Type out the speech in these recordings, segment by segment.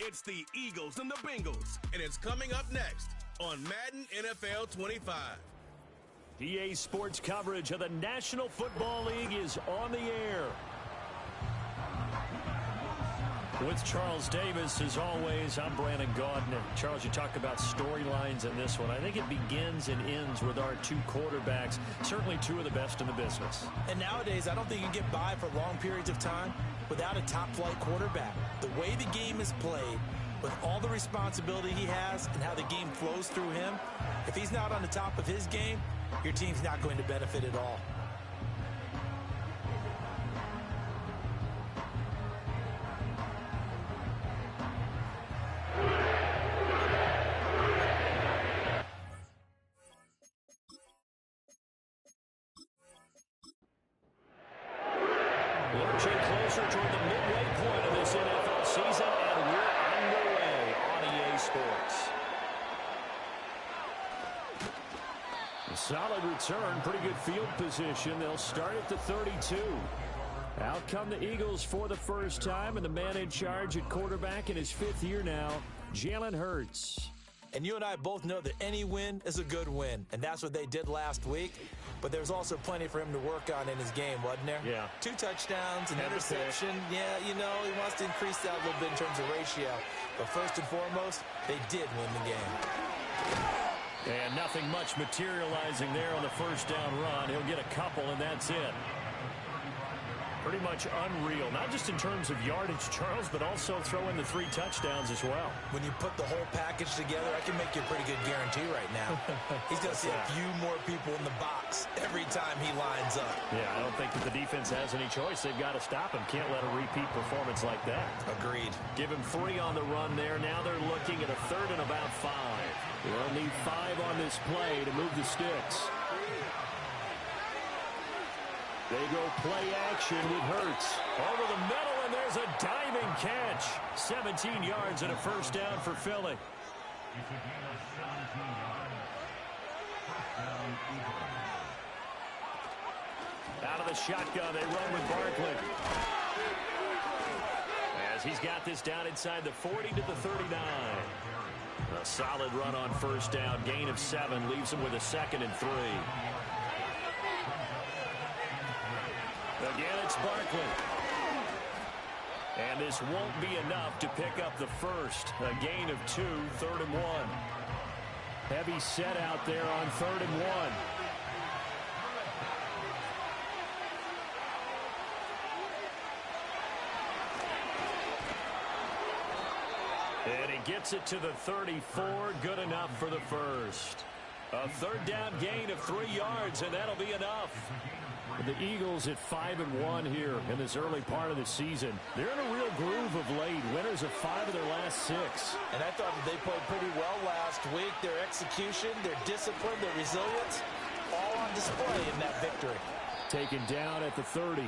It's the Eagles and the Bengals, and it's coming up next on Madden NFL 25. EA Sports coverage of the National Football League is on the air. With Charles Davis, as always, I'm Brandon Gaudin. Charles, you talk about storylines in this one. I think it begins and ends with our two quarterbacks, certainly two of the best in the business. And nowadays, I don't think you can get by for long periods of time without a top-flight quarterback. The way the game is played, with all the responsibility he has and how the game flows through him, if he's not on the top of his game, your team's not going to benefit at all. Lurching closer toward the midway point of this NFL season, and we're underway on EA Sports. A solid return, pretty good field position. They'll start at the 32. Out come the Eagles for the first time, and the man in charge at quarterback in his fifth year now, Jalen Hurts. And you and I both know that any win is a good win, and that's what they did last week. But there's also plenty for him to work on in his game, wasn't there? Yeah. 2 touchdowns, an interception. Yeah, you know, he wants to increase that a little bit in terms of ratio. But first and foremost, they did win the game. And nothing much materializing there on the first down run. He'll get a couple, and that's it. Pretty much unreal, not just in terms of yardage, Charles, but also throw in the 3 touchdowns as well. When you put the whole package together, I can make you a pretty good guarantee right now. He's going to see a few more people in the box every time he lines up. Yeah, I don't think that the defense has any choice. They've got to stop him. Can't let a repeat performance like that. Agreed. Give him 3 on the run there. Now they're looking at a 3rd and about 5. They'll need 5 on this play to move the sticks. They go play action with Hurts. Over the middle, and there's a diving catch. 17 yards and a first down for Philly. Out of the shotgun, they run with Barkley. As he's got this down inside the 40 to the 39. A solid run on first down. Gain of 7 leaves him with a 2nd and 3. Again, it's Barkley. And this won't be enough to pick up the first. A gain of 2, 3rd and 1. Heavy set out there on 3rd and 1. And he gets it to the 34. Good enough for the first. A 3rd down gain of 3 yards, and that'll be enough. The Eagles at 5-1 here in this early part of the season. They're in a real groove of late. Winners of 5 of their last 6. And I thought that they played pretty well last week. Their execution, their discipline, their resilience, all on display in that victory. Taken down at the 30.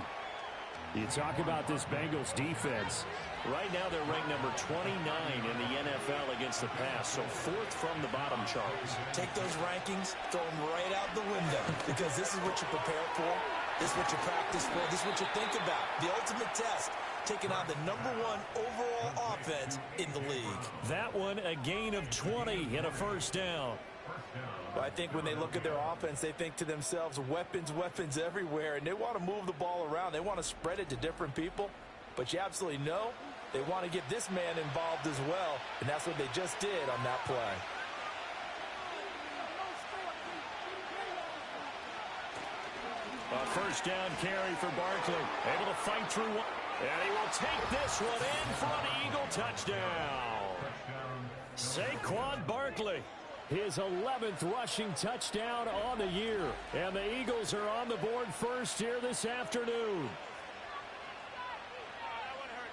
You talk about this Bengals defense. Right now they're ranked number 29 in the NFL against the pass, so 4th from the bottom, Charles. Take those rankings, throw them right out the window, because this is what you prepare for, this is what you practice for, this is what you think about. The ultimate test, taking on the number 1 overall offense in the league. That one, a gain of 20 and a first down. Well, I think when they look at their offense, they think to themselves, weapons, weapons everywhere, and they want to move the ball around. They want to spread it to different people, but you absolutely know they want to get this man involved as well, and that's what they just did on that play. A first down carry for Barkley. Able to fight through one. And he will take this one in for an Eagle touchdown. Saquon Barkley. His 11th rushing touchdown on the year. And the Eagles are on the board first here this afternoon.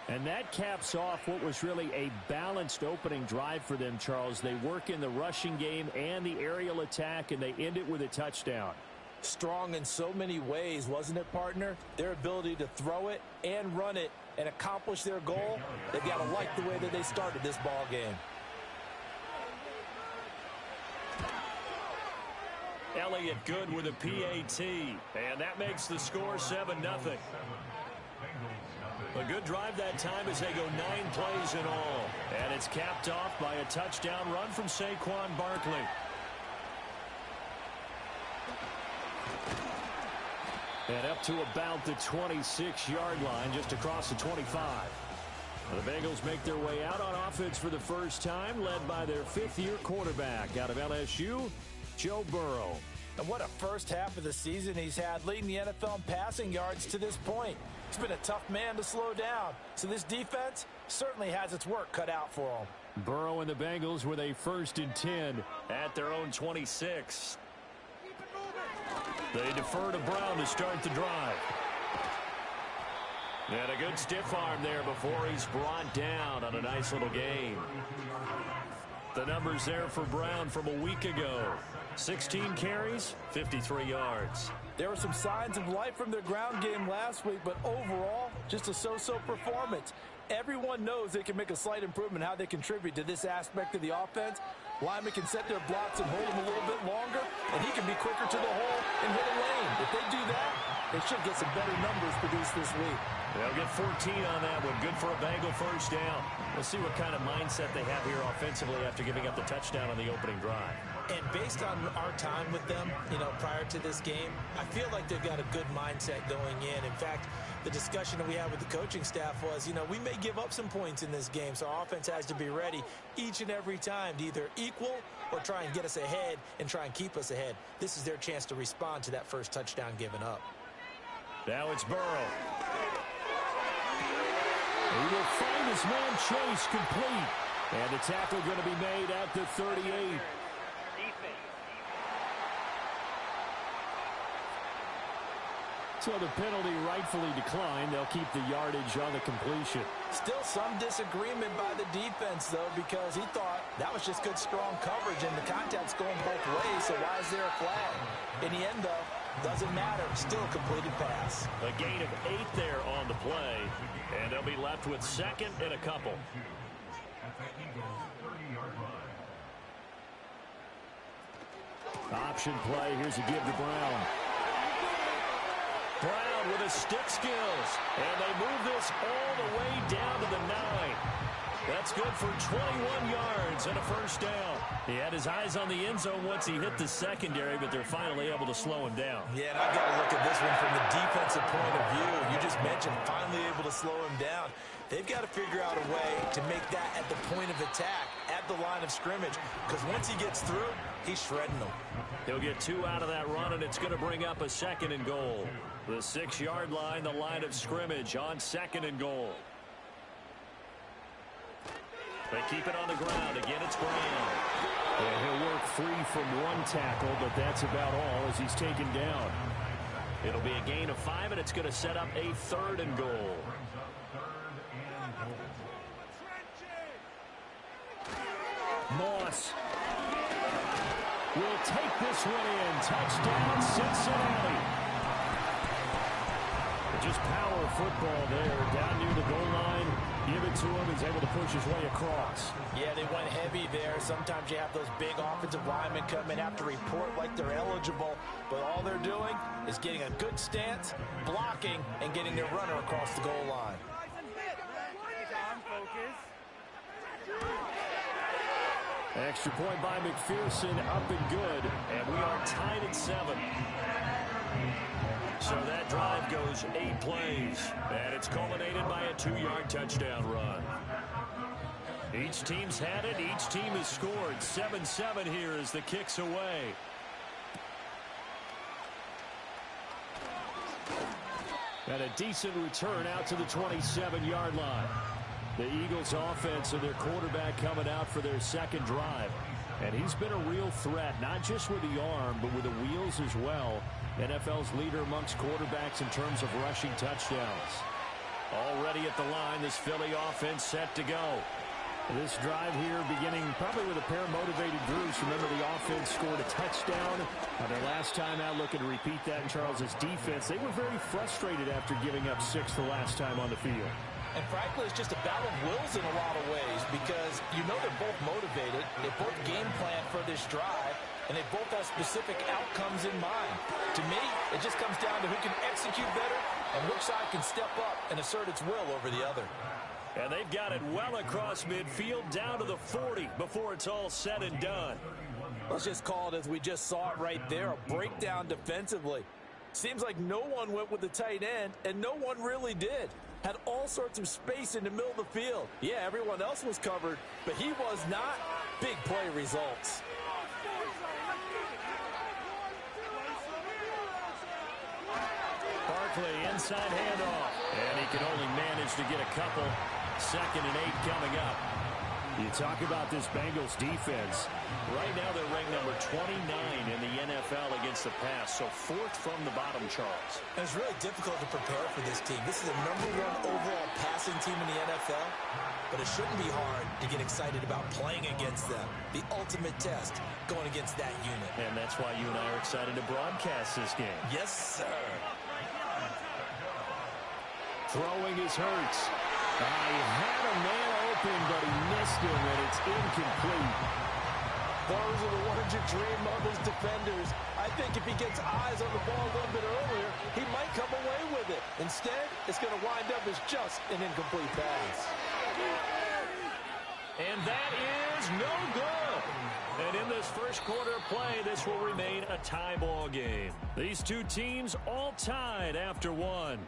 And that caps off what was really a balanced opening drive for them, Charles. They work in the rushing game and the aerial attack, and they end it with a touchdown. Strong in so many ways, wasn't it, partner? Their ability to throw it and run it and accomplish their goal, they've got to like the way that they started this ball game. Elliott good with a PAT, and that makes the score 7-0. A good drive that time as they go 9 plays in all. And it's capped off by a touchdown run from Saquon Barkley. And up to about the 26-yard line, just across the 25. The Bengals make their way out on offense for the first time, led by their fifth-year quarterback out of LSU, Joe Burrow. And what a first half of the season he's had, leading the NFL in passing yards to this point. He's been a tough man to slow down. So this defense certainly has its work cut out for him. Burrow and the Bengals with a 1st and 10 at their own 26. They defer to Brown to start the drive. And a good stiff arm there before he's brought down on a nice little gain. The numbers there for Brown from a week ago. 16 carries, 53 yards. There were some signs of life from their ground game last week, but overall, just a so-so performance. Everyone knows they can make a slight improvement how they contribute to this aspect of the offense. Linemen can set their blocks and hold them a little bit longer, and he can be quicker to the hole and hit a lane. If they do that, they should get some better numbers produced this week. They'll get 14 on that one. Good for a Bengal first down. We'll see what kind of mindset they have here offensively after giving up the touchdown on the opening drive. And based on our time with them, prior to this game, I feel like they've got a good mindset going in. In fact, the discussion that we had with the coaching staff was, we may give up some points in this game, so our offense has to be ready each and every time to either equal or try and get us ahead and try and keep us ahead. This is their chance to respond to that first touchdown given up. Now it's Burrow. He will find his man Chase complete. And the tackle going to be made at the 38. So the penalty rightfully declined. They'll keep the yardage on the completion. Still some disagreement by the defense, though, because he thought that was just good, strong coverage, and the contact's going both ways, so why is there a flag? In the end, though, doesn't matter. Still a completed pass. A gain of 8 there on the play, and they'll be left with 2nd and a couple. Option play. Here's a give to Brown. Brown with his stick skills. And they move this all the way down to the 9. That's good for 21 yards and a first down. He had his eyes on the end zone once he hit the secondary, but they're finally able to slow him down. Yeah, and I've got to look at this one from the defensive point of view. You just mentioned finally able to slow him down. They've got to figure out a way to make that at the point of attack, at the line of scrimmage, because once he gets through, he's shredding them. He'll get 2 out of that run, and it's going to bring up a 2nd and goal. The 6-yard line, the line of scrimmage on 2nd and goal. They keep it on the ground. Again, it's Brown. Yeah, he'll work free from one tackle, but that's about all as he's taken down. It'll be a gain of 5, and it's going to set up a 3rd and goal. Moss will take this one in. Touchdown, Cincinnati. Just power football there, down near the goal line. Give it to him. He's able to push his way across. Yeah, they went heavy there. Sometimes you have those big offensive linemen come in, have to report like they're eligible. But all they're doing is getting a good stance, blocking, and getting their runner across the goal line. Extra point by McPherson, up and good. And we are tied at 7. So that drive goes 8 plays, and it's culminated by a 2-yard touchdown run. Each team's had it. Each team has scored. 7-7 here as the kick's away. And a decent return out to the 27-yard line. The Eagles offense and their quarterback coming out for their 2nd drive. And he's been a real threat, not just with the arm, but with the wheels as well. NFL's leader amongst quarterbacks in terms of rushing touchdowns. Already at the line, this Philly offense set to go. This drive here beginning probably with a pair of motivated groups. Remember, the offense scored a touchdown on their last time out. Looking to repeat that in Charles's defense. They were very frustrated after giving up 6 the last time on the field. And frankly, it's just a battle of wills in a lot of ways because they're both motivated. They both game plan for this drive, and they both have specific outcomes in mind. To me, it just comes down to who can execute better and which side can step up and assert its will over the other. And they've got it well across midfield down to the 40 before it's all said and done. Let's just call it as we just saw it right there, a breakdown defensively. Seems like no one went with the tight end, and no one really did. Had all sorts of space in the middle of the field. Yeah, everyone else was covered, but he was not. Big play results. Barkley inside handoff, and he can only manage to get a couple. 2nd and 8 coming up. You talk about this Bengals defense. Right now they're ranked number 29 in the NFL against the pass, so 4th from the bottom, Charles. And it's really difficult to prepare for this team. This is the #1 overall passing team in the NFL, but it shouldn't be hard to get excited about playing against them. The ultimate test going against that unit. And that's why you and I are excited to broadcast this game. Yes, sir. Throwing is Hurts. He had a man open, but he missed him, and it's incomplete. Those are the ones you dream of as defenders. I think if he gets eyes on the ball a little bit earlier, he might come away with it. Instead, it's going to wind up as just an incomplete pass. And that is no good. And in this first quarter of play, this will remain a tie ball game. These two teams all tied after one.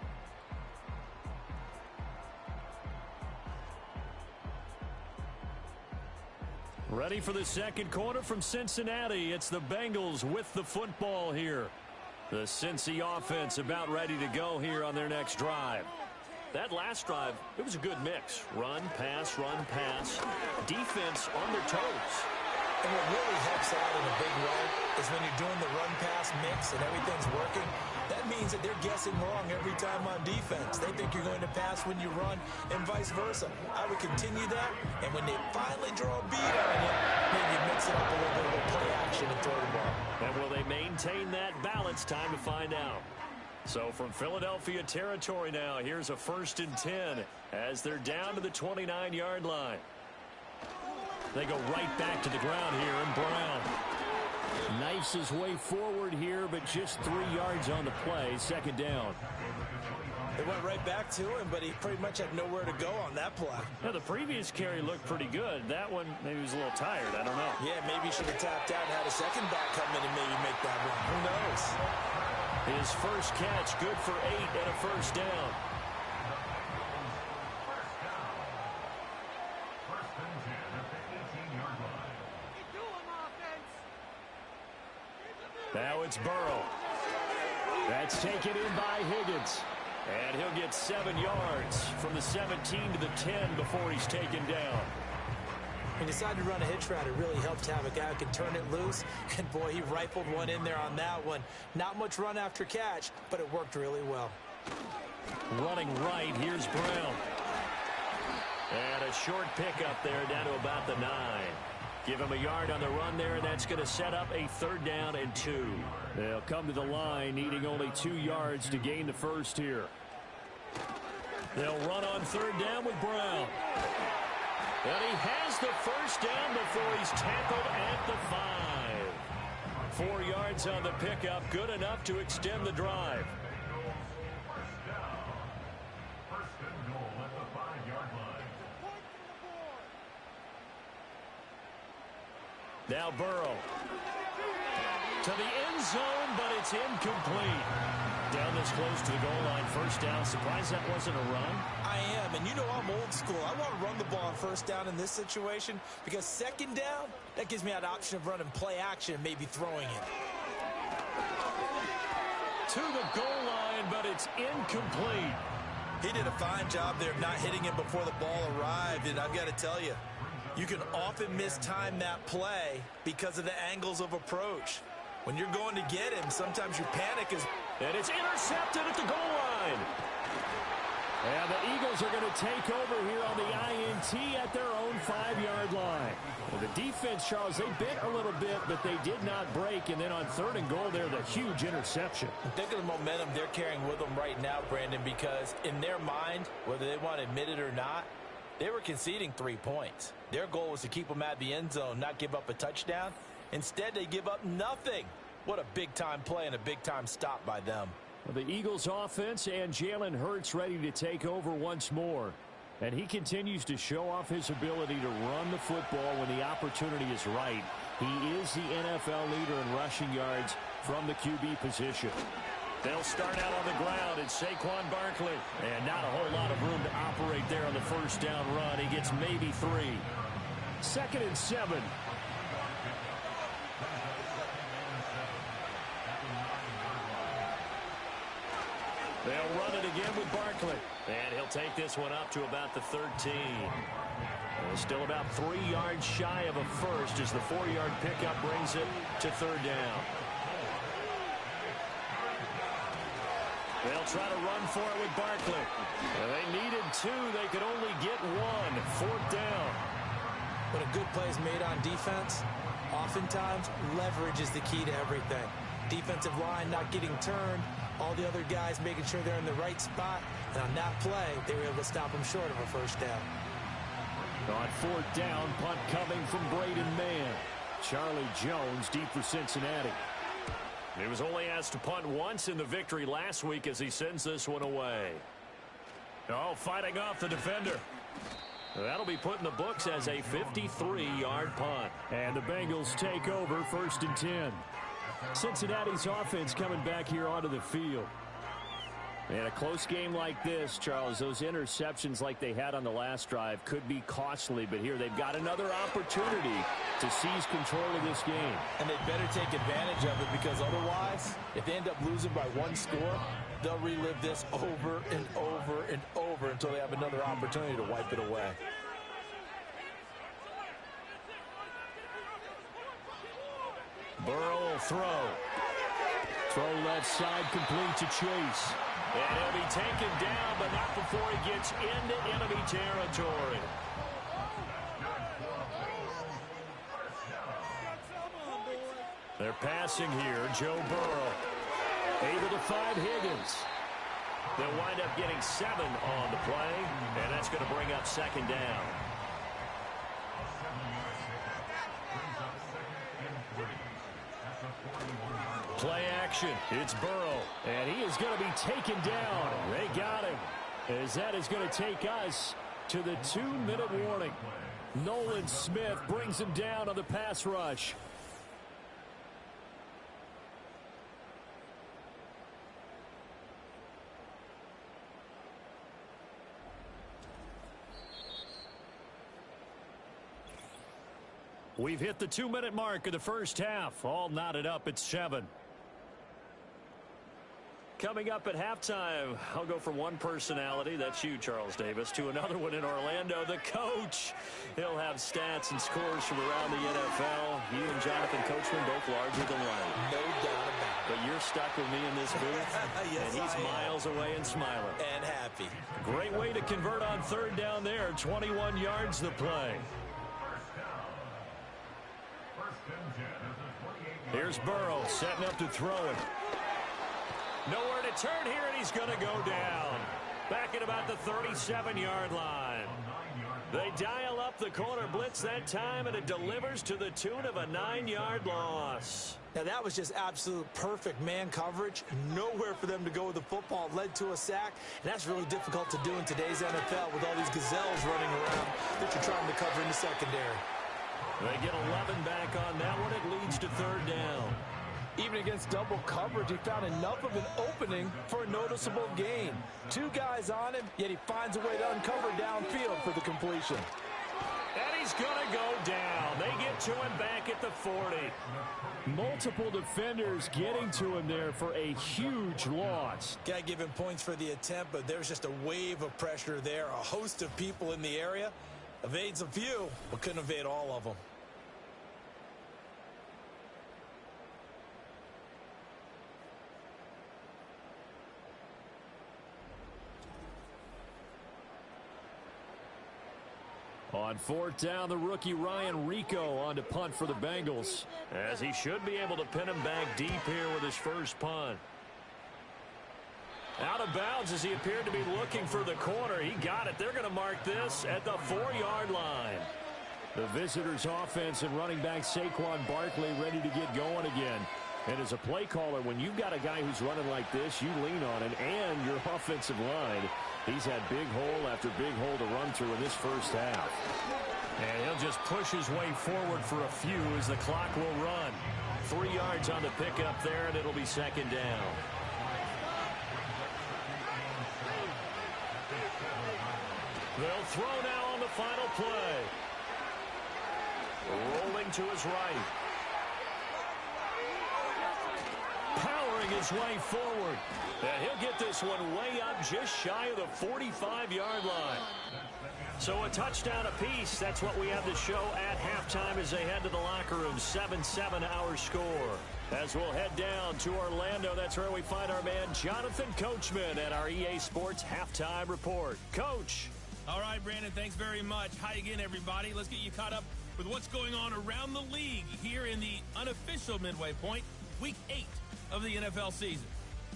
Ready for the second quarter from Cincinnati. It's the Bengals with the football here. The Cincy offense about ready to go here on their next drive. That last drive, it was a good mix. Run, pass, defense on their toes. And what really helps out in a big way is when you're doing the run-pass mix and everything's working, that means that they're guessing wrong every time on defense. They think you're going to pass when you run and vice versa. I would continue that, and when they finally draw a beat on you, maybe mix it up a little bit with play action and throw the ball. And will they maintain that balance? Time to find out. So from Philadelphia territory now, here's a 1st and 10 as they're down to the 29-yard line. They go right back to the ground here, and Brown knifes his way forward here, but just 3 yards on the play. 2nd down. They went right back to him, but he pretty much had nowhere to go on that play. Yeah, the previous carry looked pretty good. That one, maybe he was a little tired. I don't know. Yeah, maybe he should have tapped out and had a second back come in and maybe make that run. Who knows? His first catch, good for 8 and a 1st down. Now it's Burrow. That's taken in by Higgins. And he'll get 7 yards from the 17 to the 10 before he's taken down. He decided to run a hitch route. It really helped to have a guy who can turn it loose. And, boy, he rifled one in there on that one. Not much run after catch, but it worked really well. Running right, here's Brown. And a short pickup there down to about the 9. Give him a yard on the run there, and that's going to set up a 3rd down and 2. They'll come to the line, needing only 2 yards to gain the first here. They'll run on 3rd down with Brown. And he has the 1st down before he's tackled at the 5. 4 yards on the pickup, good enough to extend the drive. Now Burrow to the end zone, but it's incomplete. Down this close to the goal line, 1st down. Surprised that wasn't a run? I am, and you know I'm old school. I want to run the ball on 1st down in this situation because 2nd down, that gives me that option of running play action and maybe throwing it. To the goal line, but it's incomplete. He did a fine job there of not hitting him before the ball arrived, and I've got to tell you, you can often mistime that play because of the angles of approach. When you're going to get him, sometimes your panic is... And it's intercepted at the goal line. And the Eagles are going to take over here on the INT at their own 5-yard line. Well, the defense, Charles, they bit a little bit, but they did not break. And then on 3rd and goal there, the huge interception. Think of the momentum they're carrying with them right now, Brandon, because in their mind, whether they want to admit it or not, they were conceding 3 points. Their goal was to keep them at the end zone, not give up a touchdown. Instead, they give up nothing. What a big-time play and a big-time stop by them. The Eagles offense and Jalen Hurts ready to take over once more. And he continues to show off his ability to run the football when the opportunity is right. He is the NFL leader in rushing yards from the QB position. They'll start out on the ground. It's Saquon Barkley. And not a whole lot of room to operate there on the first down run. He gets maybe 3. 2nd and 7. They'll run it again with Barkley. And he'll take this one up to about the 13. Still about 3 yards shy of a first as the 4-yard pickup brings it to 3rd down. They'll try to run for it with Barkley. They needed 2. They could only get 1. 4th down. When a good play is made on defense, oftentimes leverage is the key to everything. Defensive line not getting turned, all the other guys making sure they're in the right spot, and on that play, they were able to stop them short of a first down. On 4th down, punt coming from Braden Mann. Charlie Jones deep for Cincinnati. He was only asked to punt once in the victory last week as he sends this one away. Oh, fighting off the defender. That'll be put in the books as a 53-yard punt. And the Bengals take over 1st and 10. Cincinnati's offense coming back here onto the field. In a close game like this, Charles, those interceptions like they had on the last drive could be costly, but here they've got another opportunity to seize control of this game. And they better take advantage of it, because otherwise, if they end up losing by 1 score, they'll relive this over and over and over until they have another opportunity to wipe it away. Burrow will throw. Throw left side complete to Chase. And he'll be taken down, but not before he gets into enemy territory. They're passing here. Joe Burrow able to find Higgins. They'll wind up getting 7 on the play, and that's going to bring up 2nd down. Play action. It's Burrow. And he is going to be taken down. They got him. As that is going to take us to the 2-minute warning. Nolan Smith brings him down on the pass rush. We've hit the 2-minute mark of the first half. All knotted up at 7. Coming up at halftime, I'll go from one personality, that's you, Charles Davis, to another one in Orlando, the coach. He'll have stats and scores from around the NFL. You and Jonathan Coachman both larger than life. No doubt about it. But you're stuck with me in this booth, yes, and he's miles away and smiling. And happy. Great way to convert on 3rd down there. 21 yards the play. Here's Burrow setting up to throw it. Nowhere to turn here, and he's going to go down. Back at about the 37-yard line. They dial up the corner blitz that time, and it delivers to the tune of a 9-yard loss. Now, that was just absolute perfect man coverage. Nowhere for them to go with the football. Led to a sack, and that's really difficult to do in today's NFL with all these gazelles running around that you're trying to cover in the secondary. They get 11 back on that one. It leads to 3rd down. Even against double coverage, he found enough of an opening for a noticeable gain. 2 guys on him, yet he finds a way to uncover downfield for the completion. And he's going to go down. They get to him back at the 40. Multiple defenders getting to him there for a huge loss. Got to give him points for the attempt, but there's just a wave of pressure there. A host of people in the area. Evades a few, but couldn't evade all of them. On 4th down, the rookie Ryan Rico on to punt for the Bengals. As he should be able to pin him back deep here with his first punt. Out of bounds as he appeared to be looking for the corner. He got it. They're going to mark this at the 4-yard line. The visitors' offense and running back Saquon Barkley ready to get going again. And as a play caller, when you've got a guy who's running like this, you lean on him and your offensive line. He's had big hole after big hole to run through in this first half. And he'll just push his way forward for a few as the clock will run. 3 yards on the pickup there, and it'll be second down. They'll throw now on the final play. Rolling to his right. Powering his way forward. And he'll get this one way up just shy of the 45-yard line. So a touchdown apiece. That's what we have to show at halftime as they head to the locker room. 7-7 our score. As we'll head down to Orlando, that's where we find our man Jonathan Coachman at our EA Sports Halftime Report. Coach. All right, Brandon, thanks very much. Hi again, everybody. Let's get you caught up with what's going on around the league here in the unofficial midway point, Week 8 of the NFL season.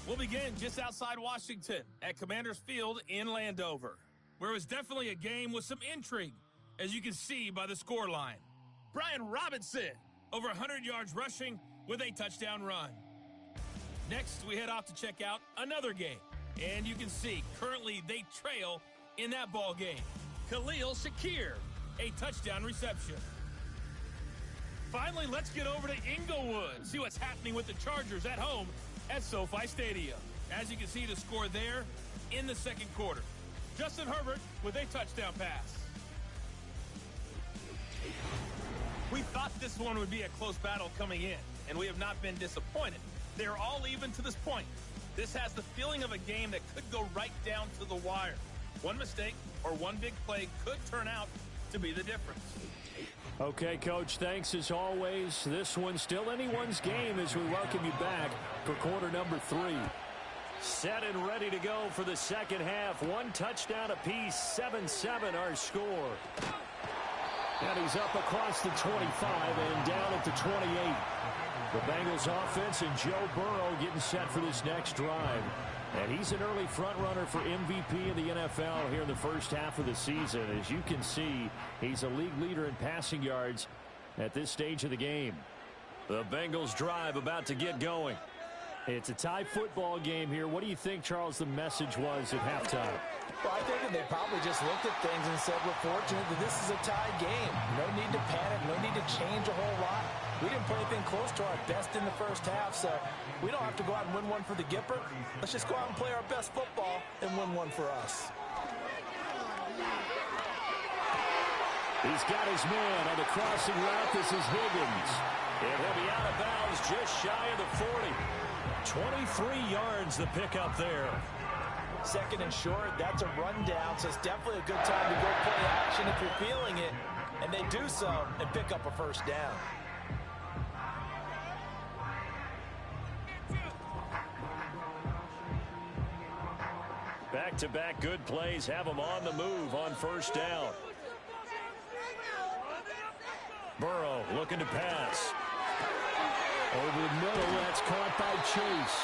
We'll begin just outside Washington at Commanders Field in Landover, where it was definitely a game with some intrigue, as you can see by the scoreline. Brian Robinson, over 100 yards rushing with a touchdown run. Next, we head off to check out another game, and you can see currently they trail in that ball game. Khalil Shakir, a touchdown reception. Finally, let's get over to Inglewood, see what's happening with the Chargers at home at SoFi Stadium. As you can see, the score there in the second quarter. Justin Herbert with a touchdown pass. We thought this one would be a close battle coming in, and we have not been disappointed. They're all even to this point. This has the feeling of a game that could go right down to the wire. One mistake or one big play could turn out to be the difference. Okay, Coach, thanks as always. This one's still anyone's game as we welcome you back for quarter number 3. Set and ready to go for the second half. One touchdown apiece, 7-7 our score. And he's up across the 25 and down at the 28. The Bengals offense and Joe Burrow getting set for this next drive. And he's an early front runner for MVP in the NFL here in the first half of the season. As you can see, he's a league leader in passing yards at this stage of the game. The Bengals drive about to get going. It's a tie football game here. What do you think, Charles, the message was at halftime? Well, I think that they probably just looked at things and said, we're fortunate that this is a tie game. No need to panic, no need to change a whole lot. We didn't play anything close to our best in the first half, so we don't have to go out and win one for the Gipper. Let's just go out and play our best football and win one for us. He's got his man on the crossing route. This is Higgins. And he'll be out of bounds just shy of the 40. 23 yards the pickup there. Second and short, that's a rundown, so it's definitely a good time to go play action if you're feeling it. And they do so and pick up a first down. Back-to-back good plays have them on the move on first down. Burrow looking to pass. Over the middle, that's caught by Chase.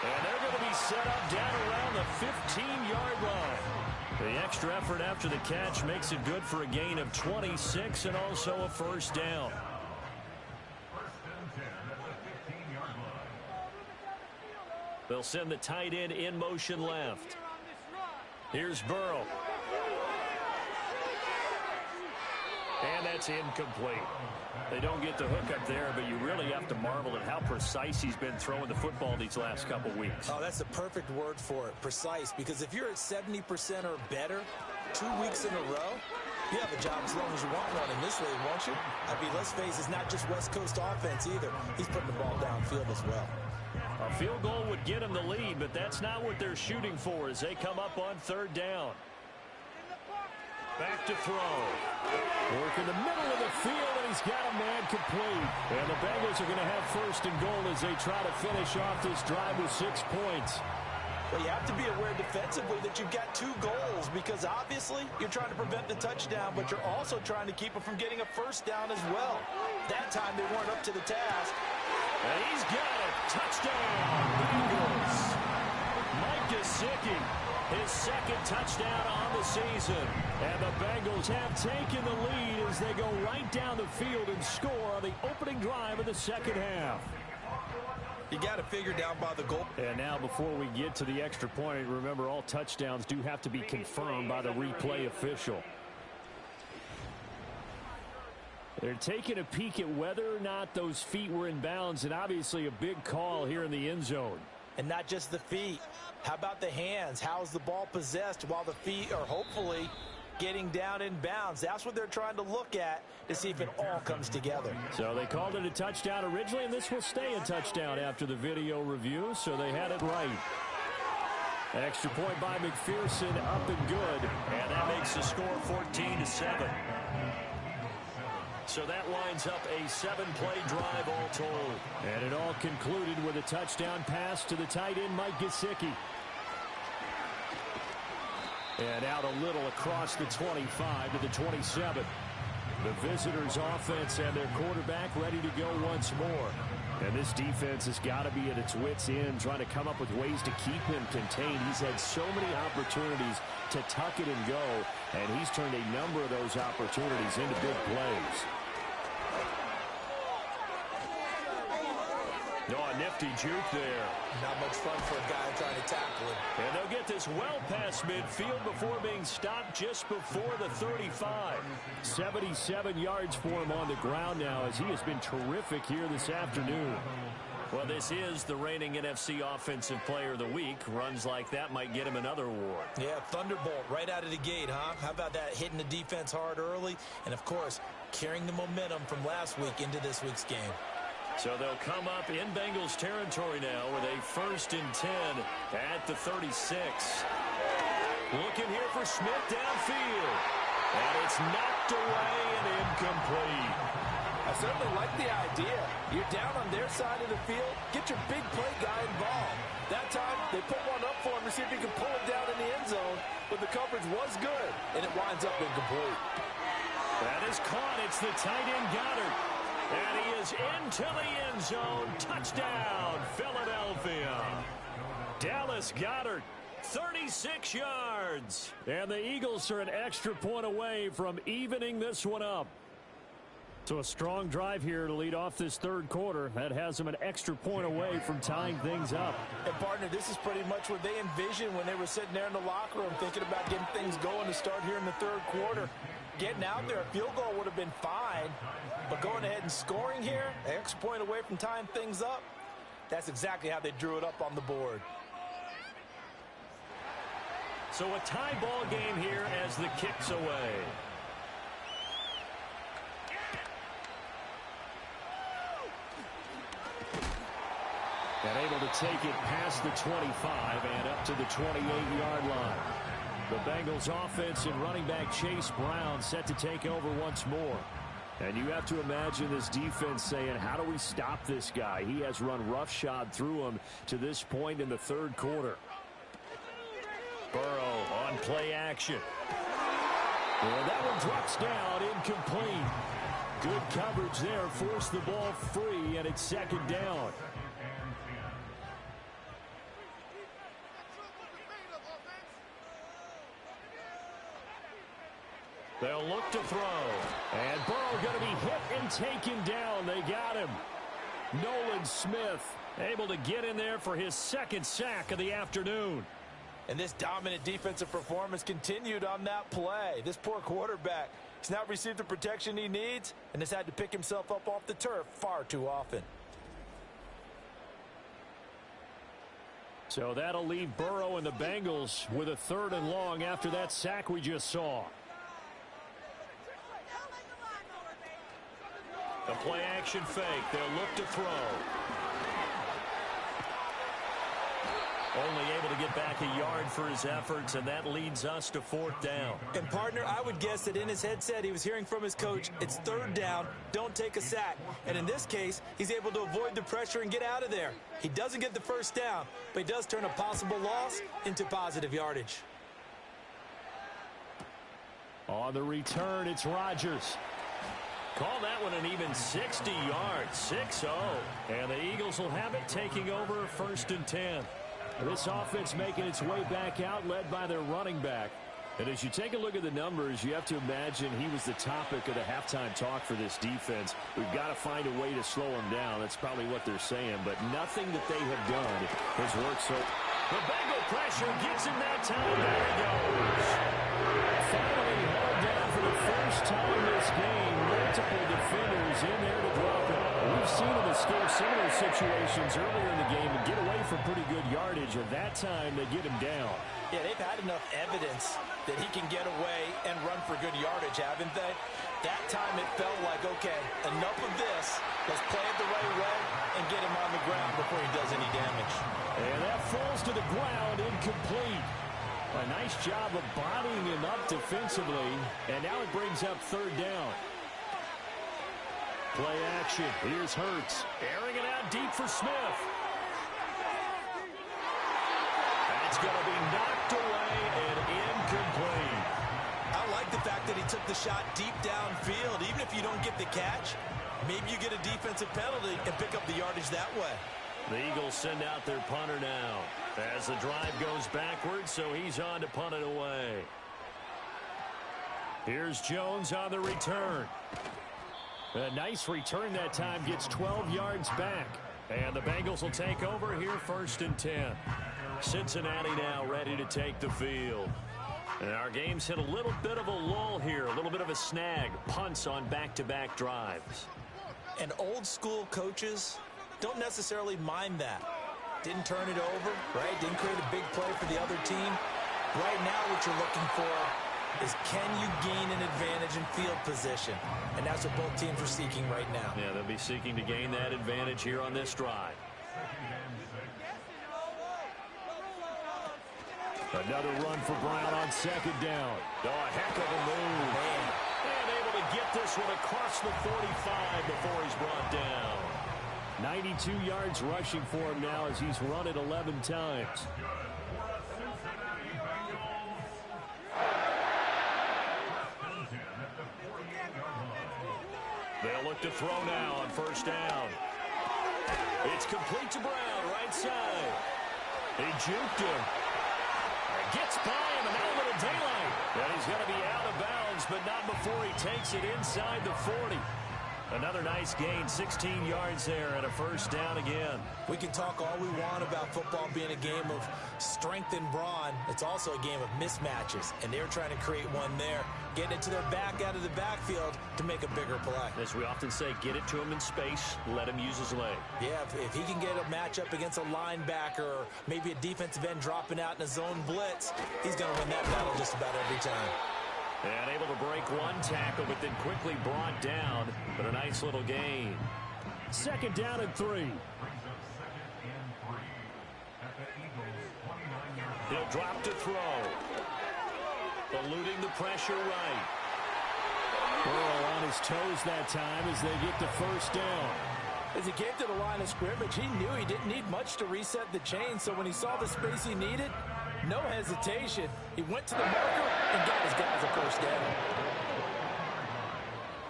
And they're going to be set up down around the 15-yard line. The extra effort after the catch makes it good for a gain of 26 and also a first down. They'll send the tight end in motion left. Here's Burrow. And that's incomplete. They don't get the hook up there, but you really have to marvel at how precise he's been throwing the football these last couple weeks. Oh, that's the perfect word for it, precise, because if you're at 70% or better 2 weeks in a row, you have a job as long as you want one in this league, won't you? I mean, let's face it, it's not just West Coast offense either. He's putting the ball downfield as well. A field goal would get him the lead, but that's not what they're shooting for as they come up on third down. Back to throw. Work in the middle of the field, and he's got a man complete. And the Bengals are going to have first and goal as they try to finish off this drive with 6 points. Well, you have to be aware defensively that you've got 2 goals because obviously you're trying to prevent the touchdown, but you're also trying to keep it from getting a first down as well. That time they weren't up to the task. And he's got it. Touchdown, Bengals. Mike Gesicki, his second touchdown on the season. And the Bengals have taken the lead as they go right down the field and score on the opening drive of the second half. You got to figure down by the goal. And now before we get to the extra point, remember all touchdowns do have to be confirmed by the replay official. They're taking a peek at whether or not those feet were in bounds, and obviously a big call here in the end zone. And not just the feet. How about the hands? How's the ball possessed while the feet are hopefully getting down in bounds? That's what they're trying to look at to see if it all comes together. So they called it a touchdown originally, and this will stay a touchdown after the video review, so they had it right. Extra point by McPherson, up and good. And that makes the score 14-7. So that lines up a 7-play drive all told. And it all concluded with a touchdown pass to the tight end, Mike Gesicki. And out a little across the 25 to the 27. The visitors' offense and their quarterback ready to go once more. And this defense has got to be at its wits' end, trying to come up with ways to keep him contained. He's had so many opportunities to tuck it and go, and he's turned a number of those opportunities into big plays. Oh, a nifty juke there. Not much fun for a guy trying to tackle him. And they'll get this well past midfield before being stopped just before the 35. 77 yards for him on the ground now, as he has been terrific here this afternoon. Well, this is the reigning NFC Offensive Player of the Week. Runs like that might get him another award. Yeah, Thunderbolt right out of the gate, huh? How about that, hitting the defense hard early? And, of course, carrying the momentum from last week into this week's game. So they'll come up in Bengals territory now with a 1st and 10 at the 36. Looking here for Smith downfield. And it's knocked away and incomplete. I certainly like the idea. You're down on their side of the field. Get your big play guy involved. That time, they put one up for him to see if he can pull it down in the end zone. But the coverage was good, and it winds up incomplete. That is caught. It's the tight end Goddard. And he is into the end zone. Touchdown, Philadelphia. Dallas Goedert, 36 yards. And the Eagles are an extra point away from evening this one up. So a strong drive here to lead off this third quarter. That has them an extra point away from tying things up. And, partner, this is pretty much what they envisioned when they were sitting there in the locker room thinking about getting things going to start here in the third quarter. Getting out there, a field goal would have been fine. But going ahead and scoring here, an extra point away from tying things up, that's exactly how they drew it up on the board. So a tie ball game here as the kick's away. And able to take it past the 25 and up to the 28-yard line. The Bengals offense and running back Chase Brown set to take over once more. And you have to imagine this defense saying, how do we stop this guy? He has run roughshod through him to this point in the third quarter. Burrow on play action. And that one drops down, incomplete. Good coverage there, forced the ball free, and it's second down. They'll look to throw. And Burrow going to be hit and taken down. They got him. Nolan Smith able to get in there for his second sack of the afternoon. And this dominant defensive performance continued on that play. This poor quarterback, he's not received the protection he needs and has had to pick himself up off the turf far too often. So that'll leave Burrow and the Bengals with a 3rd and long after that sack we just saw. The play action fake. They'll look to throw. Only able to get back a yard for his efforts, and that leads us to 4th down. And, partner, I would guess that in his headset he was hearing from his coach, it's 3rd down, don't take a sack. And in this case, he's able to avoid the pressure and get out of there. He doesn't get the 1st down, but he does turn a possible loss into positive yardage. On the return, it's Rodgers. Call that one an even 60 yards, 6-0. And the Eagles will have it, taking over 1st and 10. This offense making its way back out, led by their running back. And as you take a look at the numbers, you have to imagine he was the topic of the halftime talk for this defense. We've got to find a way to slow him down. That's probably what they're saying. But nothing that they have done has worked so. The Bengal pressure gets him that time. There he goes. Finally held down for the first time this game. Multiple defenders in there to drop it. We've seen him escape similar situations earlier in the game and get away from pretty good yardage. And that time they get him down. Yeah, they've had enough evidence that he can get away and run for good yardage, haven't they? That time it felt like, okay, enough of this. Let's play it the right way and get him on the ground before he does any damage. And that falls to the ground, incomplete. A nice job of bodying him up defensively. And now it brings up third down. Play action. Here's Hurts. Airing it out deep for Smith. That's going to be knocked away and incomplete. I like the fact that he took the shot deep downfield. Even if you don't get the catch, maybe you get a defensive penalty and pick up the yardage that way. The Eagles send out their punter now as the drive goes backwards, so he's on to punt it away. Here's Jones on the return. A nice return that time, gets 12 yards back. And the Bengals will take over here, 1st and 10. Cincinnati now ready to take the field. And our game's hit a little bit of a lull here, a little bit of a snag. Punts on back-to-back drives. And old school coaches don't necessarily mind that. Didn't turn it over, right? Didn't create a big play for the other team. Right now what you're looking for is, can you gain an advantage in field position? And that's what both teams are seeking right now. Yeah, they'll be seeking to gain that advantage here on this drive. Another run for Brown on 2nd down. Oh, a heck of a move. And able to get this one across the 45 before he's brought down. 92 yards rushing for him now as he's run it 11 times. They'll look to throw now on 1st down. It's complete to Brown, right side. He juked him. Gets by him, and now a little daylight. And he's going to be out of bounds, but not before he takes it inside the 40. Another nice gain, 16 yards there, and a 1st down again. We can talk all we want about football being a game of strength and brawn. It's also a game of mismatches, and they're trying to create one there, getting it to their back out of the backfield to make a bigger play. As we often say, get it to him in space, let him use his leg. Yeah, if he can get a matchup against a linebacker or maybe a defensive end dropping out in a zone blitz, he's going to win that battle just about every time. And able to break one tackle, but then quickly brought down. But a nice little gain. 2nd down and 3. He'll drop to throw. Eluding the pressure right. Burrow on his toes that time as they get to 1st down. As he came to the line of scrimmage, he knew he didn't need much to reset the chain. So when he saw the space he needed, no hesitation. He went to the marker and got his guys a 1st down.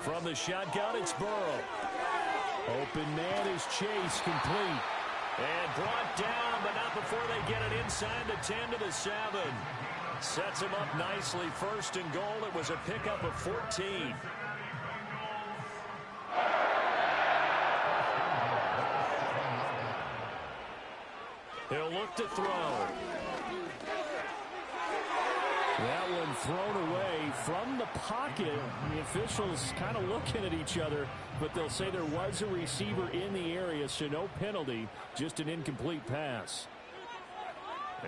From the shotgun, it's Burrow. Open man is Chase, complete. And brought down, but not before they get it inside the 10 to the 7. Sets him up nicely. 1st and goal. It was a pickup of 14. He'll look to throw. That one thrown away from the pocket. The officials kind of looking at each other, but they'll say there was a receiver in the area, so no penalty, just an incomplete pass.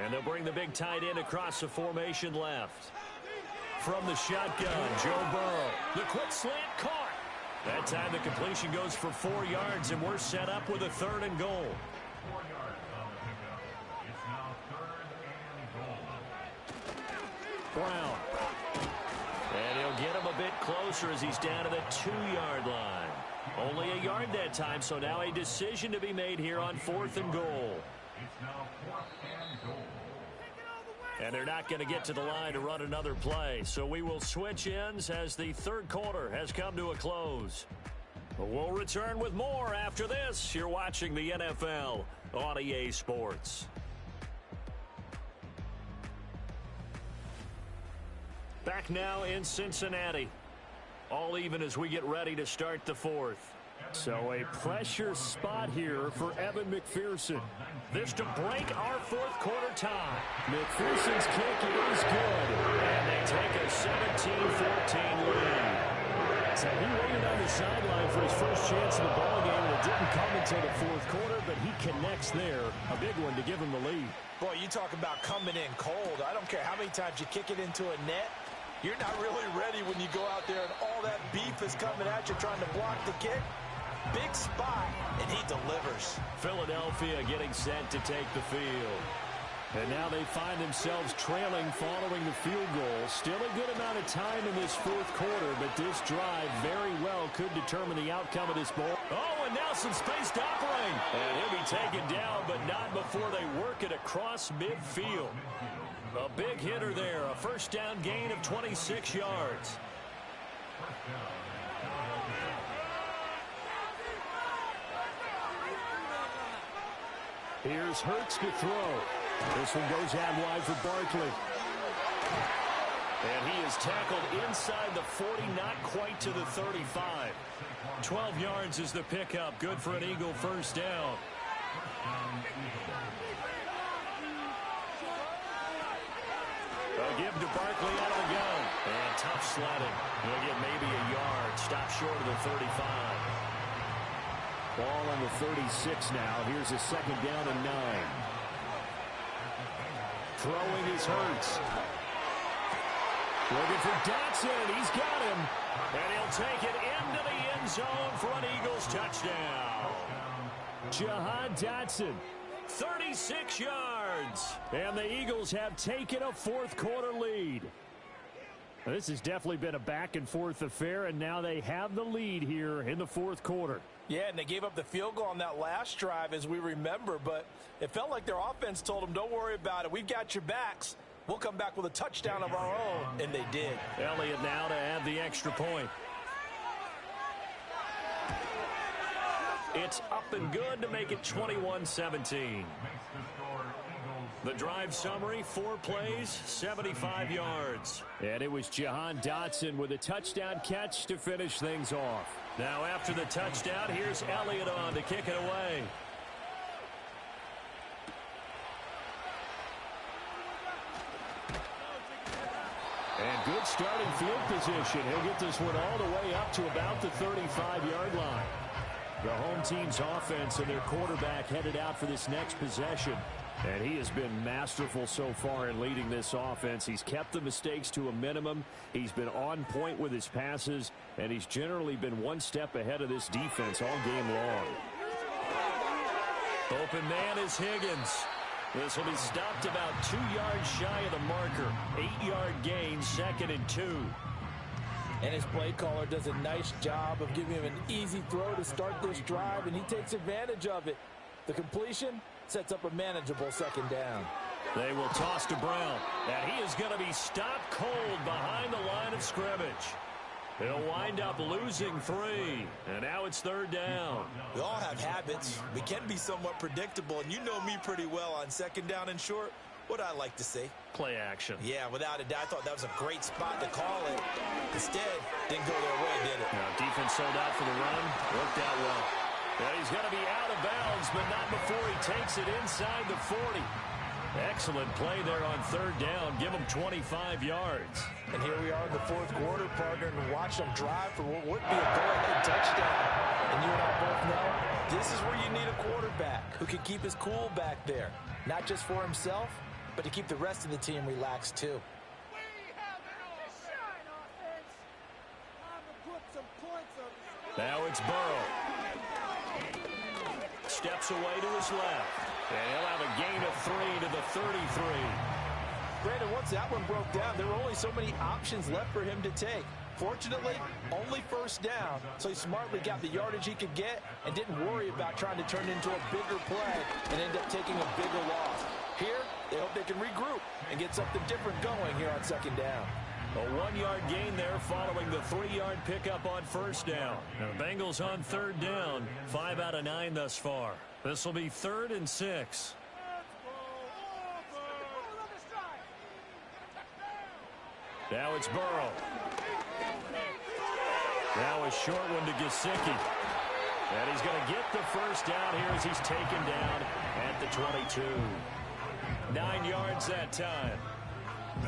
And they'll bring the big tight end across the formation left. From the shotgun, Joe Burrow. The quick slant caught. That time the completion goes for 4 yards, and we're set up with a 3rd and goal. Brown. And he'll get him a bit closer as he's down to the 2-yard line. Only a yard that time, so now a decision to be made here on 4th and goal. And they're not going to get to the line to run another play, so we will switch ends as the 3rd quarter has come to a close. We'll return with more after this. You're watching the NFL on EA Sports. Back now in Cincinnati. All even as we get ready to start the fourth. So a pressure spot here for Evan McPherson. This to break our fourth quarter tie. McPherson's kick is good. And they take a 17-14 lead. So he waited on the sideline for his first chance in the ballgame, and it didn't come until the fourth quarter, but he connects there. A big one to give him the lead. Boy, you talk about coming in cold. I don't care how many times you kick it into a net. You're not really ready when you go out there and all that beef is coming at you trying to block the kick. Big spot, and he delivers. Philadelphia getting set to take the field. And now they find themselves trailing following the field goal. Still a good amount of time in this fourth quarter, but this drive very well could determine the outcome of this ball. Oh, and now some space to operate. And he'll be taken down, but not before they work it across midfield. A big hitter there, a first down gain of 26 yards. Here's Hurts to throw. This one goes out wide for Barkley. And he is tackled inside the 40, not quite to the 35. 12 yards is the pickup. Good for an Eagle first down. A give to Barkley out of the gun. And tough sledding. He'll get maybe a yard. Stop short of the 35. Ball on the 36 now. Here's a second down and 9. Throwing is Hurts. Looking for Dotson. He's got him. And he'll take it into the end zone for an Eagles touchdown. Jahan Dotson. 36 yards. And the Eagles have taken a fourth quarter lead. This has definitely been a back and forth affair, and now they have the lead here in the fourth quarter. Yeah, and they gave up the field goal on that last drive, as we remember, but it felt like their offense told them, don't worry about it. We've got your backs. We'll come back with a touchdown of our own, and they did. Elliott now to add the extra point. It's up and good to make it 21-17. The drive summary, 4 plays, 75 yards. And it was Jahan Dotson with a touchdown catch to finish things off. Now after the touchdown, here's Elliott on to kick it away. And good starting field position. He'll get this one all the way up to about the 35-yard line. The home team's offense and their quarterback headed out for this next possession. And he has been masterful so far in leading this offense. He's kept the mistakes to a minimum. He's been on point with his passes, and he's generally been one step ahead of this defense all game long. Open man is Higgins. This will be stopped about 2 yards shy of the marker. 8-yard gain, 2nd and 2. And his play caller does a nice job of giving him an easy throw to start this drive, and he takes advantage of it. The completion sets up a manageable second down. They will toss to Brown, and he is going to be stopped cold behind the line of scrimmage. He'll wind up losing 3, and now it's 3rd down. We all have habits. We can be somewhat predictable, and you know me pretty well on 2nd down and short. What I like to see. Play action. Yeah, without a doubt, I thought that was a great spot to call it. Instead, didn't go their way, did it? Now, defense sold out for the run. Worked out well. And he's going to be out of bounds, but not before he takes it inside the 40. Excellent play there on 3rd down. Give him 25 yards. And here we are in the 4th quarter, partner, and watch them drive for what would be a go-ahead touchdown. And you and I both know this is where you need a quarterback who can keep his cool back there. Not just for himself, but to keep the rest of the team relaxed too. Now it's Burrow. Steps away to his left. And he'll have a gain of 3 to the 33. Brandon, once that one broke down, there were only so many options left for him to take. Fortunately, only 1st down, so he smartly got the yardage he could get and didn't worry about trying to turn it into a bigger play and end up taking a bigger loss. Here, they hope they can regroup and get something different going here on 2nd down. A 1-yard gain there following the 3-yard pickup on 1st down. Now, the Bengals on 3rd down, 5 out of 9 thus far. This will be 3rd and 6. Now it's Burrow. Now a short one to Gesicki. And he's going to get the first down here as he's taken down at the 22. 9 yards that time.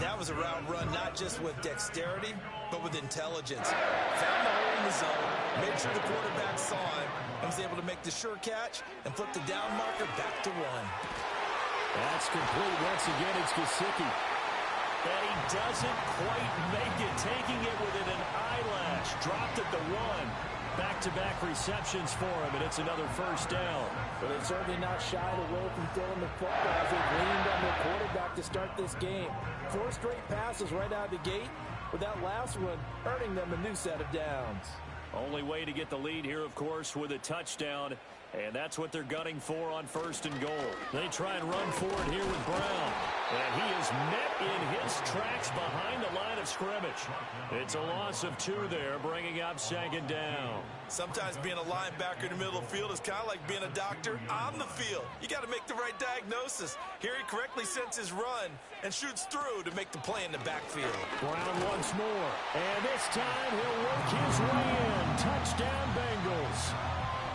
That was a route run not just with dexterity, but with intelligence. Found the hole in the zone, made sure the quarterback saw him, and was able to make the sure catch and flip the down marker back to 1. That's complete. Once again, it's Gesicki. And he doesn't quite make it, taking it within an eyelash. Dropped at the 1. Back-to-back receptions for him, and it's another first down. But they've certainly not shied away from throwing the football as they've leaned on their quarterback to start this game. 4 straight passes right out of the gate, with that last one earning them a new set of downs. Only way to get the lead here, of course, with a touchdown, and that's what they're gunning for on 1st and goal. They try and run forward here with Brown, and he is met in his tracks behind the line of scrimmage. It's a loss of 2 there, bringing up 2nd down. Sometimes being a linebacker in the middle of the field is kind of like being a doctor on the field. You got to make the right diagnosis. Here he correctly sets his run and shoots through to make the play in the backfield. Brown once more, and this time he'll work his way in. Touchdown, Bengals.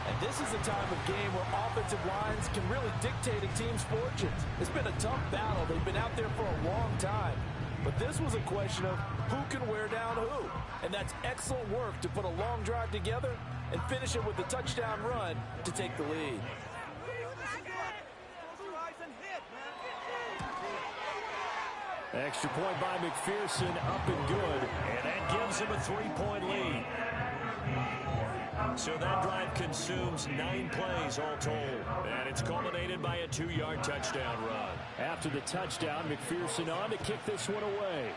And this is a time of game where offensive lines can really dictate a team's fortunes. It's been a tough battle. They've been out there for a long time. But this was a question of who can wear down who. And that's excellent work to put a long drive together and finish it with a touchdown run to take the lead. Extra point by McPherson, up and good. And that gives him a 3-point lead. So that drive consumes 9 plays all told. And it's culminated by a 2-yard touchdown run. After the touchdown, McPherson on to kick this one away.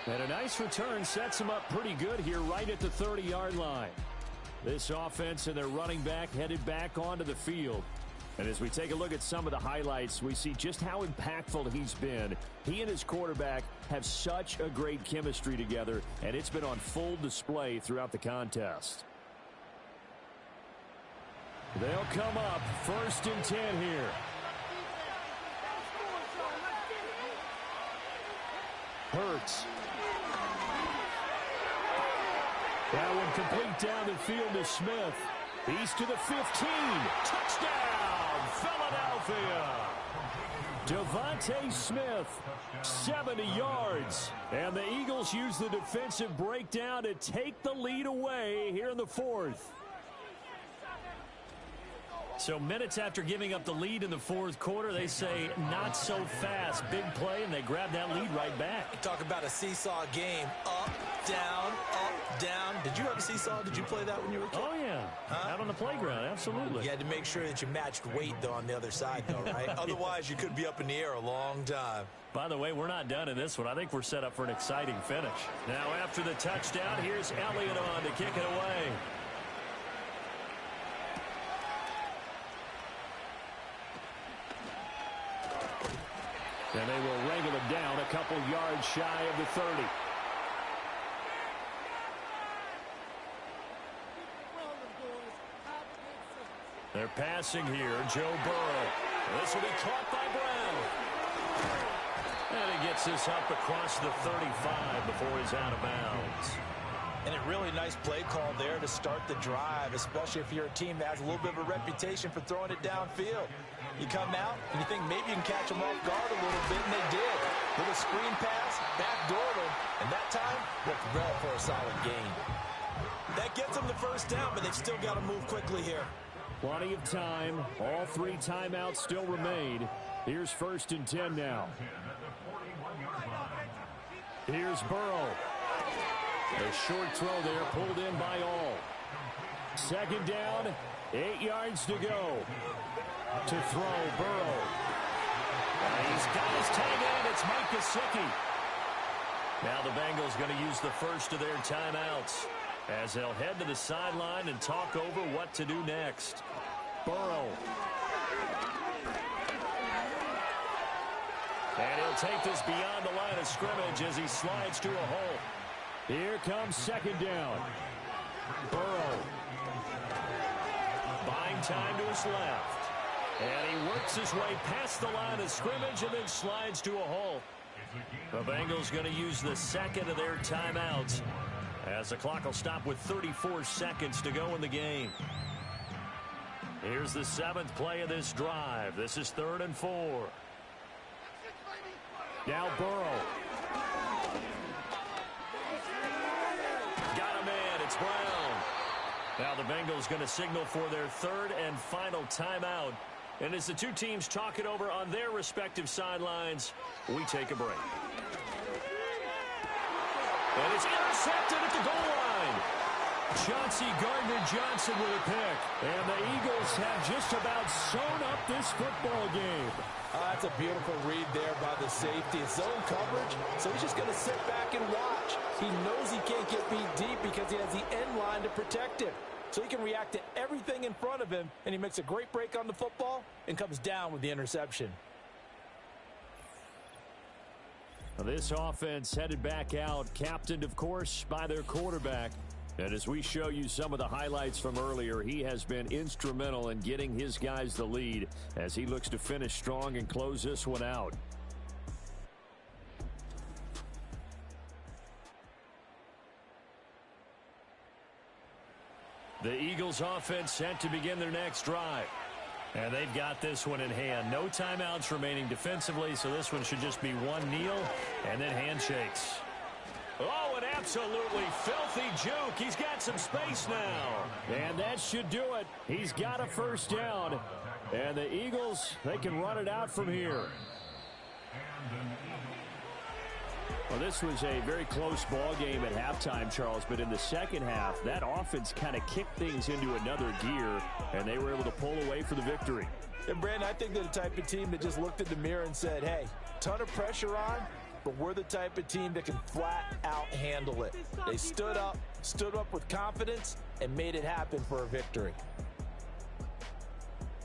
And a nice return sets him up pretty good here right at the 30-yard line. This offense and their running back headed back onto the field. And as we take a look at some of the highlights, we see just how impactful he's been. He and his quarterback have such a great chemistry together, and it's been on full display throughout the contest. They'll come up 1st and 10 here. Hurts. That one complete down the field to Smith. He's to the 15. Touchdown, Philadelphia. Devontae Smith, 70 yards. And the Eagles use the defensive breakdown to take the lead away here in the 4th. So minutes after giving up the lead in the 4th quarter, they say not so fast. Big play, and they grab that lead right back. Talk about a seesaw game. Up, down, up, down. Did you have a seesaw? Did you play that when you were a kid? Oh, yeah. Huh? Out on the playground, absolutely. You had to make sure that you matched weight, though, on the other side, though, right? Otherwise, you could be up in the air a long time. By the way, we're not done in this one. I think we're set up for an exciting finish. Now, after the touchdown, here's Elliott on to kick it away. And they will wrangle him down a couple yards shy of the 30. They're passing here. Joe Burrow. This will be caught by Brown. And he gets this up across the 35 before he's out of bounds. And a really nice play call there to start the drive, especially if you're a team that has a little bit of a reputation for throwing it downfield. You come out and you think maybe you can catch them off guard a little bit, and they did. With a screen pass, backdoored them, and that time looked well for a solid gain. That gets them the first down, but they've still got to move quickly here. Plenty of time. All 3 timeouts still remain. Here's 1st and 10 now. Here's Burrow. A short throw there, pulled in by all. 2nd down, 8 yards to go. To throw, Burrow. He's got his tag in. It's Mike Gesicki. Now the Bengals going to use the first of their timeouts as they'll head to the sideline and talk over what to do next. Burrow. And he'll take this beyond the line of scrimmage as he slides to a hole. Here comes 2nd down. Burrow. Buying time to his left. And he works his way past the line of scrimmage and then slides to a halt. The Bengals going to use the second of their timeouts as the clock will stop with 34 seconds to go in the game. Here's the 7th play of this drive. This is 3rd and 4. Now Burrow. Got a man. It's Brown. Now the Bengals going to signal for their 3rd and final timeout. And as the two teams talk it over on their respective sidelines, we take a break. And it's intercepted at the goal line. Chauncey Gardner-Johnson with a pick. And the Eagles have just about sewn up this football game. That's a beautiful read there by the safety. It's zone coverage, so he's just going to sit back and watch. He knows he can't get beat deep because he has the end line to protect him. So he can react to everything in front of him, and he makes a great break on the football and comes down with the interception. This offense headed back out, captained, of course, by their quarterback. And as we show you some of the highlights from earlier, he has been instrumental in getting his guys the lead as he looks to finish strong and close this one out. The Eagles offense set to begin their next drive. And they've got this one in hand. No timeouts remaining defensively, so this one should just be one kneel and then handshakes. Oh, an absolutely filthy juke. He's got some space now. And that should do it. He's got a first down. And the Eagles, they can run it out from here. Well, this was a very close ball game at halftime, Charles, but in the second half, that offense kind of kicked things into another gear, and they were able to pull away for the victory. And, Brandon, I think they're the type of team that just looked in the mirror and said, hey, ton of pressure on, but we're the type of team that can flat out handle it. They stood up with confidence, and made it happen for a victory.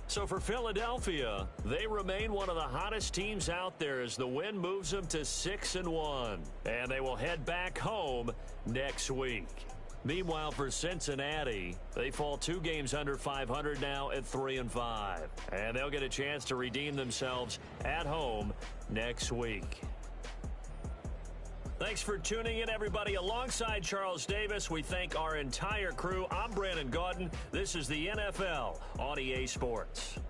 So for Philadelphia, they remain one of the hottest teams out there as the win moves them to 6-1. And they will head back home next week. Meanwhile, for Cincinnati, they fall 2 games under 500 now at 3-5. And they'll get a chance to redeem themselves at home next week. Thanks for tuning in, everybody. Alongside Charles Davis, we thank our entire crew. I'm Brandon Gaudin. This is the NFL on EA Sports.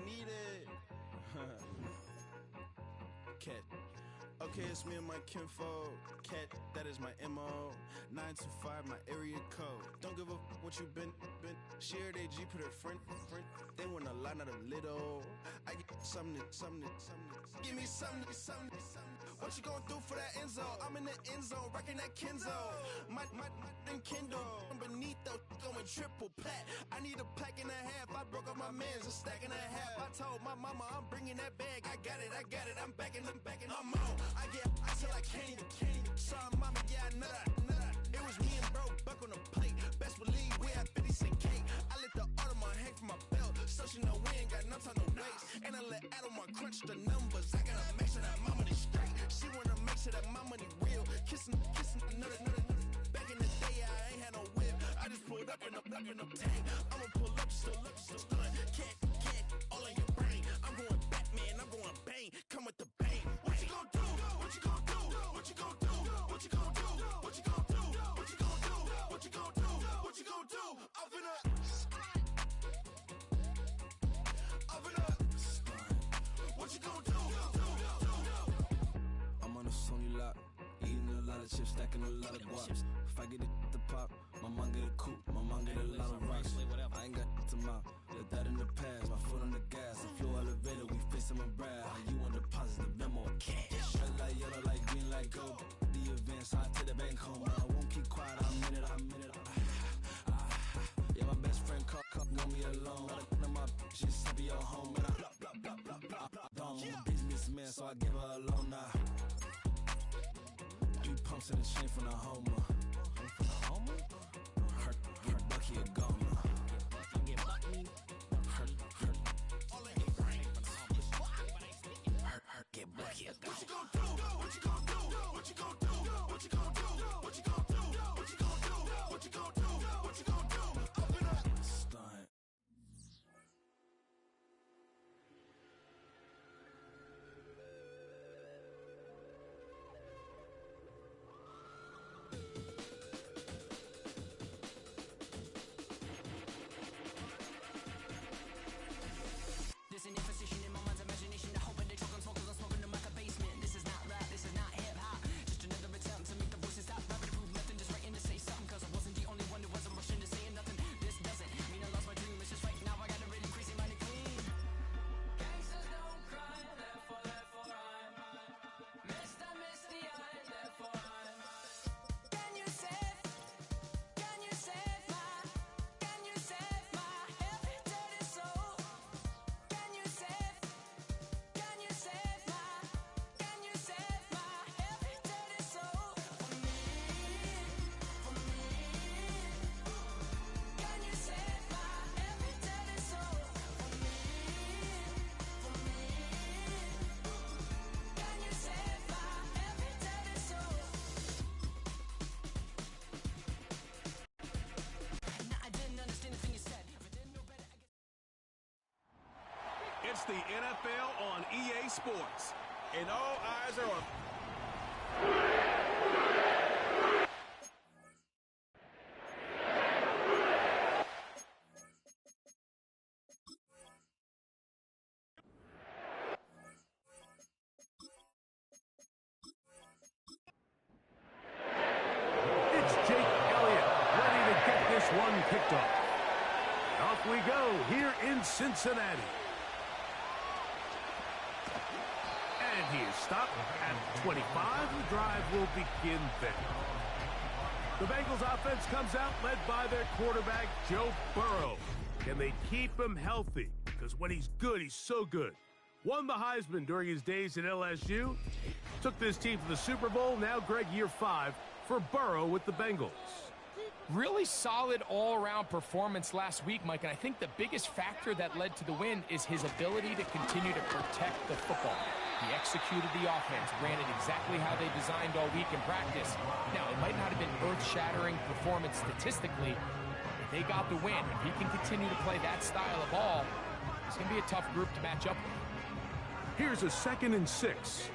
need it. Cat. Okay, it's me and my kinfolk. Cat, that is my MO. 925, my area code. Don't give a what you been. Shared AG, put her friend. They want a lot, not a little. I get something. Give me something. What you gonna do for that end zone? I'm in the end zone, rocking that Kenzo. My thing Kindle. Beneath though, going triple pack. I need a pack and a half. I broke up my man's a stack and a half. I told my mama I'm bringing that bag. I got it. I'm backing. I'm on. I till I can't. Sorry, mama, yeah, I know that. It was me and bro, buck on the plate. Best believe we had 50 cent cake. I let the Audemars hang from my belt, so she know we ain't got no time to waste. And I let Audemars crunch the numbers. I gotta make sure that my money straight. She wanna make sure that my money real. Kissing another. Back in the day, I ain't had no whip. I just pulled up in the tank. I'ma pull up just to stun. Can't all in your brain. I'm going Batman. I'm going bang. Come with the bang. What you gonna do? What you gonna do? What you gonna do? What you gonna do? What you gonna do? What you gonna do? What you gonna do? What you gonna do? Up in a what you gonna do? I'm on a Sony lot, eating a lot of chips, stacking a lot of guaps. If I get it the pop, my mom get a coupe, my mom get a lot of rocks. I ain't got to mouth, let that in the past. My foot on the gas, a flow elevator, we face them and brad. How you want deposit the memo? Cash. Red like yellow, like green, like gold. The events, I take the bank home. I won't keep quiet, I'm in it. Yeah, my best friend call know me alone. None of my bitches be your home, and I blah. I'm a businessman, so I give her a loan now. 3 pumps in the chain from the Homer. Her Bucky a goner. Her get Bucky a goner. What you gonna do? What you gonna do? What you gonna do? What you gonna do? What you gonna do? What you gonna do? What you gonna do? What you gonna do? Open up. Stunt. There's an imposition in my mind's imagination. I hope they choke on smoke 'cause I'm smoking them like a basement. This is not rap, this is not hip-hop. Just another attempt to make the voices stop. Rapping to prove nothing, just writing to say something. 'Cause I wasn't the only one who wasn't rushing to saying nothing. This doesn't mean I lost my dream. It's just right now I got a really crazy mind and clean. Gangsters don't cry, therefore I'm mine. Missed, I miss the eye, therefore I'm mine. Can you save my heavy dirty soul? Can you save my heavy dirty soul for me? Can you save my heavy dirty soul for me? Can you save my heavy dirty soul? Nah, I didn't understand the thing you said. If I didn't know better, I guess. It's the NFL on EA Sports, and all eyes are on. It's Jake Elliott ready to get this one kicked off. Off we go here in Cincinnati. And he is stopped at 25. The drive will begin there. The Bengals offense comes out led by their quarterback, Joe Burrow. Can they keep him healthy? Because when he's good, he's so good. Won the Heisman during his days at LSU. Took this team to the Super Bowl. Now, Greg, year 5 for Burrow with the Bengals. Really solid all-around performance last week, Mike, and I think the biggest factor that led to the win is his ability to continue to protect the football. He executed the offense, ran it exactly how they designed all week in practice. Now, it might not have been earth-shattering performance statistically, but they got the win. If he can continue to play that style of ball, it's going to be a tough group to match up with. Here's a 2nd and 6.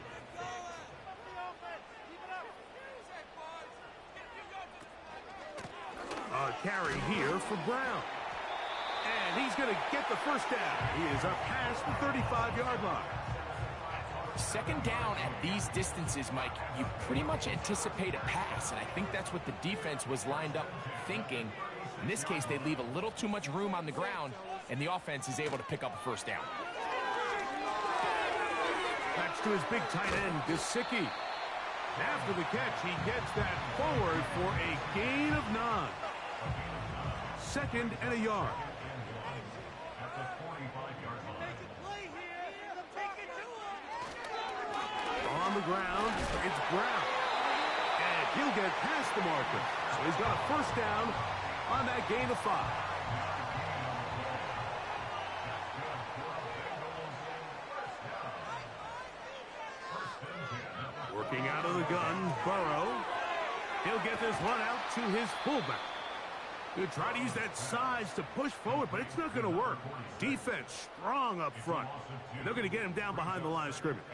A carry here for Brown. And he's going to get the first down. He is up past the 35-yard line. Second down at these distances, Mike, you pretty much anticipate a pass, and I think that's what the defense was lined up thinking. In this case, they leave a little too much room on the ground, and the offense is able to pick up a first down. Back to his big tight end, Gesicki. After the catch, he gets that forward for a gain of 9. 2nd and a yard. On the ground, it's Brown. And he'll get past the marker. So he's got a first down on that gain of 5. Working out of the gun, Burrow. He'll get this one out to his fullback. He'll try to use that size to push forward, but it's not going to work. Defense strong up front. They're going to get him down behind the line of scrimmage.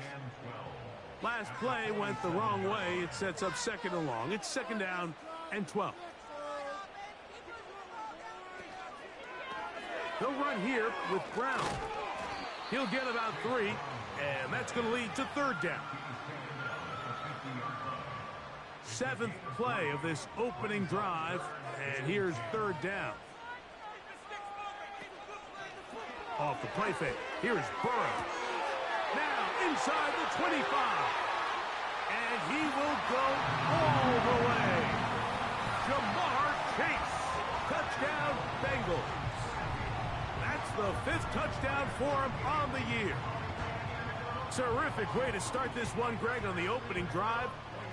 Last play went the wrong way. It sets up 2nd and long. It's 2nd down and 12. They'll run here with Brown. He'll get about 3, and that's going to lead to 3rd down. 7th play of this opening drive, and here's 3rd down. Off the play fake. Here is Burrow. Now inside the 25. And he will go all the way. Jamar Chase. Touchdown, Bengals. That's the 5th touchdown for him on the year. Terrific way to start this one, Greg, on the opening drive.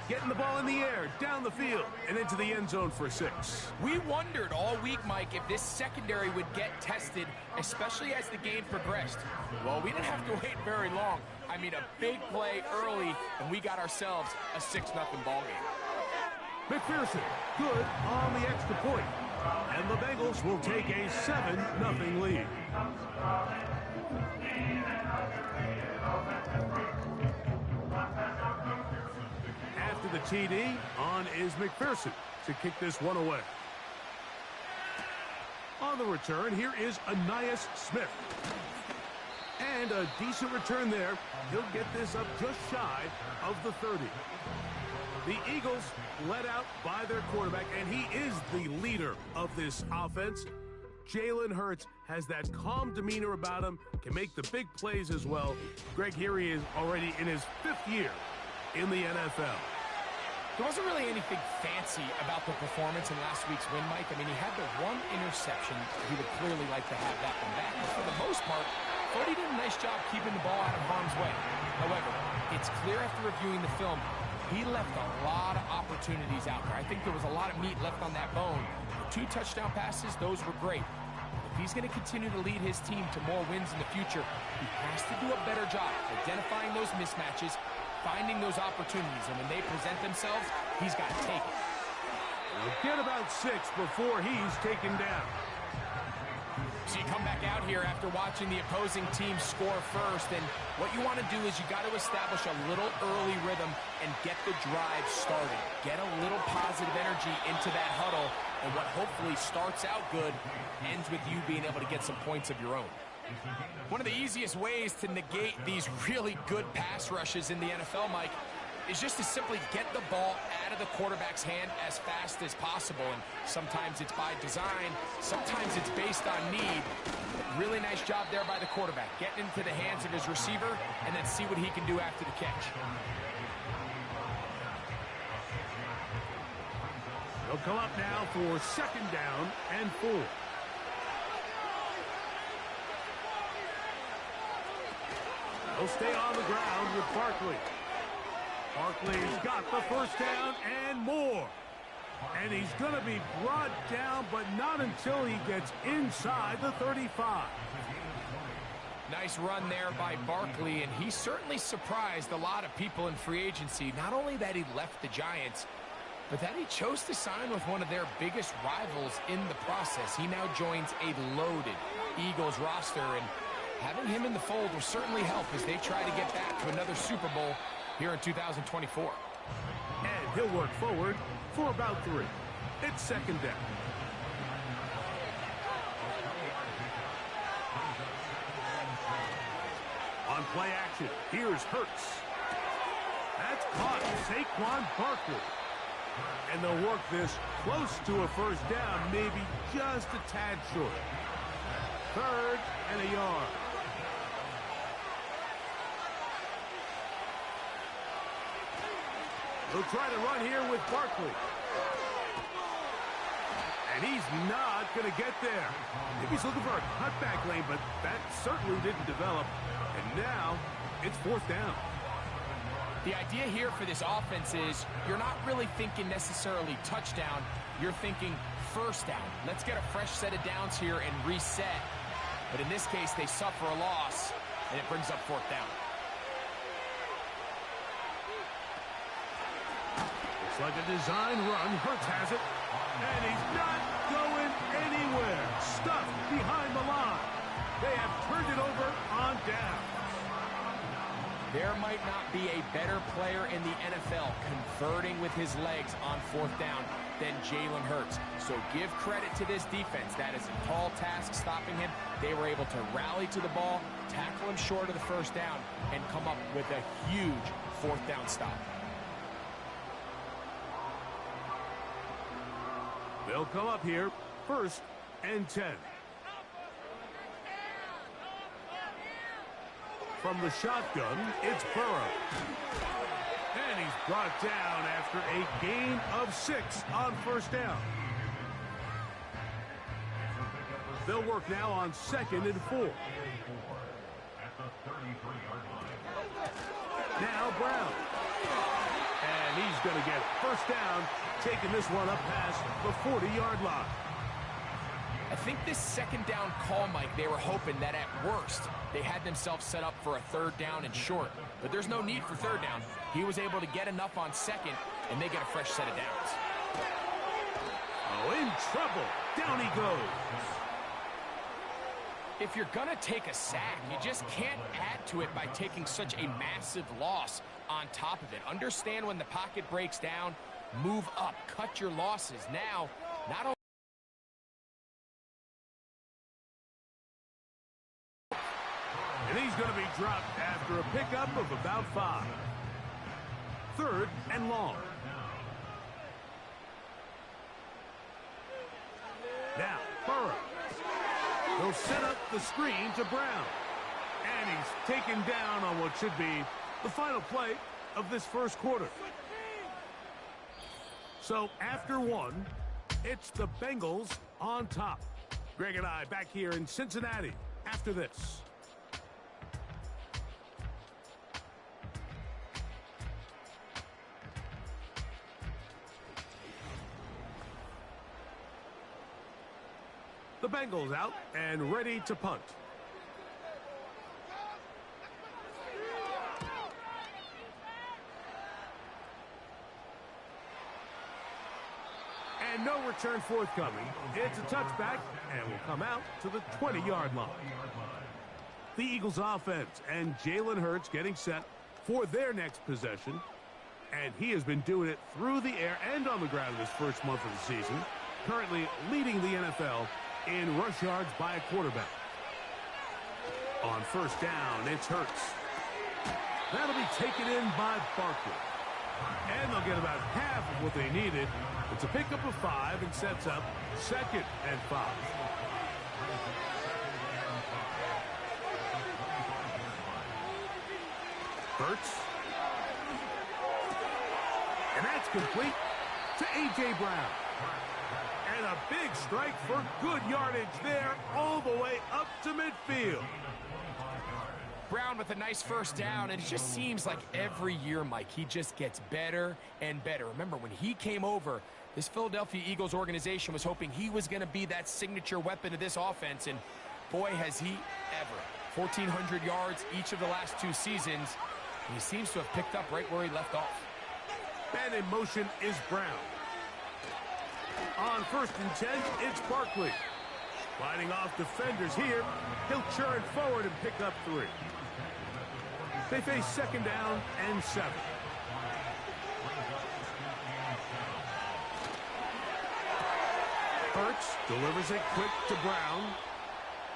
Getting the ball in the air, down the field, and into the end zone for 6. We wondered all week, Mike, if this secondary would get tested, especially as the game progressed. Well, we didn't have to wait very long. I mean, a big play early, and we got ourselves a 6-0 ball game. McPherson, good on the extra point. And the Bengals will take a 7-0 lead. After the TD, on is McPherson to kick this one away. On the return, here is Ainias Smith. And a decent return there. He'll get this up just shy of the 30. The Eagles led out by their quarterback, and he is the leader of this offense. Jalen Hurts has that calm demeanor about him, can make the big plays as well. Greg, here he is already in his 5th year in the NFL. There wasn't really anything fancy about the performance in last week's win, Mike. I mean, he had the one interception. He would clearly like to have that one back. But for the most part, Cody did a nice job keeping the ball out of harm's way. However, it's clear after reviewing the film, he left a lot of opportunities out there. I think there was a lot of meat left on that bone. The 2 touchdown passes, those were great. If he's going to continue to lead his team to more wins in the future, he has to do a better job identifying those mismatches, finding those opportunities, and when they present themselves, he's got to take it. He'll get about 6 before he's taken down. So you come back out here after watching the opposing team score first, and what you want to do is you got to establish a little early rhythm and get the drive started. Get a little positive energy into that huddle, and what hopefully starts out good ends with you being able to get some points of your own. One of the easiest ways to negate these really good pass rushes in the NFL, Mike, is just to simply get the ball out of the quarterback's hand as fast as possible. And sometimes it's by design, sometimes it's based on need. Really nice job there by the quarterback, getting into the hands of his receiver and then see what he can do after the catch. They'll come up now for 2nd down and 4. They'll stay on the ground with Barkley. Barkley's got the first down and more. And he's going to be brought down, but not until he gets inside the 35. Nice run there by Barkley, and he certainly surprised a lot of people in free agency. Not only that he left the Giants, but that he chose to sign with one of their biggest rivals in the process. He now joins a loaded Eagles roster, and having him in the fold will certainly help as they try to get back to another Super Bowl here in 2024. And he'll work forward for about 3. It's 2nd down. play action. Here's Hurts. That's caught. Saquon Barkley. And they'll work this close to a first down, maybe just a tad short. 3rd and a yard. They'll try to run here with Barkley. And he's not going to get there. Maybe he's looking for a cutback lane, but that certainly didn't develop. And now it's 4th down. The idea here for this offense is you're not really thinking necessarily touchdown. You're thinking first down. Let's get a fresh set of downs here and reset. But in this case, they suffer a loss, and it brings up 4th down. It's like a design run. Hurts has it. And he's not going anywhere. Stuffed behind the line. They have turned it over on down. There might not be a better player in the NFL converting with his legs on 4th down than Jalen Hurts. So give credit to this defense. That is a tall task stopping him. They were able to rally to the ball, tackle him short of the first down, and come up with a huge 4th down stop. They'll come up here, 1st and 10. From the shotgun, it's Burrow. And he's brought down after a gain of 6 on 1st down. They'll work now on 2nd and 4. Now Brown. And he's going to get 1st down, taking this one up past the 40-yard line. I think this 2nd down call, Mike, they were hoping that at worst they had themselves set up for a 3rd down and short. But there's no need for 3rd down. He was able to get enough on 2nd, and they get a fresh set of downs. Oh, in trouble. Down he goes. If you're going to take a sack, you just can't add to it by taking such a massive loss on top of it. Understand when the pocket breaks down, move up, cut your losses. Now, not only and he's going to be dropped after a pickup of about 5. 3rd and long. Now, Burrow. They'll set up the screen to Brown. And he's taken down on what should be the final play of this 1st quarter. So after 1, it's the Bengals on top. Greg and I back here in Cincinnati after this. The Bengals out and ready to punt. And no return forthcoming. It's a touchback and will come out to the 20-yard line. The Eagles offense and Jalen Hurts getting set for their next possession. And he has been doing it through the air and on the ground in this first month of the season. Currently leading the NFL in rush yards by a quarterback. On 1st down, it's Hurts. That'll be taken in by Barkley. And they'll get about half of what they needed. It's a pickup of 5 and sets up 2nd and 5. Hurts. And that's complete to A.J. Brown. And a big strike for good yardage there all the way up to midfield. Brown with a nice 1st down, and it just seems like every year, Mike, he just gets better and better. Remember, when he came over, this Philadelphia Eagles organization was hoping he was going to be that signature weapon of this offense, and boy, has he ever. 1,400 yards each of the last 2 seasons, and he seems to have picked up right where he left off. And in motion is Brown. On 1st and 10, it's Barkley. Fighting off defenders here. He'll churn forward and pick up 3. They face 2nd down and 7. Hurts delivers it quick to Brown.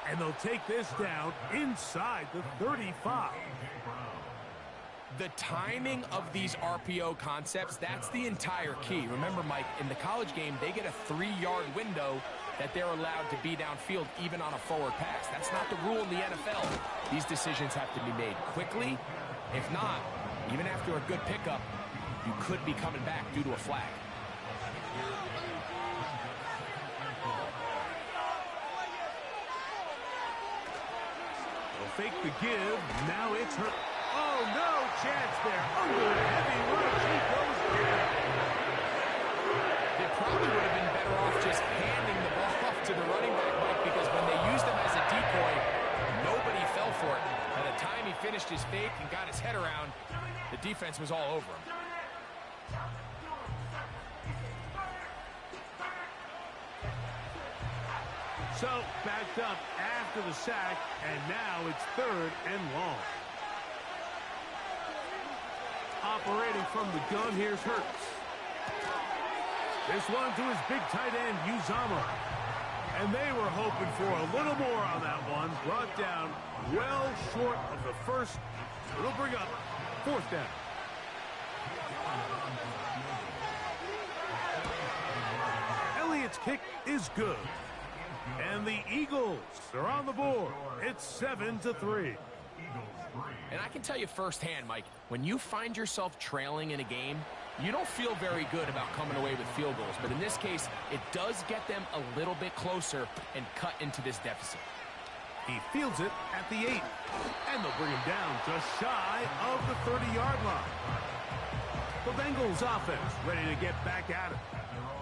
And they'll take this down inside the 35. The timing of these RPO concepts, that's the entire key. Remember, Mike, in the college game, they get a 3-yard window that they're allowed to be downfield even on a forward pass. That's not the rule in the NFL. These decisions have to be made quickly. If not, even after a good pickup, you could be coming back due to a flag. They'll fake the give. Now it's her. Oh, no chance there. Under a heavy rush, he goes down. They probably would have been better off just handing the ball off to the running back, Mike, because when they used him as a decoy, nobody fell for it. By the time he finished his fake and got his head around, the defense was all over him. So, backed up after the sack, and now it's 3rd and long. Operating from the gun, here's Hurts. This one to his big tight end, Uzomah. And they were hoping for a little more on that one. Brought down well short of the first. It'll bring up 4th down. Elliott's kick is good. And the Eagles are on the board. It's 7-3. And I can tell you firsthand, Mike, when you find yourself trailing in a game, you don't feel very good about coming away with field goals. But in this case, it does get them a little bit closer and cut into this deficit. He fields it at the 8. And they'll bring him down just shy of the 30-yard line. The Bengals offense ready to get back at it.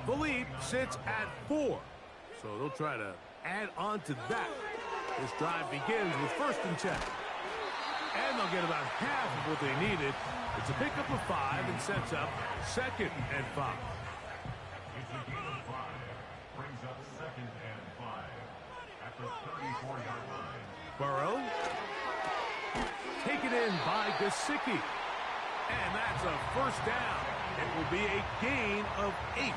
Philippe sits at 4. So they'll try to add on to that. This drive begins with 1st and 10. And they'll get about half of what they needed. It's a pickup of 5 and sets up 2nd and 5. Brings up 2nd and 5 at the 34-yard line. Burrow. Taken in by Gesicki. And that's a 1st down. It will be a gain of 8.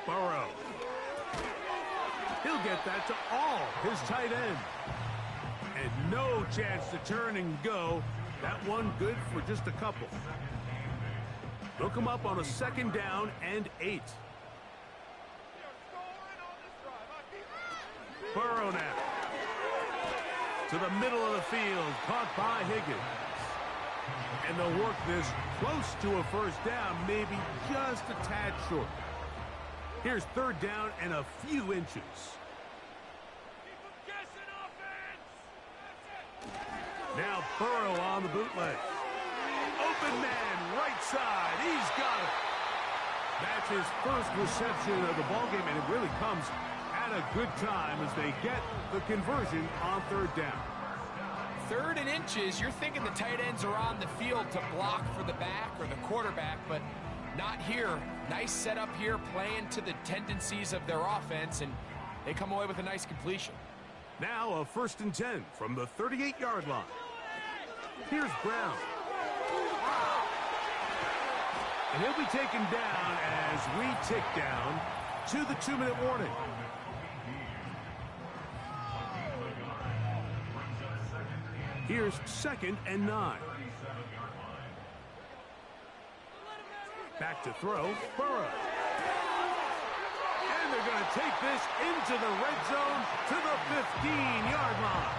Burrow. He'll get that to all his tight end. And no chance to turn and go. That one good for just a couple. They'll come up on a 2nd down and 8. Burrow now. To the middle of the field. Caught by Higgins. And they'll work this close to a 1st down. Maybe just a tad short. Here's 3rd down and a few inches. Now Burrow on the bootleg. Open man, right side. He's got it. That's his first reception of the ballgame, and it really comes at a good time as they get the conversion on 3rd down. 3rd and inches, you're thinking the tight ends are on the field to block for the back or the quarterback, but not here. Nice setup here, playing to the tendencies of their offense, and they come away with a nice completion. Now a 1st and 10 from the 38-yard line. Here's Brown. And he'll be taken down as we tick down to the 2-minute warning. Here's 2nd and 9. Back to throw, Burrow. And they're going to take this into the red zone to the 15-yard line.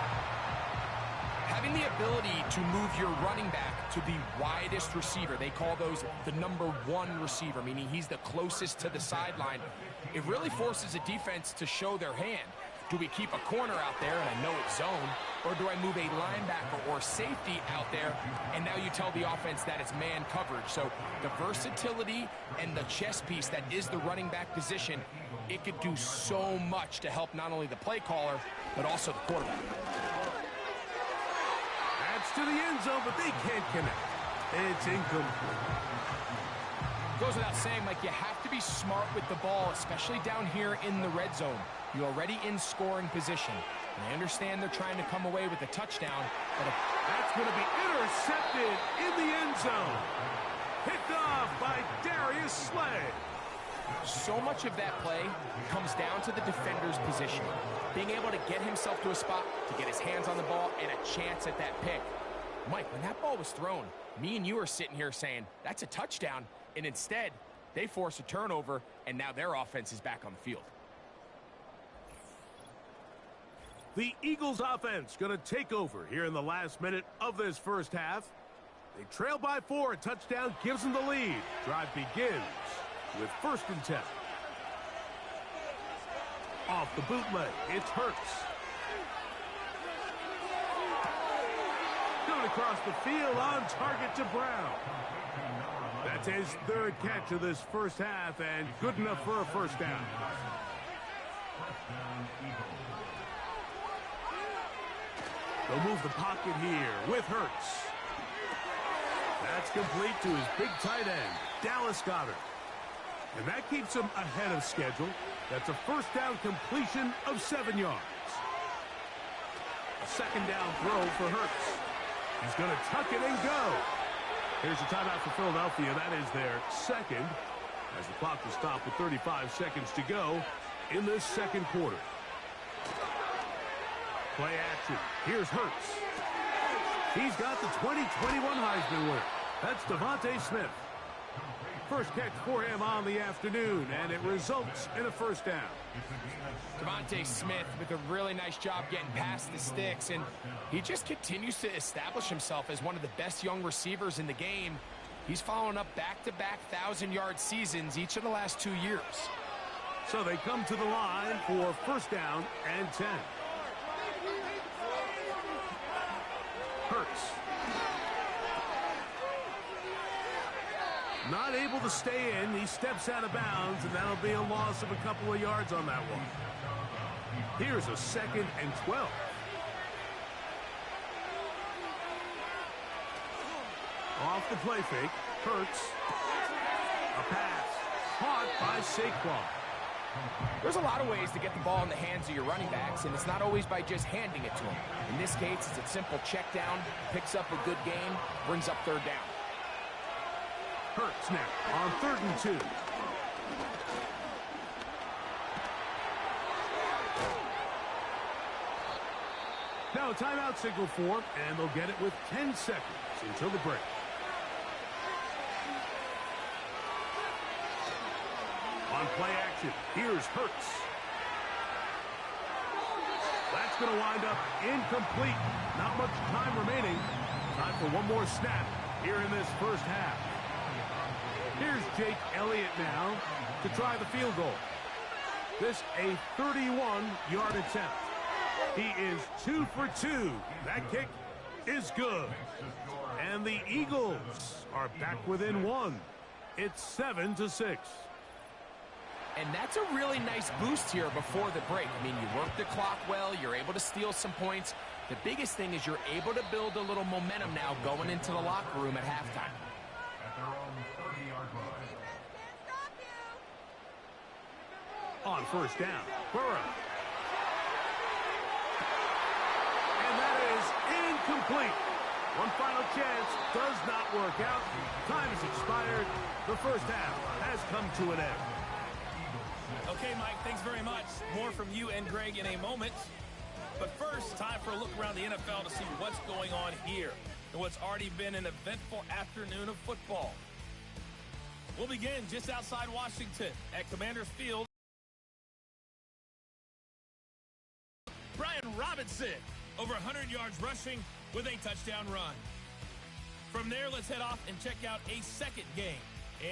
Having the ability to move your running back to the widest receiver, they call those the #1 receiver, meaning he's the closest to the sideline, it really forces a defense to show their hand. Do we keep a corner out there, and I know it's zone, or do I move a linebacker or safety out there, and now you tell the offense that it's man coverage? So the versatility and the chess piece that is the running back position, it could do so much to help not only the play caller, but also the quarterback. That's to the end zone, but they can't connect. It's incomplete. Goes without saying, Mike, you have to be smart with the ball, especially down here in the red zone. You're already in scoring position. And I understand they're trying to come away with a touchdown, but if That's going to be intercepted in the end zone. Picked off by Darius Slay. So much of that play comes down to the defender's position. Being able to get himself to a spot, to get his hands on the ball, and a chance at that pick. Mike, when that ball was thrown, me and you are sitting here saying, that's a touchdown. And instead, they force a turnover, and now their offense is back on the field. The Eagles offense going to take over here in the last minute of this first half. They trail by 4. A touchdown gives them the lead. Drive begins with 1st and 10. Off the bootleg, it's Hurts. Going across the field on target to Brown. That's his 3rd catch of this first half and good enough for a first down. They'll move the pocket here with Hurts. That's complete to his big tight end, Dallas Goedert. And that keeps him ahead of schedule. That's a first down completion of 7 yards. A 2nd down throw for Hurts. He's going to tuck it and go. Here's a timeout for Philadelphia. That is their 2nd, as the clock will stop with 35 seconds to go in this 2nd quarter. Play action. Here's Hurts. He's got the 2021 Heisman winner. That's Devontae Smith. First catch for him on the afternoon, and it results in a first down. Devontae Smith with a really nice job getting past the sticks, and he just continues to establish himself as one of the best young receivers in the game. He's following up back-to-back 1,000-yard seasons each of the last 2 years. So they come to the line for first down and 10. Hurts. Not able to stay in. He steps out of bounds, and that'll be a loss of a couple of yards on that one. Here's a 2nd and 12. Off the play fake. Hurts. A pass. Caught by Saquon. There's a lot of ways to get the ball in the hands of your running backs, and it's not always by just handing it to them. In this case, it's a simple check down, picks up a good gain, brings up 3rd down. Hurts now on 3rd and 2. Now a timeout signal for, and they'll get it with 10 seconds until the break. On play action, here's Hurts. That's going to wind up incomplete. Not much time remaining. Time for one more snap here in this first half. Here's Jake Elliott now to try the field goal. This a 31-yard attempt. He is 2 for 2. That kick is good. And the Eagles are back within 1. It's 7-6. And that's a really nice boost here before the break. I mean, you work the clock well, you're able to steal some points. The biggest thing is you're able to build a little momentum now going into the locker room at halftime. At their own 30-yard line. On first down, Burrow. And that is incomplete. One final chance does not work out. Time has expired. The first half has come to an end. Okay, Mike, thanks very much. More from you and Greg in a moment. But first, time for a look around the NFL to see what's going on here in what's already been an eventful afternoon of football. We'll begin just outside Washington at Commanders Field. Brian Robinson, over 100 yards rushing with a touchdown run. From there, let's head off and check out a second game.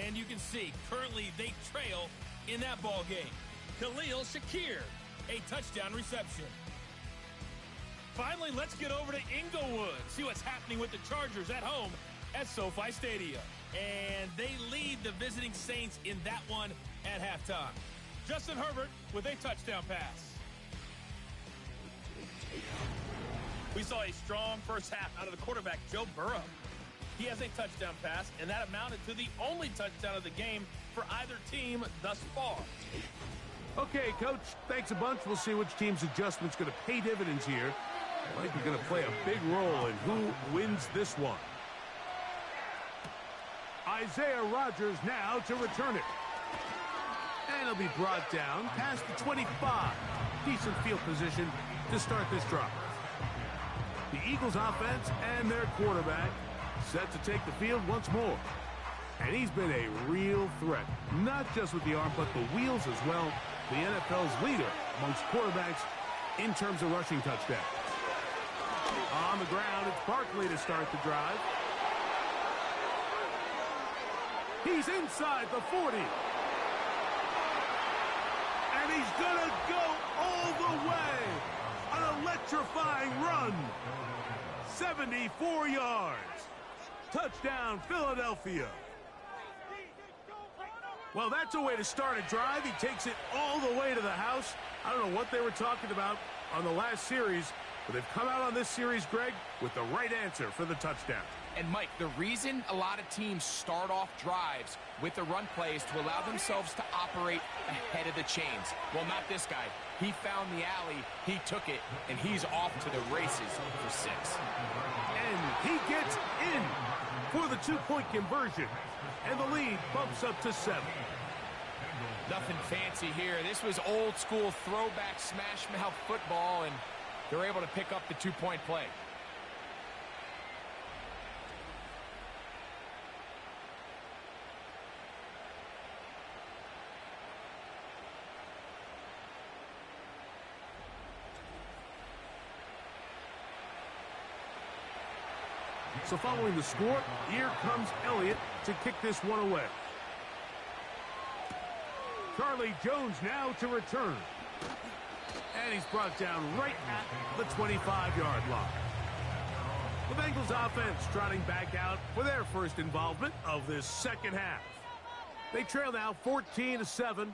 And you can see, currently they trail in that ball game. Khalil Shakir, a touchdown reception. Finally, let's get over to Inglewood, see what's happening with the Chargers at home at SoFi Stadium. And they lead the visiting Saints in that one at halftime. Justin Herbert with a touchdown pass. We saw a strong first half out of the quarterback, Joe Burrow. He has a touchdown pass, and that amounted to the only touchdown of the game for either team thus far. Okay, Coach, thanks a bunch. We'll see which team's adjustment's going to pay dividends here Might be going to play a big role in who wins this one. Isaiah Rodgers now to return it. And it'll be brought down past the 25. Decent field position to start this drive. The Eagles offense and their quarterback set to take the field once more. And he's been a real threat, not just with the arm, but the wheels as well. The NFL's leader amongst quarterbacks in terms of rushing touchdowns. On the ground, it's Barkley to start the drive. He's inside the 40. And he's going to go all the way. An electrifying run. 74 yards. Touchdown, Philadelphia. Well, that's a way to start a drive. He takes it all the way to the house. I don't know what they were talking about on the last series, but they've come out on this series, Greg, with the right answer for the touchdown. And, Mike, the reason a lot of teams start off drives with the run play is to allow themselves to operate ahead of the chains. Well, not this guy. He found the alley, he took it, and he's off to the races for 6. And he gets in for the 2-point conversion. And the lead bumps up to 7. Nothing fancy here. This was old school throwback smash mouth football, and they're able to pick up the 2-point play. So following the score, here comes Elliott to kick this one away. Charlie Jones now to return. And he's brought down right at the 25-yard line. The Bengals offense trotting back out for their first involvement of this second half. They trail now 14-7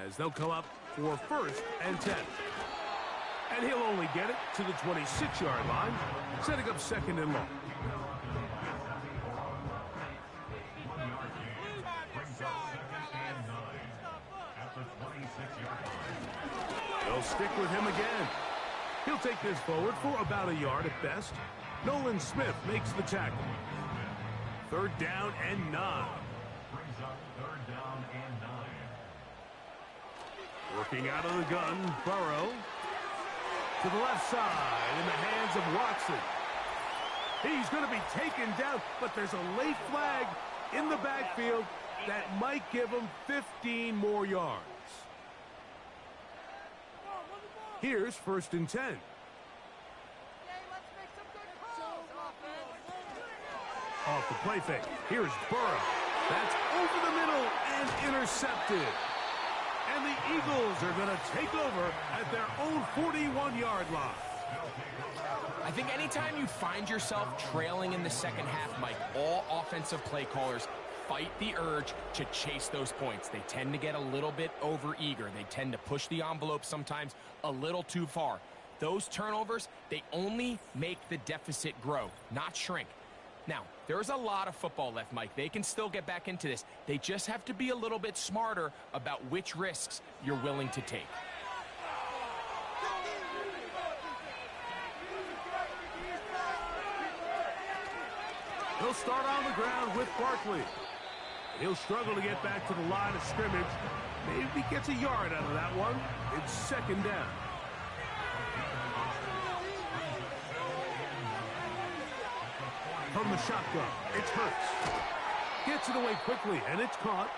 as they'll come up for 1st and 10. And he'll only get it to the 26-yard line, setting up 2nd and long. They'll stick with him again. He'll take this forward for about a yard at best. Nolan Smith makes the tackle. 3rd down and 9. Brings up 3rd down and 9. Working out of the gun, Burrow. To the left side in the hands of Watson. He's going to be taken down, but there's a late flag in the backfield that might give him 15 more yards. Here's 1st and 10. Off the play fake. Here's Burrow. That's over the middle and intercepted. And the Eagles are going to take over at their own 41-yard line. I think anytime you find yourself trailing in the second half, Mike, all offensive play callers fight the urge to chase those points. They tend to get a little bit overeager. They tend to push the envelope sometimes a little too far. Those turnovers, they only make the deficit grow, not shrink. Now, there's a lot of football left, Mike. They can still get back into this. They just have to be a little bit smarter about which risks you're willing to take. He'll start on the ground with Barkley. He'll struggle to get back to the line of scrimmage. Maybe he gets a yard out of that one. It's 2nd down. From the shotgun, it's Hurts. Gets it away quickly, and it's caught.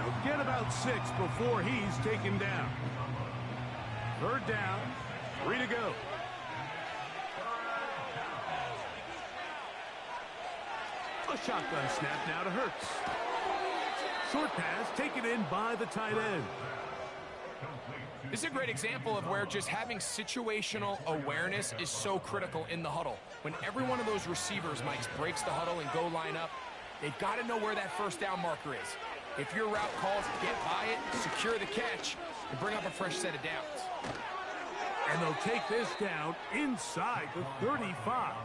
He'll get about 6 before he's taken down. 3rd down, 3 to go. A shotgun snap now to Hurts. Short pass taken in by the tight end. This is a great example of where just having situational awareness is so critical in the huddle. When every one of those receivers, Mike, breaks the huddle and go line up, they've got to know where that 1st down marker is. If your route calls, get by it, secure the catch, and bring up a fresh set of downs. And they'll take this down inside the 35.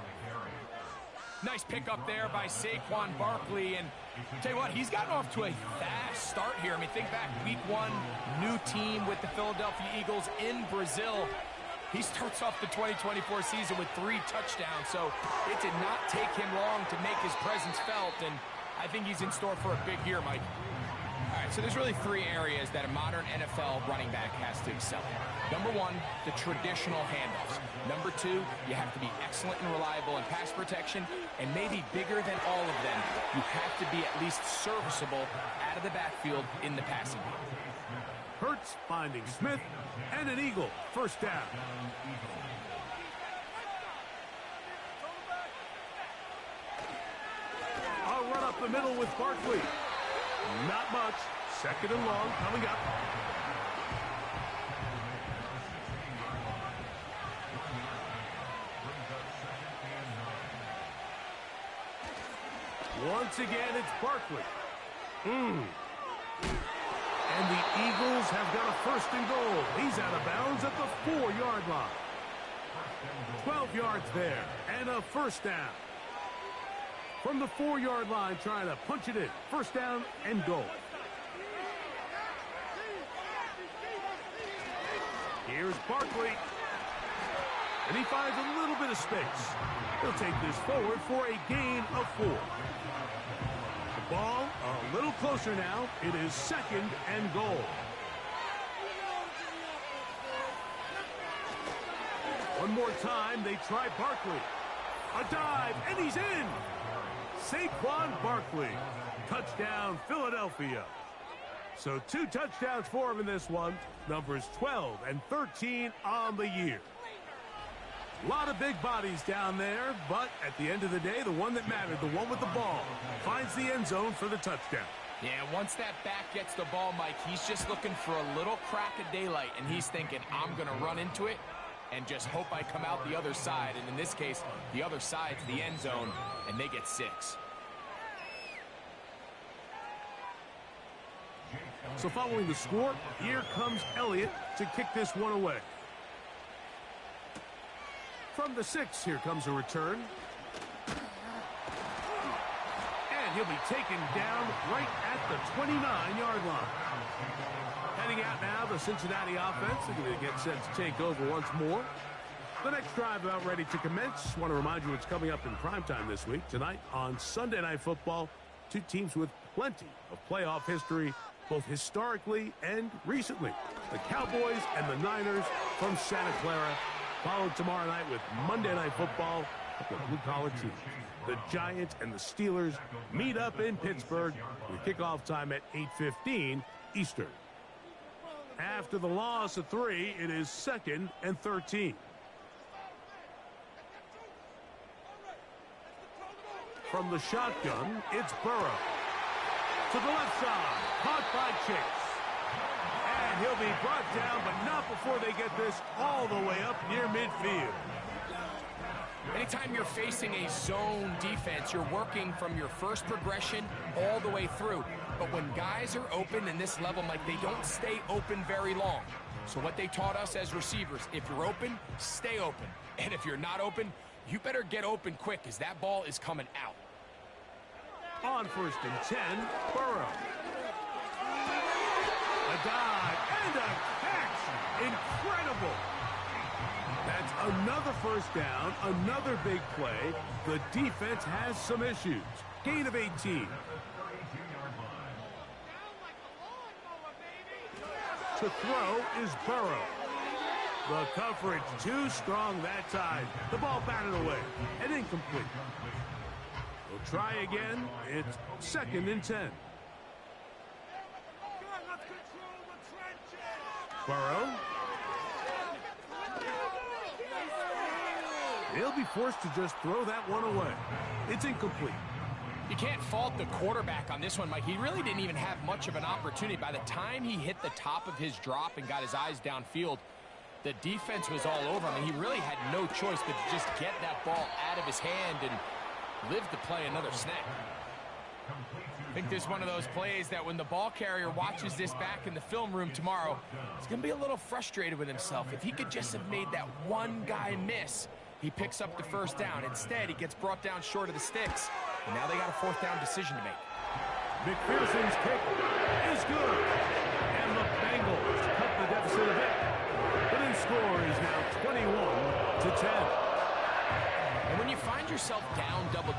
Nice pickup there by Saquon Barkley, and tell you what, he's gotten off to a fast start here. I mean, think back, week 1, new team with the Philadelphia Eagles in Brazil. He starts off the 2024 season with 3 touchdowns, so it did not take him long to make his presence felt, and I think he's in store for a big year, Mike. All right, so there's really 3 areas that a modern NFL running back has to excel in. Number 1, the traditional handoffs. Number 2, you have to be excellent and reliable in pass protection, and maybe bigger than all of them, you have to be at least serviceable out of the backfield in the passing game. Hurts finding Smith, and an Eagle. First down. A run up the middle with Barkley. Not much. Second and long coming up. Once again, it's Barkley. And the Eagles have got a first and goal. He's out of bounds at the 4-yard line. 12 yards there, and a first down. From the 4-yard line, trying to punch it in. First down and goal. Here's Barkley. And he finds a little bit of space. He'll take this forward for a gain of 4. The ball a little closer now. It is second and goal. One more time, they try Barkley. A dive, and he's in. Saquon Barkley. Touchdown, Philadelphia. So 2 touchdowns for him in this one. Numbers 12 and 13 on the year. A lot of big bodies down there, but at the end of the day, the one that mattered, the one with the ball, finds the end zone for the touchdown. Yeah, once that back gets the ball, Mike, he's just looking for a little crack of daylight, and he's thinking, I'm going to run into it and just hope I come out the other side. And in this case, the other side's the end zone, and they get 6. So following the score, here comes Elliott to kick this one away. From the 6, here comes a return. And he'll be taken down right at the 29-yard line. Heading out now, the Cincinnati offense. They're going to get set to take over once more. The next drive about ready to commence. Want to remind you what's coming up in primetime this week. Tonight on Sunday Night Football, 2 teams with plenty of playoff history, both historically and recently. The Cowboys and the Niners from Santa Clara. Followed tomorrow night with Monday Night Football, a couple of blue-collar teams. The Giants and the Steelers meet up in Pittsburgh with kickoff time at 8:15 Eastern. After the loss of 3, it is 2nd and 13. From the shotgun, it's Burrow. To the left side, caught by Chase. And he'll be brought down, but not before they get this all the way up near midfield. Anytime you're facing a zone defense, you're working from your first progression all the way through. But when guys are open in this level, Mike, they don't stay open very long. So what they taught us as receivers, if you're open, stay open. And if you're not open, you better get open quick, because that ball is coming out. On 1st and 10, Burrow. A dive and a catch. Incredible. That's another first down, another big play. The defense has some issues. Gain of 18. To throw is Burrow. The coverage too strong that time. The ball batted away and incomplete. We'll try again. It's 2nd and 10. Burrow. He'll be forced to just throw that one away. It's incomplete. You can't fault the quarterback on this one, Mike. He really didn't even have much of an opportunity. By the time he hit the top of his drop and got his eyes downfield, the defense was all over him, and he really had no choice but to just get that ball out of his hand and live to play another snap. I think there's one of those plays that when the ball carrier watches this back in the film room tomorrow, he's going to be a little frustrated with himself. If he could just have made that one guy miss, he picks up the first down. Instead, he gets brought down short of the sticks, and now they got a 4th down decision to make. McPherson's kick is good, and the Bengals cut the deficit a bit. The new score is now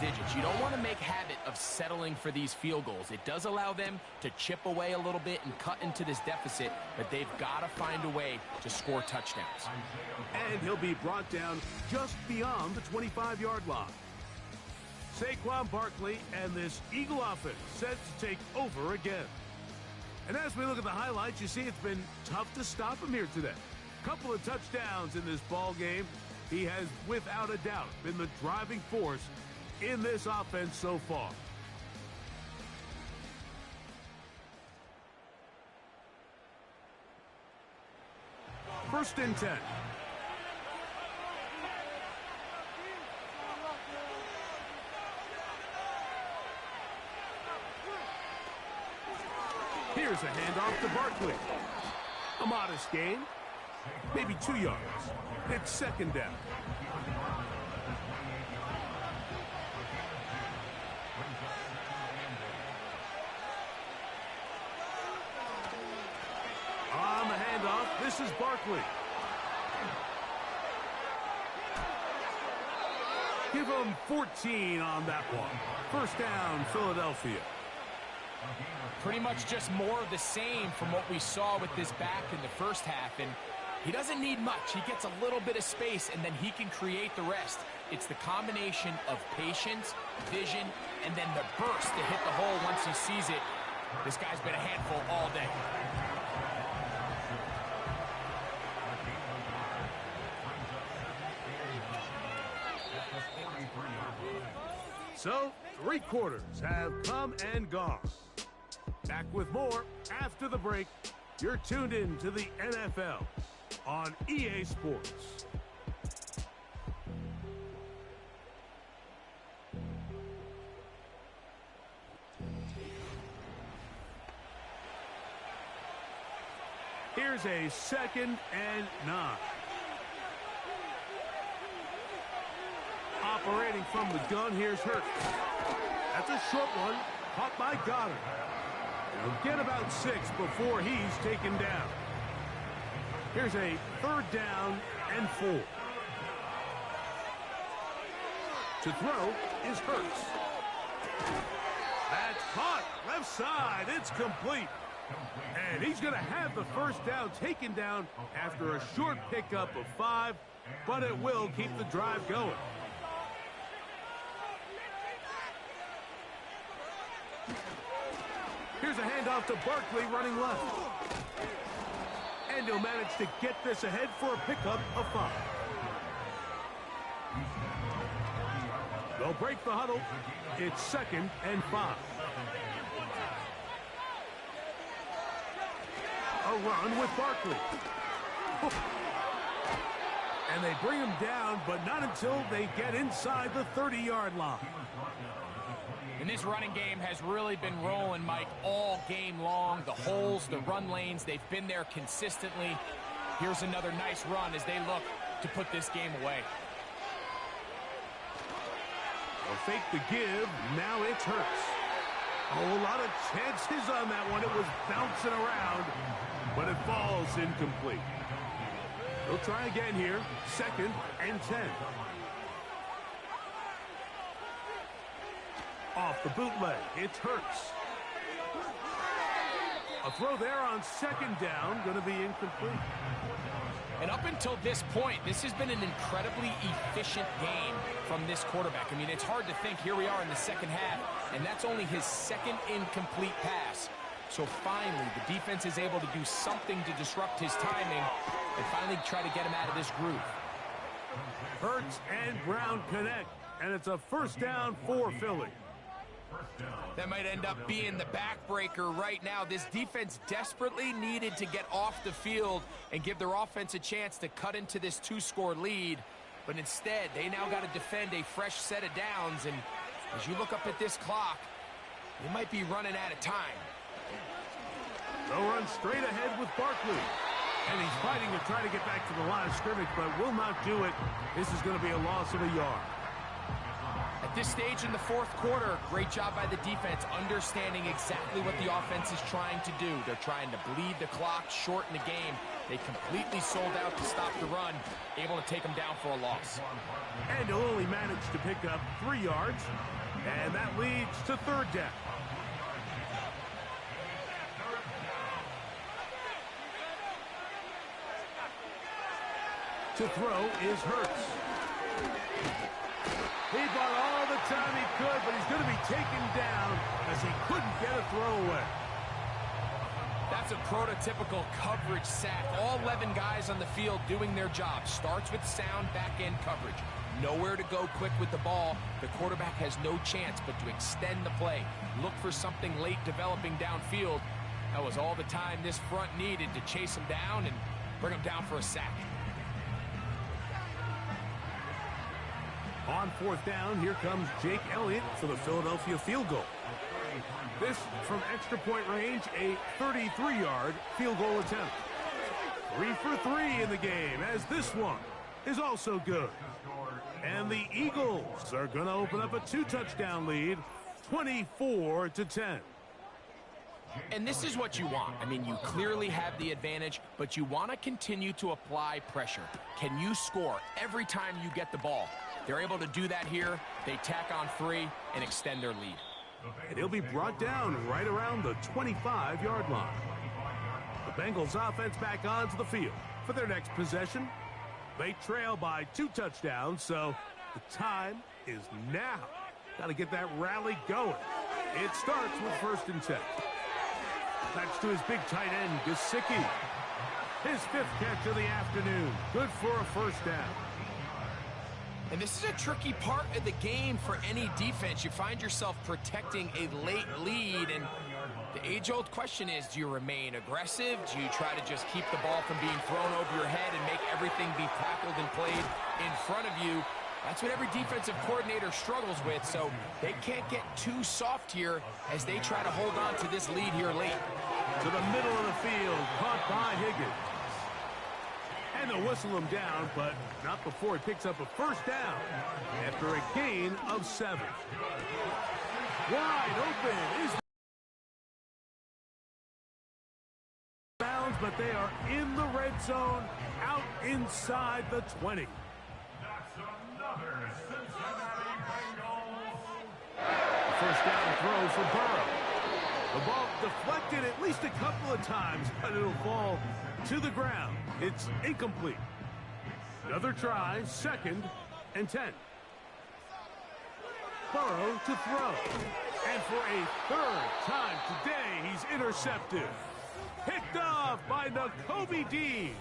digits. You don't want to make habit of settling for these field goals. It does allow them to chip away a little bit and cut into this deficit, but they've got to find a way to score touchdowns. And he'll be brought down just beyond the 25-yard line. Saquon Barkley and this Eagle offense set to take over again. And as we look at the highlights, you see it's been tough to stop him here today. Couple of touchdowns in this ball game. He has, without a doubt, been the driving force in this offense so far. First and 10. Here's a handoff to Barkley. A modest gain, maybe 2 yards. It's second down. On the handoff, this is Barkley. Give him 14 on that one. First down, Philadelphia. Pretty much just more of the same from what we saw with this back in the first half, and he doesn't need much. He gets a little bit of space, and then he can create the rest. It's the combination of patience, vision, and then the burst to hit the hole once he sees it. This guy's been a handful all day. So, 3 quarters have come and gone. Back with more after the break. You're tuned in to the NFL on EA Sports. Here's a 2nd and 9. Operating from the gun, here's Hurts. That's a short one, caught by Goddard. He'll get about 6 before he's taken down. Here's a 3rd down and 4. To throw is Hurts. That's caught. Left side. It's complete. And he's going to have the first down taken down after a short pickup of 5, but it will keep the drive going. Here's a handoff to Barkley running left. And he'll manage to get this ahead for a pickup of 5. They'll break the huddle. It's 2nd and 5. A run with Barkley. And they bring him down, but not until they get inside the 30-yard line. And this running game has really been rolling, Mike, all game long. The holes, the run lanes, they've been there consistently. Here's another nice run as they look to put this game away. They'll fake the give. Now it's Hurts. Oh, a lot of chances on that one. It was bouncing around, but it falls incomplete. They'll try again here. 2nd and 10. Off the bootleg, it's Hurts. A throw there on 2nd down, going to be incomplete. And up until this point, this has been an incredibly efficient game from this quarterback. I mean, it's hard to think here we are in the second half, and that's only his 2nd incomplete pass. So finally, the defense is able to do something to disrupt his timing and finally try to get him out of this groove. Hurts and Brown connect, and it's a first down for Philly. That might end up being the backbreaker right now. This defense desperately needed to get off the field and give their offense a chance to cut into this 2-score lead. But instead, they now got to defend a fresh set of downs. And as you look up at this clock, they might be running out of time. They'll run straight ahead with Barkley. And he's fighting to try to get back to the line of scrimmage, but will not do it. This is going to be a loss of a yard. At At this stage in the fourth quarter, great job by the defense, understanding exactly what the offense is trying to do. They're trying to bleed the clock, shorten the game. They completely sold out to stop the run, able to take them down for a loss. And he'll only manage to pick up 3 yards, and that leads to third down. To throw is Hurts. He bought all the time he could, but he's going to be taken down as he couldn't get a throw away. That's a prototypical coverage sack. All 11 guys on the field doing their job. Starts with sound back-end coverage. Nowhere to go quick with the ball. The quarterback has no chance but to extend the play. Look for something late developing downfield. That was all the time this front needed to chase him down and bring him down for a sack. On fourth down, here comes Jake Elliott for the Philadelphia field goal. This from extra point range, a 33-yard field goal attempt. 3 for 3 in the game, as this one is also good. And the Eagles are going to open up a 2-touchdown lead, 24-10. And this is what you want. I mean, you clearly have the advantage, but you want to continue to apply pressure. Can you score every time you get the ball? They're able to do that here. They tack on 3 and extend their lead. And he'll be brought down right around the 25-yard line. The Bengals offense back onto the field for their next possession. They trail by 2 touchdowns, so the time is now. Got to get that rally going. It starts with 1st and 10. That's to his big tight end, Gesicki. His 5th catch of the afternoon. Good for a 1st down. And this is a tricky part of the game for any defense. You find yourself protecting a late lead, and the age-old question is, do you remain aggressive? Do you try to just keep the ball from being thrown over your head and make everything be tackled and played in front of you? That's what every defensive coordinator struggles with, so they can't get too soft here as they try to hold on to this lead here late. To the middle of the field, caught by Higgins. And they'll whistle him down, but not before he picks up a 1st down after a gain of 7. Wide open is bounds, but they are in the red zone, out inside the 20. First down throw for Burrow. The ball deflected at least a couple of times, but it'll fall to the ground. It's incomplete. Another try, 2nd and 10. Burrow to throw. And for a 3rd time today, he's intercepted. Picked off by Nakobe Dean.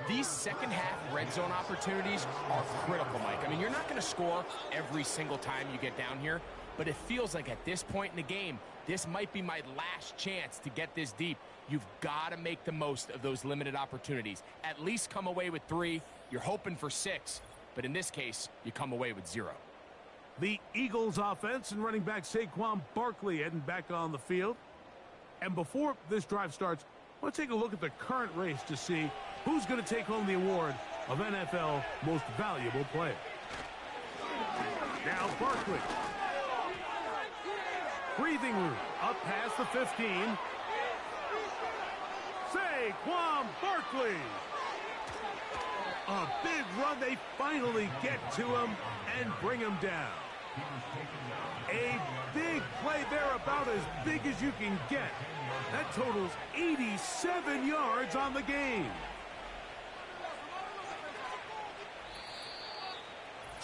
These second-half red zone opportunities are critical, Mike. I mean, you're not going to score every single time you get down here, but it feels like at this point in the game, this might be my last chance to get this deep. You've got to make the most of those limited opportunities. At least come away with 3. You're hoping for 6, but in this case, you come away with 0. The Eagles offense and running back Saquon Barkley heading back on the field. And before this drive starts, let's take a look at the current race to see who's going to take home the award of NFL Most Valuable Player. Now Barkley. Breathing room up past the 15. Saquon Barkley. A big run. They finally get to him and bring him down. A big play there, about as big as you can get. That totals 87 yards on the game.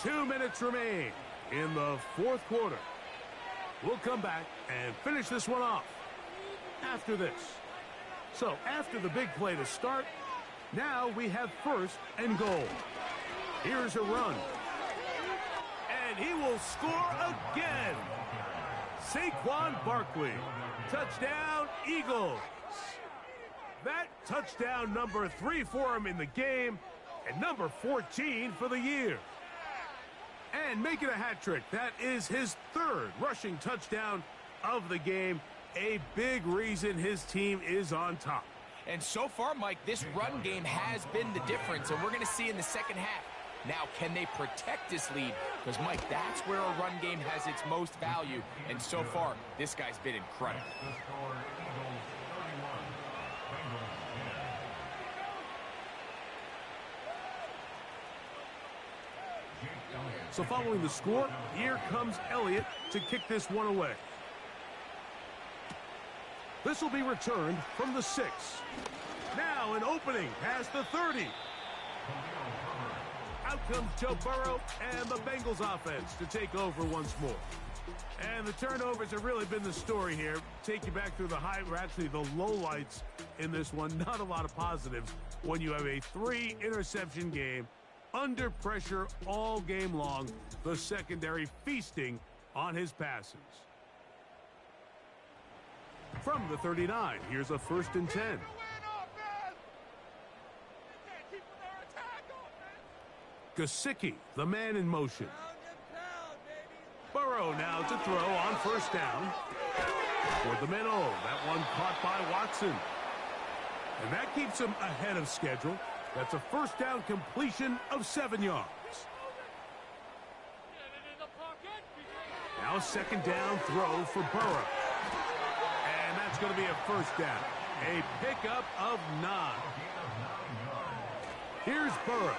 2 minutes remain in the 4th quarter. We'll come back and finish this one off after this. So after the big play to start, now we have 1st and goal. Here's a run. And he will score again. Saquon Barkley. Touchdown, Eagles. That touchdown number 3 for him in the game, and number 14 for the year. And making a hat trick. That is his 3rd rushing touchdown of the game. A big reason his team is on top. And so far, Mike, this run game has been the difference, and we're going to see in the second half Now, can they protect this lead? Because, Mike, that's where a run game has its most value. And so far, this guy's been incredible. The score, Eagles 31, Bengals 10. So following the score, here comes Elliott to kick this one away. This will be returned from the 6. Now an opening past the 30. Out comes Joe Burrow and the Bengals offense to take over once more. And the turnovers have really been the story here. Take you back through the actually the lowlights in this one. Not a lot of positives when you have a 3-interception game under pressure all game long. The secondary feasting on his passes. From the 39, here's a 1st and 10. Gesicki, the man in motion. Burrow now to throw on 1st down. For the middle, that one caught by Watson. And that keeps him ahead of schedule. That's a 1st down completion of 7 yards. Now a 2nd down throw for Burrow. And that's going to be a 1st down. A pickup of 9. Here's Burrow.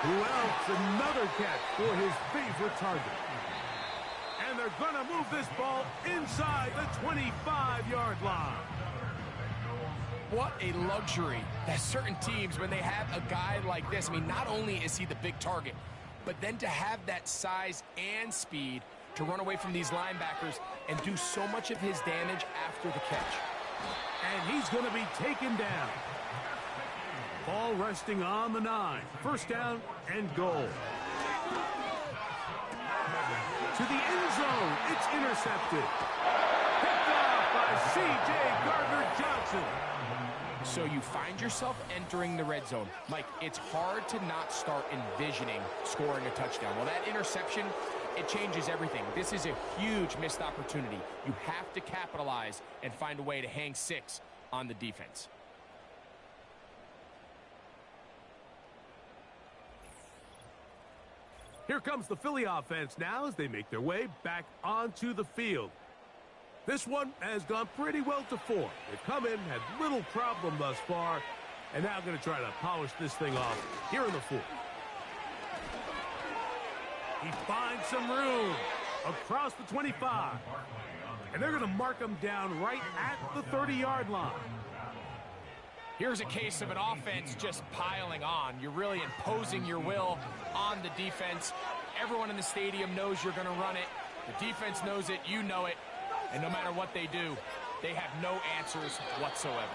Who else? Another catch for his favorite target. And they're going to move this ball inside the 25-yard line. What a luxury that certain teams, when they have a guy like this, I mean, not only is he the big target, but then to have that size and speed to run away from these linebackers and do so much of his damage after the catch. And he's going to be taken down. Ball resting on the 9. 1st down and goal. To the end zone. It's intercepted. Picked off by C.J. Gardner-Johnson. So you find yourself entering the red zone. Mike, it's hard to not start envisioning scoring a touchdown. Well, that interception, it changes everything. This is a huge missed opportunity. You have to capitalize and find a way to hang 6 on the defense. Here comes the Philly offense now as they make their way back onto the field. This one has gone pretty well to 4. They've come in, had little problem thus far, and now going to try to polish this thing off here in the 4th. He finds some room across the 25. And they're going to mark him down right at the 30-yard line. Here's a case of an offense just piling on. You're really imposing your will on the defense. Everyone in the stadium knows you're going to run it. The defense knows it. You know it. And no matter what they do, they have no answers whatsoever.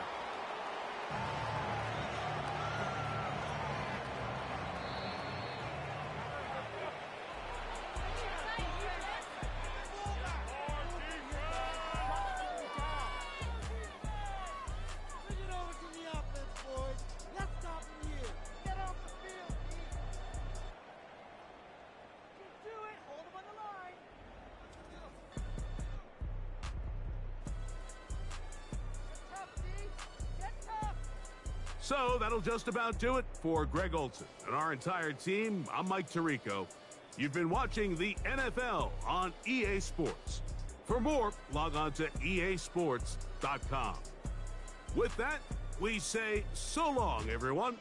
So that'll just about do it for Greg Olsen and our entire team. I'm Mike Tirico. You've been watching the NFL on EA Sports. For more, log on to easports.com. With that, we say so long, everyone.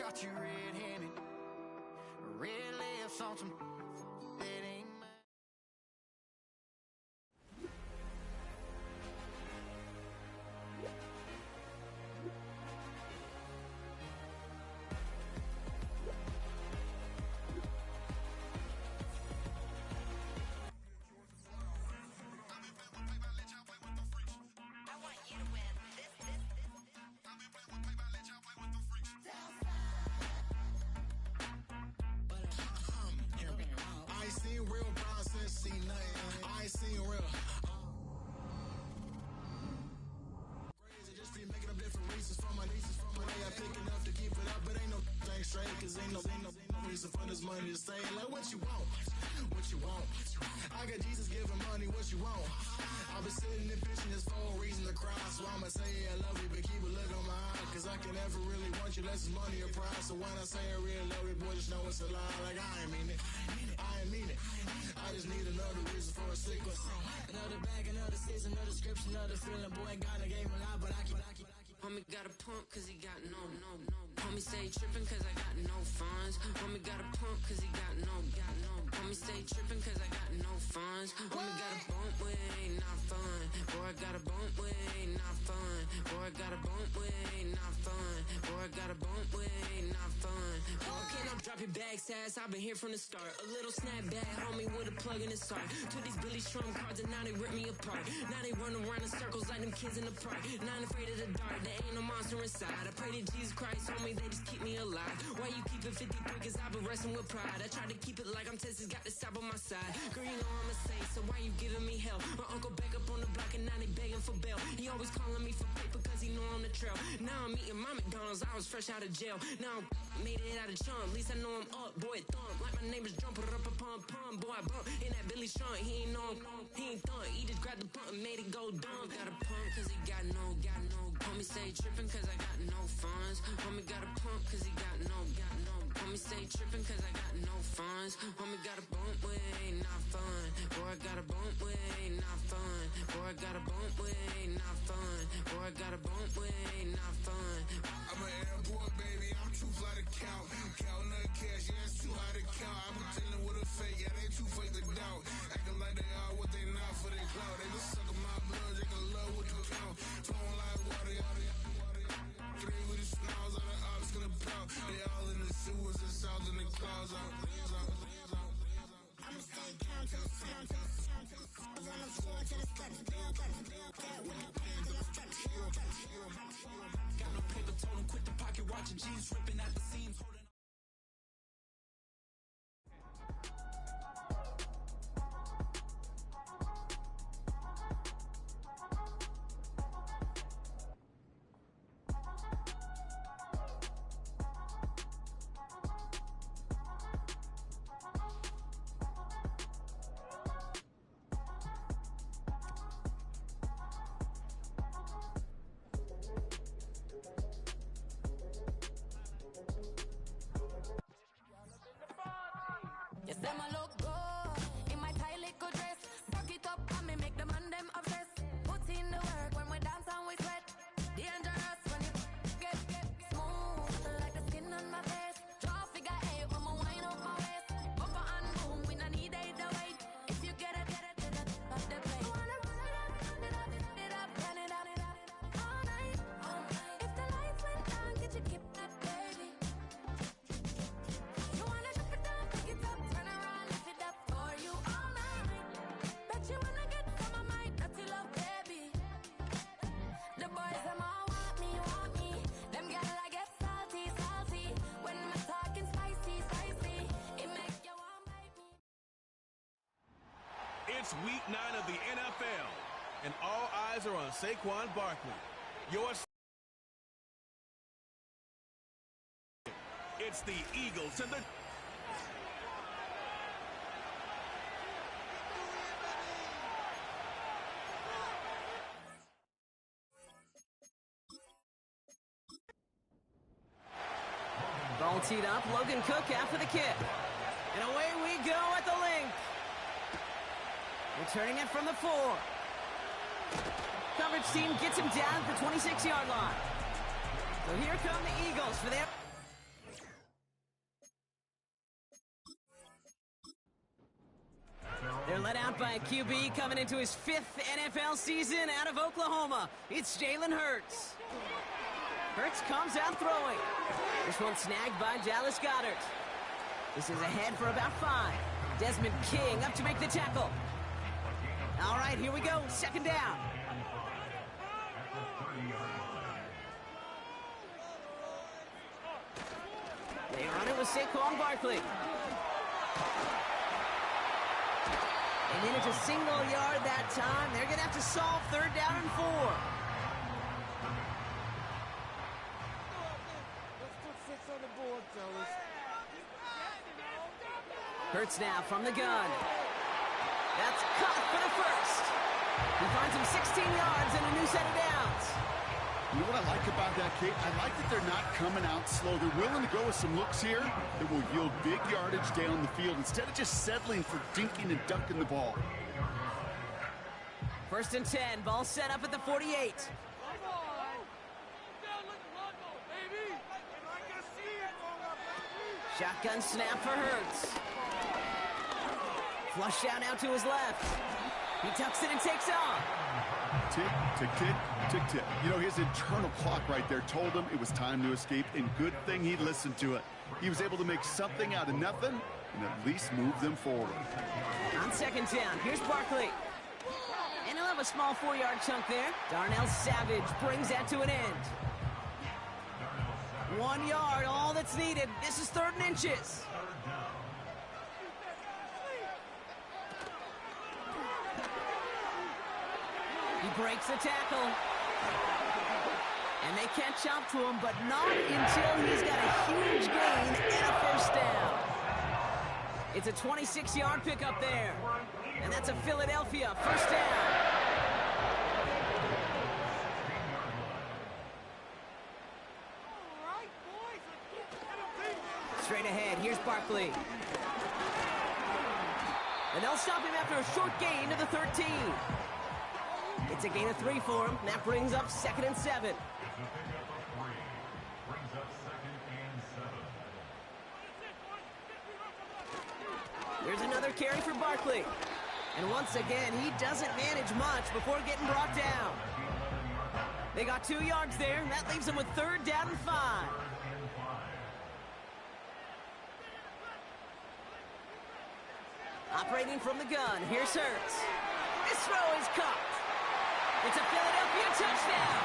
caught you red-handed. Red lips on some that ain't mine. I ain't seen real brown since seen nothing. I ain't seen real. Crazy, just be making up different reasons for my nieces. From my day I pick enough to keep it up, but ain't no thing straight. Cause ain't no reason for this money to stay. Like what you want? What you want? I got Jesus giving money, what you want? I've been sitting and pitching this for a reason to cry. So I'ma say I love you, but keep a look on my eye. Cause I can never really want you unless it's money or pride. So when I say I really love you, boy, just know it's a lie. Like I ain't mean it. I ain't mean it. I just need another reason for a sequence. Another bag, another season, another description, another feeling. Boy, God, I gave him a lot, but I keep. Homie got a pump cause he got no. Homie stay trippin' cause I got no funds. Homie got a pump cause he got no. Homie stay trippin' cause I got no funds. Homie got a bump with ain't not fun. Boy, I got a bump with ain't not fun. Boy, I got a bump with ain't not fun. Boy, I got a bump with ain't not fun. Boy, can't I drop your bag, sass? I've been here from the start. A little snapback, homie, with a plug in his heart. Took these Billy Strum cards and now they rip me apart. Now they run around in circles like them kids in the park. Now I'm afraid of the dark. There ain't no monster inside. I pray to Jesus Christ, homie, they just keep me alive. Why you keep it 53? Cause I've been wrestling with pride. I try to keep it like I'm Texas, got the South on my side. Girl, you know I'm a saint, so why you giving me hell? My uncle back up on the block and now they begging for bail. He always calling me for paper cause he know I'm the trail. Now I'm eating my McDonald's, I was fresh out of jail. Now I'm made it out of chunk, at least I know I'm up. Boy, thump, like my name is Jumper up a pump. Boy, I bump in that Billy Strong, he ain't know he ain't thump. He just grabbed the pump and made it go dumb. Got a pump cause he got no. Homie stay trippin' cause I got no funds. Homie got a pump cause he got no. Homie stay trippin' cause I got no funds. Homie got a bump with ain't not fun. Boy, I got a bump with ain't not fun. Boy, I got a bump with ain't not fun. Boy, I got a bump with ain't not fun. I'm an airport baby, I'm too fly to count. Counting the cash, yeah, it's too high to count. I'm dealing with a fake, yeah, they too fake to doubt. Acting like they are what they not for their clout. They just suckin' my blood, they can love what you count. Flowing like water, three with the smiles, all the ops gonna pout. They all in the sewers and south in the clouds. I'ma stay down to the sound, to the sound, to the sound. On the floor to the steps, build up, with the pants and the steps. Got no paper, told him quit the pocket, watching jeans ripping at the seams, holding. Yes, them a look good in my tight little dress. Rock it up and me make the man them obsessed. Put in the work when we dance and we sweat. Dangerous when you get smooth like the skin on my face. Draw figure eight when we wind up my waist. Bumper and boom, we no need either way. If you get it to the top of the plate. Wanna run it up, turn it up all night. If the lights went down, get your keep that baby. You wanna drop it down, pick it up, turn around, lift it up for you all night. Bet you wanna get some of my dirty love, baby. The boys them all want me. Them girl I get salty. When I'm talking spicy. It make you want bite me. It's week 9 of the NFL, and all eyes are on Saquon Barkley. It's the Eagles and the Ball teed up, Logan Cook after the kick. And away we go at the link. Returning it from the 4. Coverage team gets him down at the 26-yard line. So here come the Eagles for their... Giant QB coming into his 5th NFL season out of Oklahoma. It's Jalen Hurts. Hurts comes out throwing. This one snagged by Dallas Goedert. This is ahead for about 5. Desmond King up to make the tackle. All right, here we go. 2nd down. They run it with Saquon Barkley. And then it's a single yard that time. They're going to have to solve 3rd down and 4. Hurts now from the gun. That's caught for the first. He finds him 16 yards and a new set of downs. You know what I like about that, Kate? I like that they're not coming out slow. They're willing to go with some looks here that will yield big yardage down the field instead of just settling for dinking and dunking the ball. 1st and 10. Ball set up at the 48. Shotgun snap for Hurts. Flush out now to his left. He tucks it and takes off. Tick, tick, tick, tick, tick. You know, his internal clock right there told him it was time to escape, and good thing he listened to it. He was able to make something out of nothing and at least move them forward. On 2nd down, here's Barkley. And he'll have a small 4-yard chunk there. Darnell Savage brings that to an end. 1 yard, all that's needed. This is 3rd and inches. He breaks the tackle. And they catch up to him, but not until he's got a huge gain and a 1st down. It's a 26-yard pickup there. And that's a Philadelphia 1st down. Straight ahead, here's Barkley. And they'll stop him after a short gain to the 13. It's a gain of 3 for him. That brings up 2nd and 7. Here's another carry for Barkley. And once again, he doesn't manage much before getting brought down. They got 2 yards there, and that leaves them with 3rd down and 5. Operating from the gun, here's Hurts. This throw is caught. It's a Philadelphia touchdown.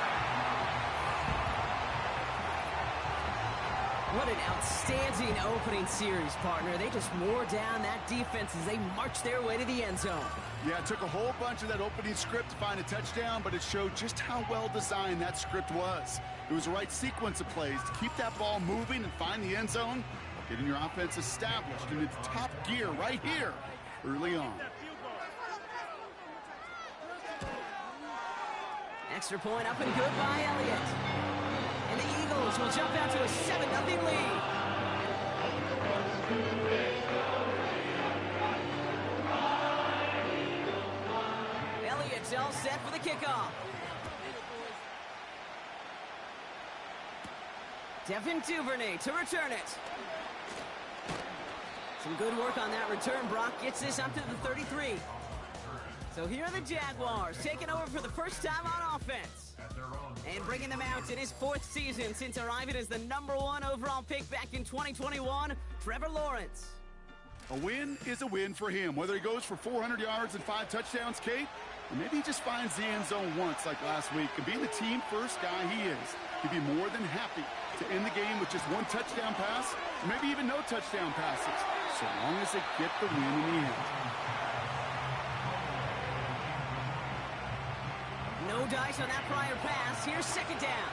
What an outstanding opening series, partner. They just wore down that defense as they marched their way to the end zone. Yeah, it took a whole bunch of that opening script to find a touchdown, but it showed just how well designed that script was. It was the right sequence of plays to keep that ball moving and find the end zone, getting your offense established in its top gear right here early on. Extra point up and good by Elliott. And the Eagles will jump out to a 7-0 lead. Elliott's all set for the kickoff. Devin Duvernay to return it. Some good work on that return. Brock gets this up to the 33. So here are the Jaguars taking over for the first time on offense. And bringing them out in his 4th season since arriving as the #1 overall pick back in 2021, Trevor Lawrence. A win is a win for him, whether he goes for 400 yards and 5 touchdowns, Kate, or maybe he just finds the end zone once like last week. And being the team-first guy he is, he'd be more than happy to end the game with just 1 touchdown pass, or maybe even no touchdown passes, so long as they get the win in the end. No dice on that prior pass. Here's 2nd down.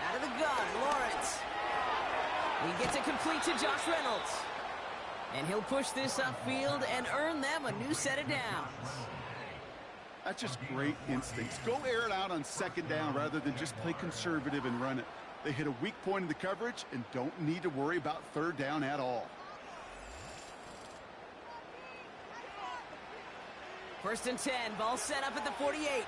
Out of the gun, Lawrence. He gets it complete to Josh Reynolds. And he'll push this upfield and earn them a new set of downs. That's just great instincts. Go air it out on 2nd down rather than just play conservative and run it. They hit a weak point in the coverage and don't need to worry about 3rd down at all. 1st and 10. Ball set up at the 48.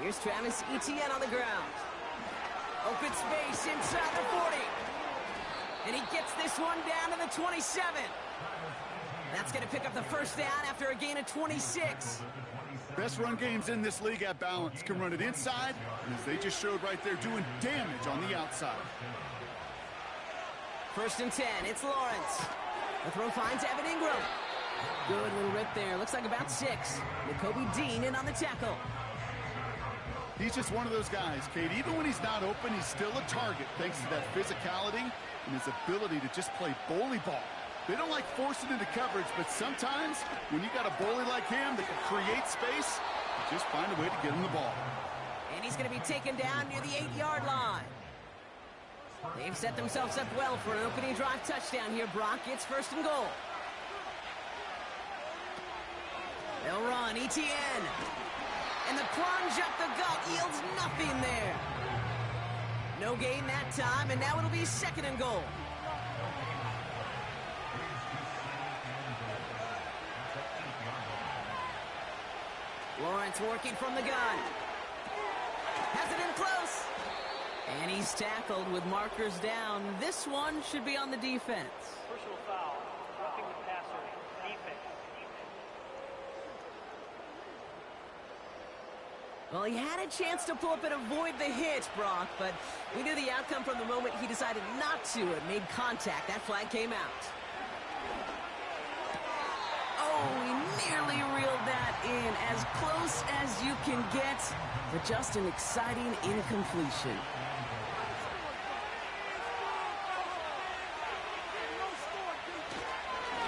Here's Travis Etienne on the ground. Open space inside the 40. And he gets this one down to the 27. That's going to pick up the first down after a gain of 26. Best run games in this league at balance. Can run it inside, and as they just showed right there, doing damage on the outside. 1st and 10, it's Lawrence. The throw finds Evan Ingram. Good little rip there, looks like about 6. Nakobe Dean in on the tackle. He's just one of those guys, Kate. Even when he's not open, he's still a target thanks to that physicality and his ability to just play bully ball. They don't like forcing into coverage, but sometimes when you got a bully like him that can create space, you just find a way to get him the ball. And he's going to be taken down near the 8-yard line. They've set themselves up well for an opening drive touchdown here, Brock. It's 1st and goal. They'll run, Etienne. And the plunge up the gut yields nothing there. No gain that time, and now it'll be 2nd and goal. Lawrence working from the gun. Has it in close. And he's tackled with markers down. This one should be on the defense. Personal foul, roughing the passer, defense. Well, he had a chance to pull up and avoid the hit, Brock, but we knew the outcome from the moment he decided not to and made contact. That flag came out. Oh, he nearly reeled that in, as close as you can get, but just an exciting incompletion.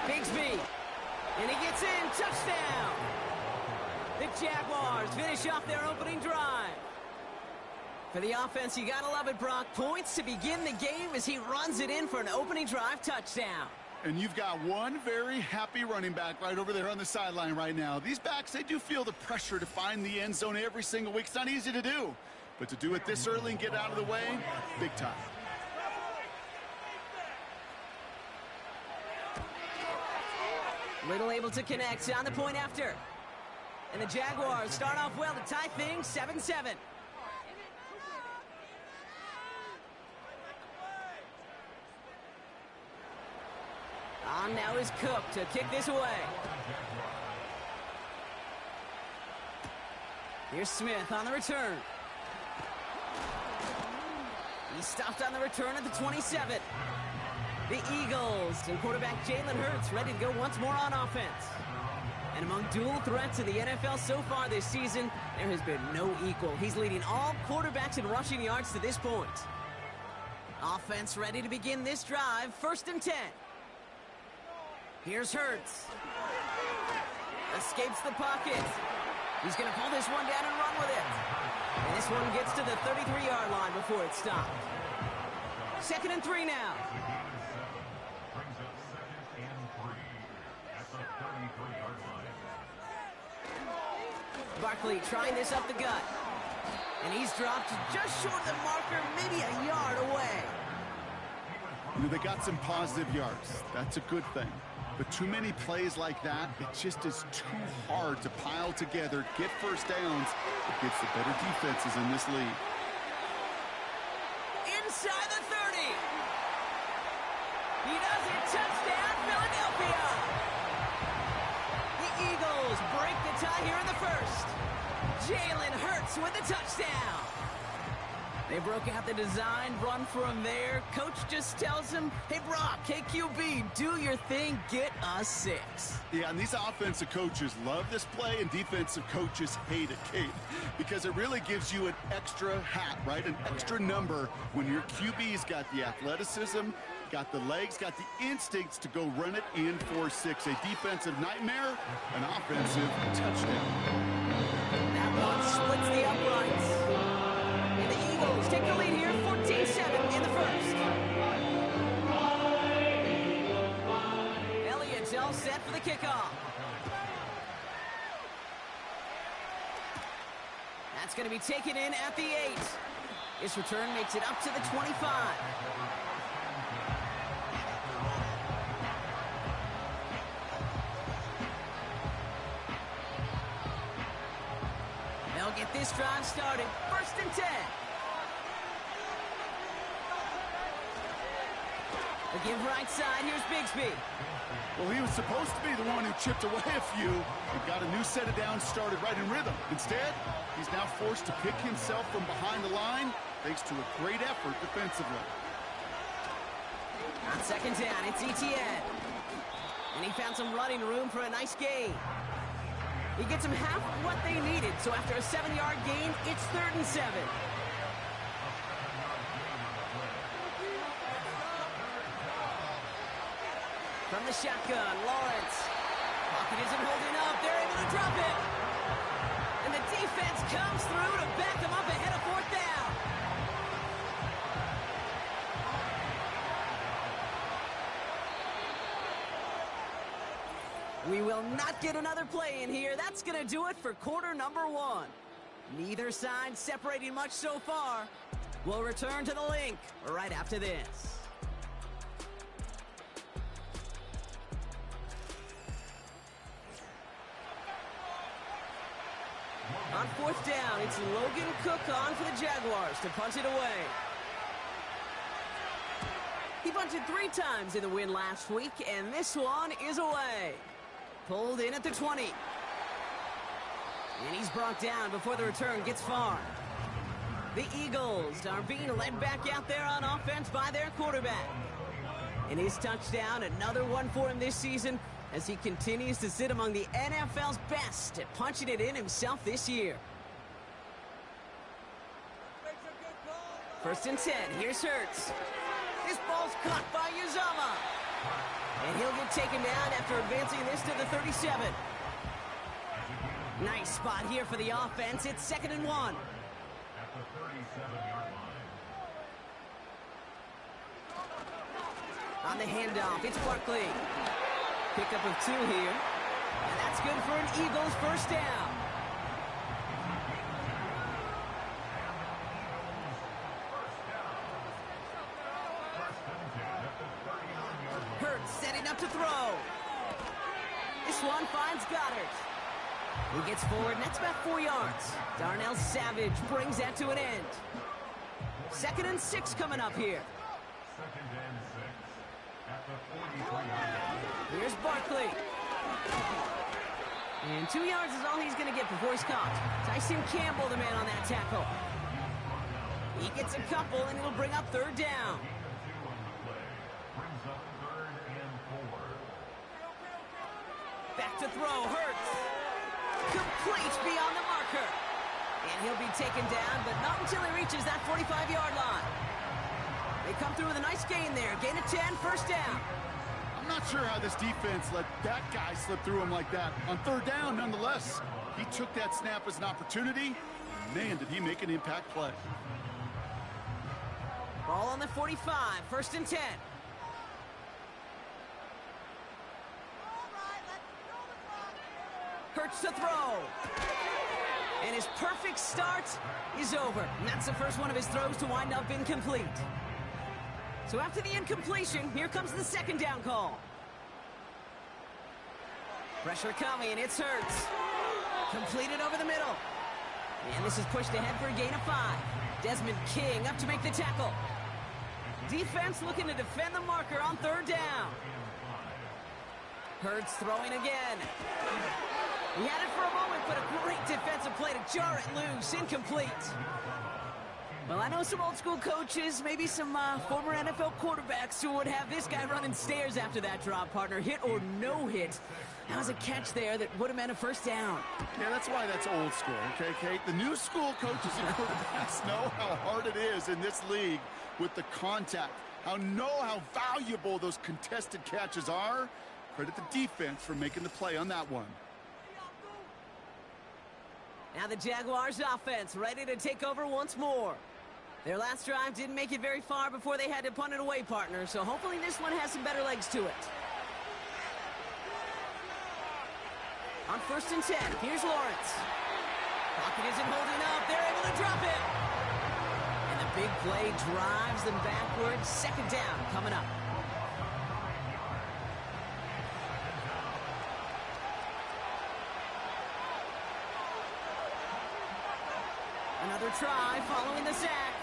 Bigsby, and he gets in, touchdown! The Jaguars finish off their opening drive. For the offense, you gotta love it, Brock. Points to begin the game as he runs it in for an opening drive touchdown. And you've got one very happy running back right over there on the sideline right now. These backs, they do feel the pressure to find the end zone every single week. It's not easy to do, but to do it this early and get out of the way, big time. Little able to connect on the point after. And the Jaguars start off well to tie things 7-7. On now is Cook to kick this away. Here's Smith on the return. He stopped on the return at the 27. The Eagles and quarterback Jalen Hurts ready to go once more on offense. And among dual threats in the NFL so far this season, there has been no equal. He's leading all quarterbacks in rushing yards to this point. Offense ready to begin this drive, 1st and 10. Here's Hurts. Escapes the pocket. He's going to pull this one down and run with it. And this one gets to the 33-yard line before it's stopped. 2nd and 3 now. Brings up 2nd and 3 at the 33-yard line. Barkley trying this up the gut. And he's dropped just short of the marker, maybe a yard away. You know, they got some positive yards. That's a good thing. But too many plays like that, it just is too hard to pile together, get first downs against the better defenses in this league. Inside the 30. He does it. Touchdown, Philadelphia. The Eagles break the tie here in the first. Jalen Hurts with the touchdown. They broke out the design, run from there. Coach just tells him, hey, Brock, hey, QB, do your thing, get us 6. Yeah, and these offensive coaches love this play, and defensive coaches hate it, Kate, because it really gives you an extra hat, right? An extra number when your QB's got the athleticism, got the legs, got the instincts to go run it in for 6. A defensive nightmare, an offensive touchdown. That one splits the uprights. And the Eagles take the lead here, 14-7 in the first. Elliott's all set for the kickoff. That's going to be taken in at the 8. This return makes it up to the 25. They'll get this drive started. 1st and 10. Again, right side. Here's Bigsby. Well, he was supposed to be the one who chipped away a few and got a new set of downs started right in rhythm. Instead, he's now forced to pick himself from behind the line thanks to a great effort defensively. On 2nd down, it's Etienne. And he found some running room for a nice gain. He gets them half of what they needed, so after a 7-yard gain, it's 3rd and 7. From the shotgun, Lawrence. Pocket isn't holding up. They're able to drop it. And the defense comes through to back them up ahead of 4th down. We will not get another play in here. That's going to do it for quarter number 1. Neither side separating much so far. We'll return to the link right after this. On 4th down, it's Logan Cook on for the Jaguars to punt it away. He punted 3 times in the win last week, and this one is away. Pulled in at the 20. And he's brought down before the return gets far. The Eagles are being led back out there on offense by their quarterback. And his touchdown, another one for him this season, as he continues to sit among the NFL's best at punching it in himself this year. 1st and 10. Here's Hurts. This ball's caught by Uzomah. And he'll get taken down after advancing this to the 37. Nice spot here for the offense. It's 2nd and 1. At the 37-yard line. On the handoff, it's Barkley. Pickup of 2 here. And that's good for an Eagles 1st down. Hurts setting up to throw. This one finds Goddard. He gets forward, and that's about 4 yards. Darnell Savage brings that to an end. 2nd and 6 coming up here. 2nd and 6 at the 43-yard line. Here's Barkley. And 2 yards is all he's going to get before he's caught. Tyson Campbell, the man on that tackle. He gets a couple, and it'll bring up 3rd down. Brings up 3rd and 4. Back to throw, Hurts. Complete beyond the marker. And he'll be taken down, but not until he reaches that 45-yard line. They come through with a nice gain there. Gain of 10, 1st down. I'm not sure how this defense let that guy slip through him like that. On 3rd down, nonetheless, he took that snap as an opportunity. Man, did he make an impact play. Ball on the 45, 1st and 10. Hurts to throw. And his perfect start is over. And that's the first one of his throws to wind up incomplete. So after the incompletion, here comes the 2nd down call. Pressure coming, and it's Hurts. Completed over the middle. And this is pushed ahead for a gain of 5. Desmond King up to make the tackle. Defense looking to defend the marker on 3rd down. Hurts throwing again. He had it for a moment, but a great defensive play to jar it loose. Incomplete. Well, I know some old school coaches, maybe some former NFL quarterbacks who would have this guy running stairs after that drop, partner. Hit or no hit. That was a catch there that would have meant a 1st down. Yeah, that's why that's old school, okay, Kate? The new school coaches and quarterbacks know how hard it is in this league with the contact. How valuable those contested catches are. Credit the defense for making the play on that one. Now the Jaguars offense ready to take over once more. Their last drive didn't make it very far before they had to punt it away, partner, so hopefully this one has some better legs to it. On 1st and 10, here's Lawrence. Pocket isn't holding up. They're able to drop it. And the big play drives them backwards. 2nd down coming up. try following the sack.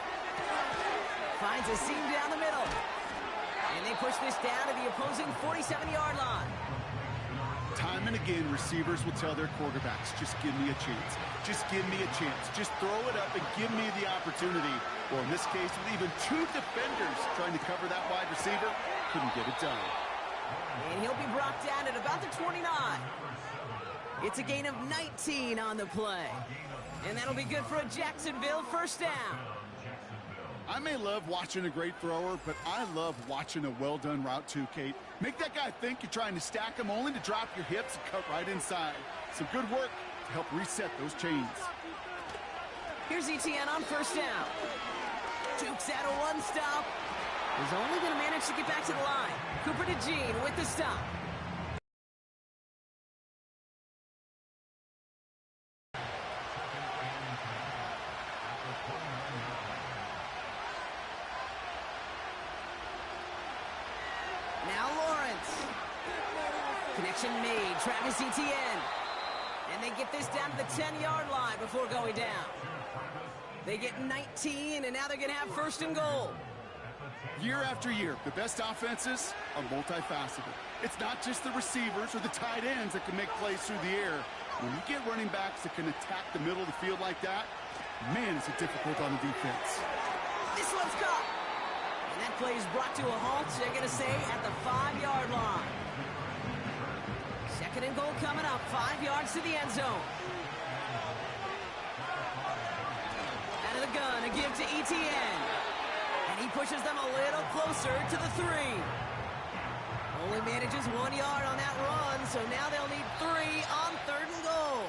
Finds a seam down the middle. And they push this down to the opposing 47-yard line. Time and again, receivers will tell their quarterbacks, just give me a chance. Just give me a chance. Just throw it up and give me the opportunity. Well, in this case, with even two defenders trying to cover that wide receiver, couldn't get it done. And he'll be brought down at about the 29. It's a gain of 19 on the play. And that'll be good for a Jacksonville first down. I may love watching a great thrower, but I love watching a well-done route too, Kate. Make that guy think you're trying to stack him only to drop your hips and cut right inside. Some good work to help reset those chains. Here's Etienne on first down. Jukes out a one-stop. He's only going to manage to get back to the line. Cooper DeJean with the stop. Now Lawrence. Connection made. Travis Etienne. And they get this down to the 10-yard line before going down. They get 19, and now they're going to have first and goal. Year after year, the best offenses are multifaceted. It's not just the receivers or the tight ends that can make plays through the air. When you get running backs that can attack the middle of the field like that, man, is it difficult on the defense. This one's caught. And that play is brought to a halt, they're going to say, at the 5-yard line. Second and goal coming up, 5 yards to the end zone. Out of the gun, a give to Etienne. And he pushes them a little closer to the 3. Only manages 1 yard on that run, so now they'll need 3 on third and goal.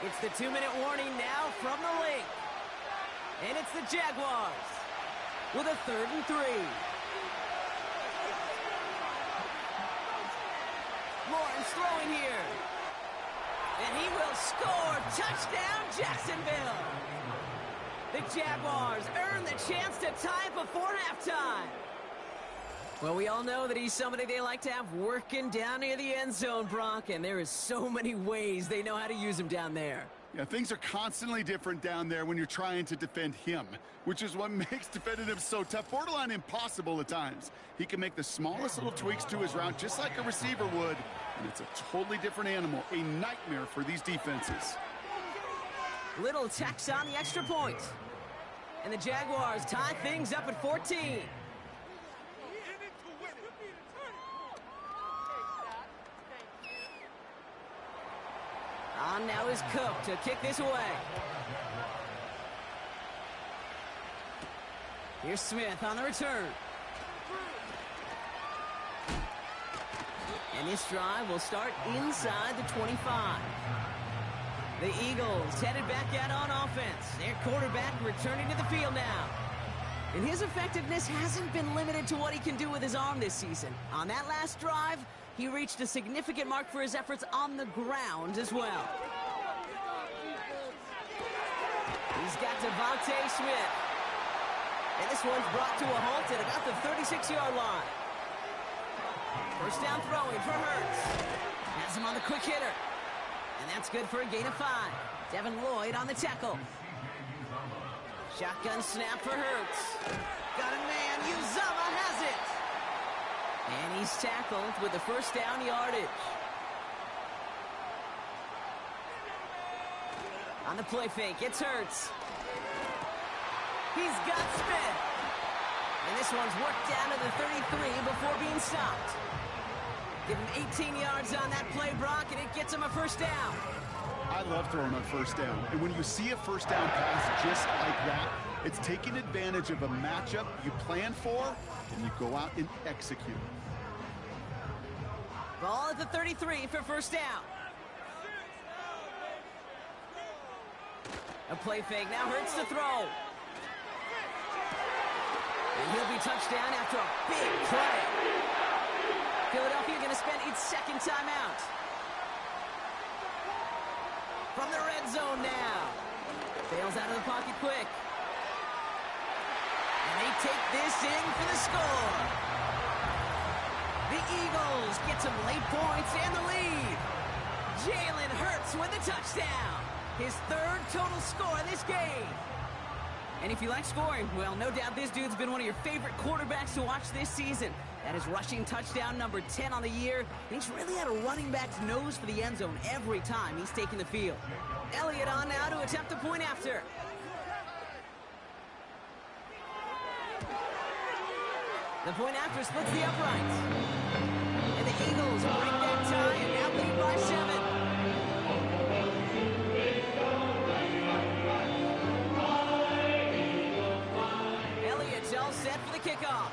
It's the 2-minute warning now from the link. And it's the Jaguars with a 3rd and 3. Lawrence throwing here. And he will score. Touchdown, Jacksonville. The Jaguars earn the chance to tie before halftime. Well, we all know that he's somebody they like to have working down near the end zone, Brock, and there is so many ways they know how to use him down there. Yeah, things are constantly different down there when you're trying to defend him, which is what makes defending him so tough, borderline impossible at times. He can make the smallest little tweaks to his route just like a receiver would, and it's a totally different animal, a nightmare for these defenses. Little tacks on the extra point. And the Jaguars tie things up at 14. On now is Cook to kick this away. Here's Smith on the return. And this drive will start inside the 25. The Eagles headed back out on offense. Their quarterback returning to the field now. And his effectiveness hasn't been limited to what he can do with his arm this season. On that last drive, he reached a significant mark for his efforts on the ground as well. He's got Devontae Smith. And this one's brought to a halt at about the 36-yard line. First down throwing for Hurts. Has him on the quick hitter. And that's good for a gain of 5. Devin Lloyd on the tackle. Shotgun snap for Hurts. Got a man. Uzomah has it. And he's tackled with the first down yardage. On the play fake, it's Hurts. He's got Smith. And this one's worked down to the 33 before being stopped. Give him 18 yards on that play, Brock, and it gets him a first down. I love throwing on first down. And when you see a first down pass just like that, it's taking advantage of a matchup you plan for, and you go out and execute. Ball at the 33 for first down. A play fake, now Hurts to throw. And he'll be touched down after a big play. Philadelphia going to spend its second timeout. From the red zone now. Bails out of the pocket quick. And they take this in for the score. The Eagles get some late points and the lead. Jalen Hurts with a touchdown. his third total score in this game. And if you like scoring, well, no doubt this dude's been one of your favorite quarterbacks to watch this season. That is rushing touchdown number 10 on the year, and he's really had a running back's nose for the end zone every time he's taken the field. Elliott on now to attempt the point after. The point after splits the uprights. And the Eagles break that tie and now lead by 7. Elliott's all set for the kickoff.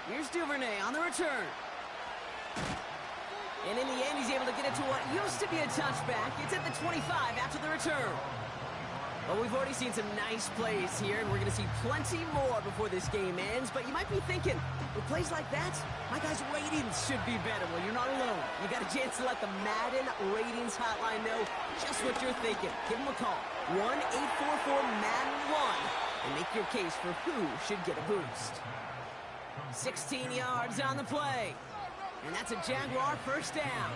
Here's Duvernay on the return. And in the end, he's able to get it to what used to be a touchback. It's at the 25 after the return. Well, we've already seen some nice plays here, and we're going to see plenty more before this game ends. But you might be thinking, with plays like that, my guys' ratings should be better. Well, you're not alone. You got a chance to let the Madden Ratings Hotline know just what you're thinking. Give them a call, 1-844-MADDEN-1, and make your case for who should get a boost. 16 yards on the play, and that's a Jaguar first down.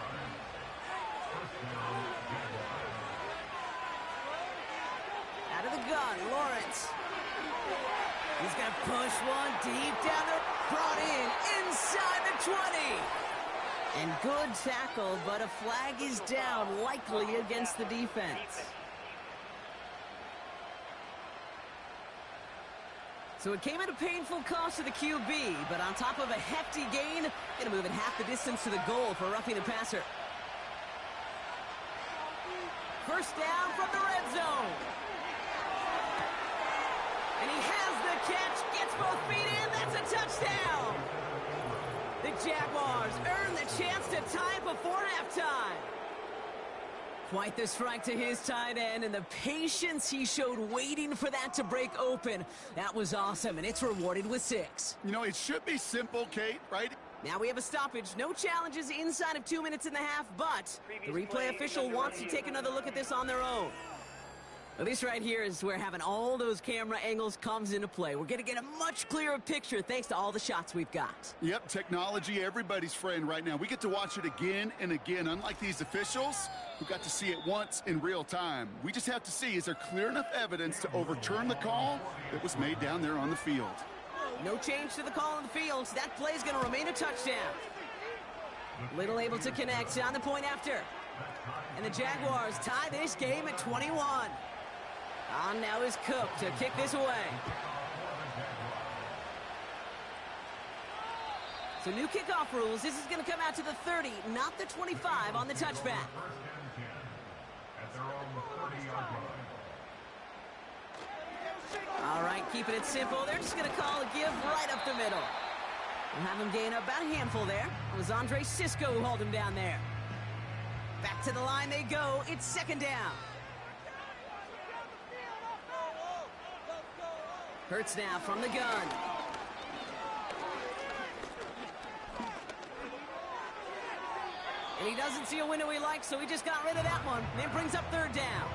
Out of the gun, Lawrence. He's going to push one deep down there. Brought in inside the 20. And good tackle, but a flag is down, likely against the defense. So it came at a painful cost to the QB, but on top of a hefty gain, going to move it half the distance to the goal for roughing the passer. First down from the red zone. And he has the catch, gets both feet in, that's a touchdown! The Jaguars earn the chance to tie it before halftime. Quite the strike to his tight end, and the patience he showed waiting for that to break open. That was awesome, and it's rewarded with 6. You know, it should be simple, Kate, right? Now we have a stoppage. No challenges inside of 2 minutes and a half, but the replay official wants to take another look at this on their own. Well, this right here is where having all those camera angles comes into play. We're going to get a much clearer picture thanks to all the shots we've got. Yep, technology, everybody's friend right now. We get to watch it again and again. Unlike these officials, who got to see it once in real time. We just have to see, is there clear enough evidence to overturn the call that was made down there on the field? No change to the call on the field. So that play is going to remain a touchdown. Little able to connect on the point after. And the Jaguars tie this game at 21. On now is Cook to kick this away. So new kickoff rules. This is going to come out to the 30, not the 25 on the touchback. All right, keeping it simple. They're just going to call a give right up the middle. We'll have him gain about a handful there. It was Andre Cisco who hauled him down there. Back to the line they go. It's second down. Hurts now from the gun. And he doesn't see a window he likes, so he just got rid of that one. And it brings up third down.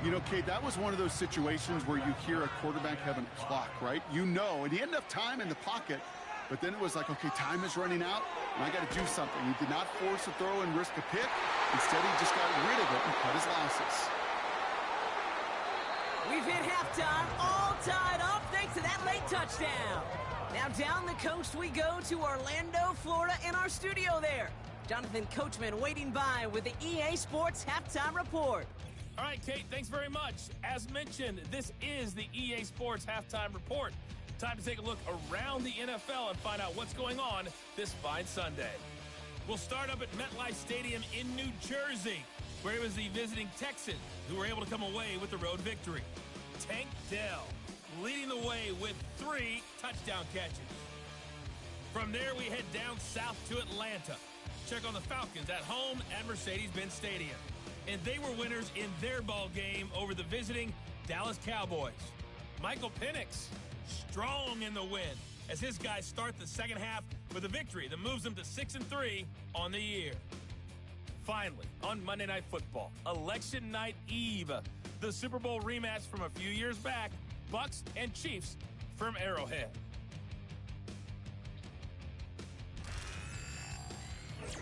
You know, Kate, that was one of those situations where you hear a quarterback having a clock, right? You know, and he had enough time in the pocket, but then it was like, okay, time is running out, and I got to do something. He did not force a throw and risk a pick. Instead, he just got rid of it and cut his losses. We've hit halftime, all tied up thanks to that late touchdown. Now down the coast we go to Orlando, Florida, in our studio there. Jonathan Coachman waiting by with the EA Sports Halftime Report. All right, Kate, thanks very much. As mentioned, this is the EA Sports Halftime Report. Time to take a look around the NFL and find out what's going on this fine Sunday. We'll start up at MetLife Stadium in New Jersey, where it was the visiting Texans who were able to come away with the road victory. Tank Dell leading the way with 3 touchdown catches. From there, we head down south to Atlanta. Check on the Falcons at home at Mercedes-Benz Stadium. And they were winners in their ball game over the visiting Dallas Cowboys. Michael Penix strong in the win as his guys start the second half with a victory that moves them to 6-3 on the year. Finally, on Monday Night Football, Election Night Eve, the Super Bowl rematch from a few years back, Bucs and Chiefs from Arrowhead.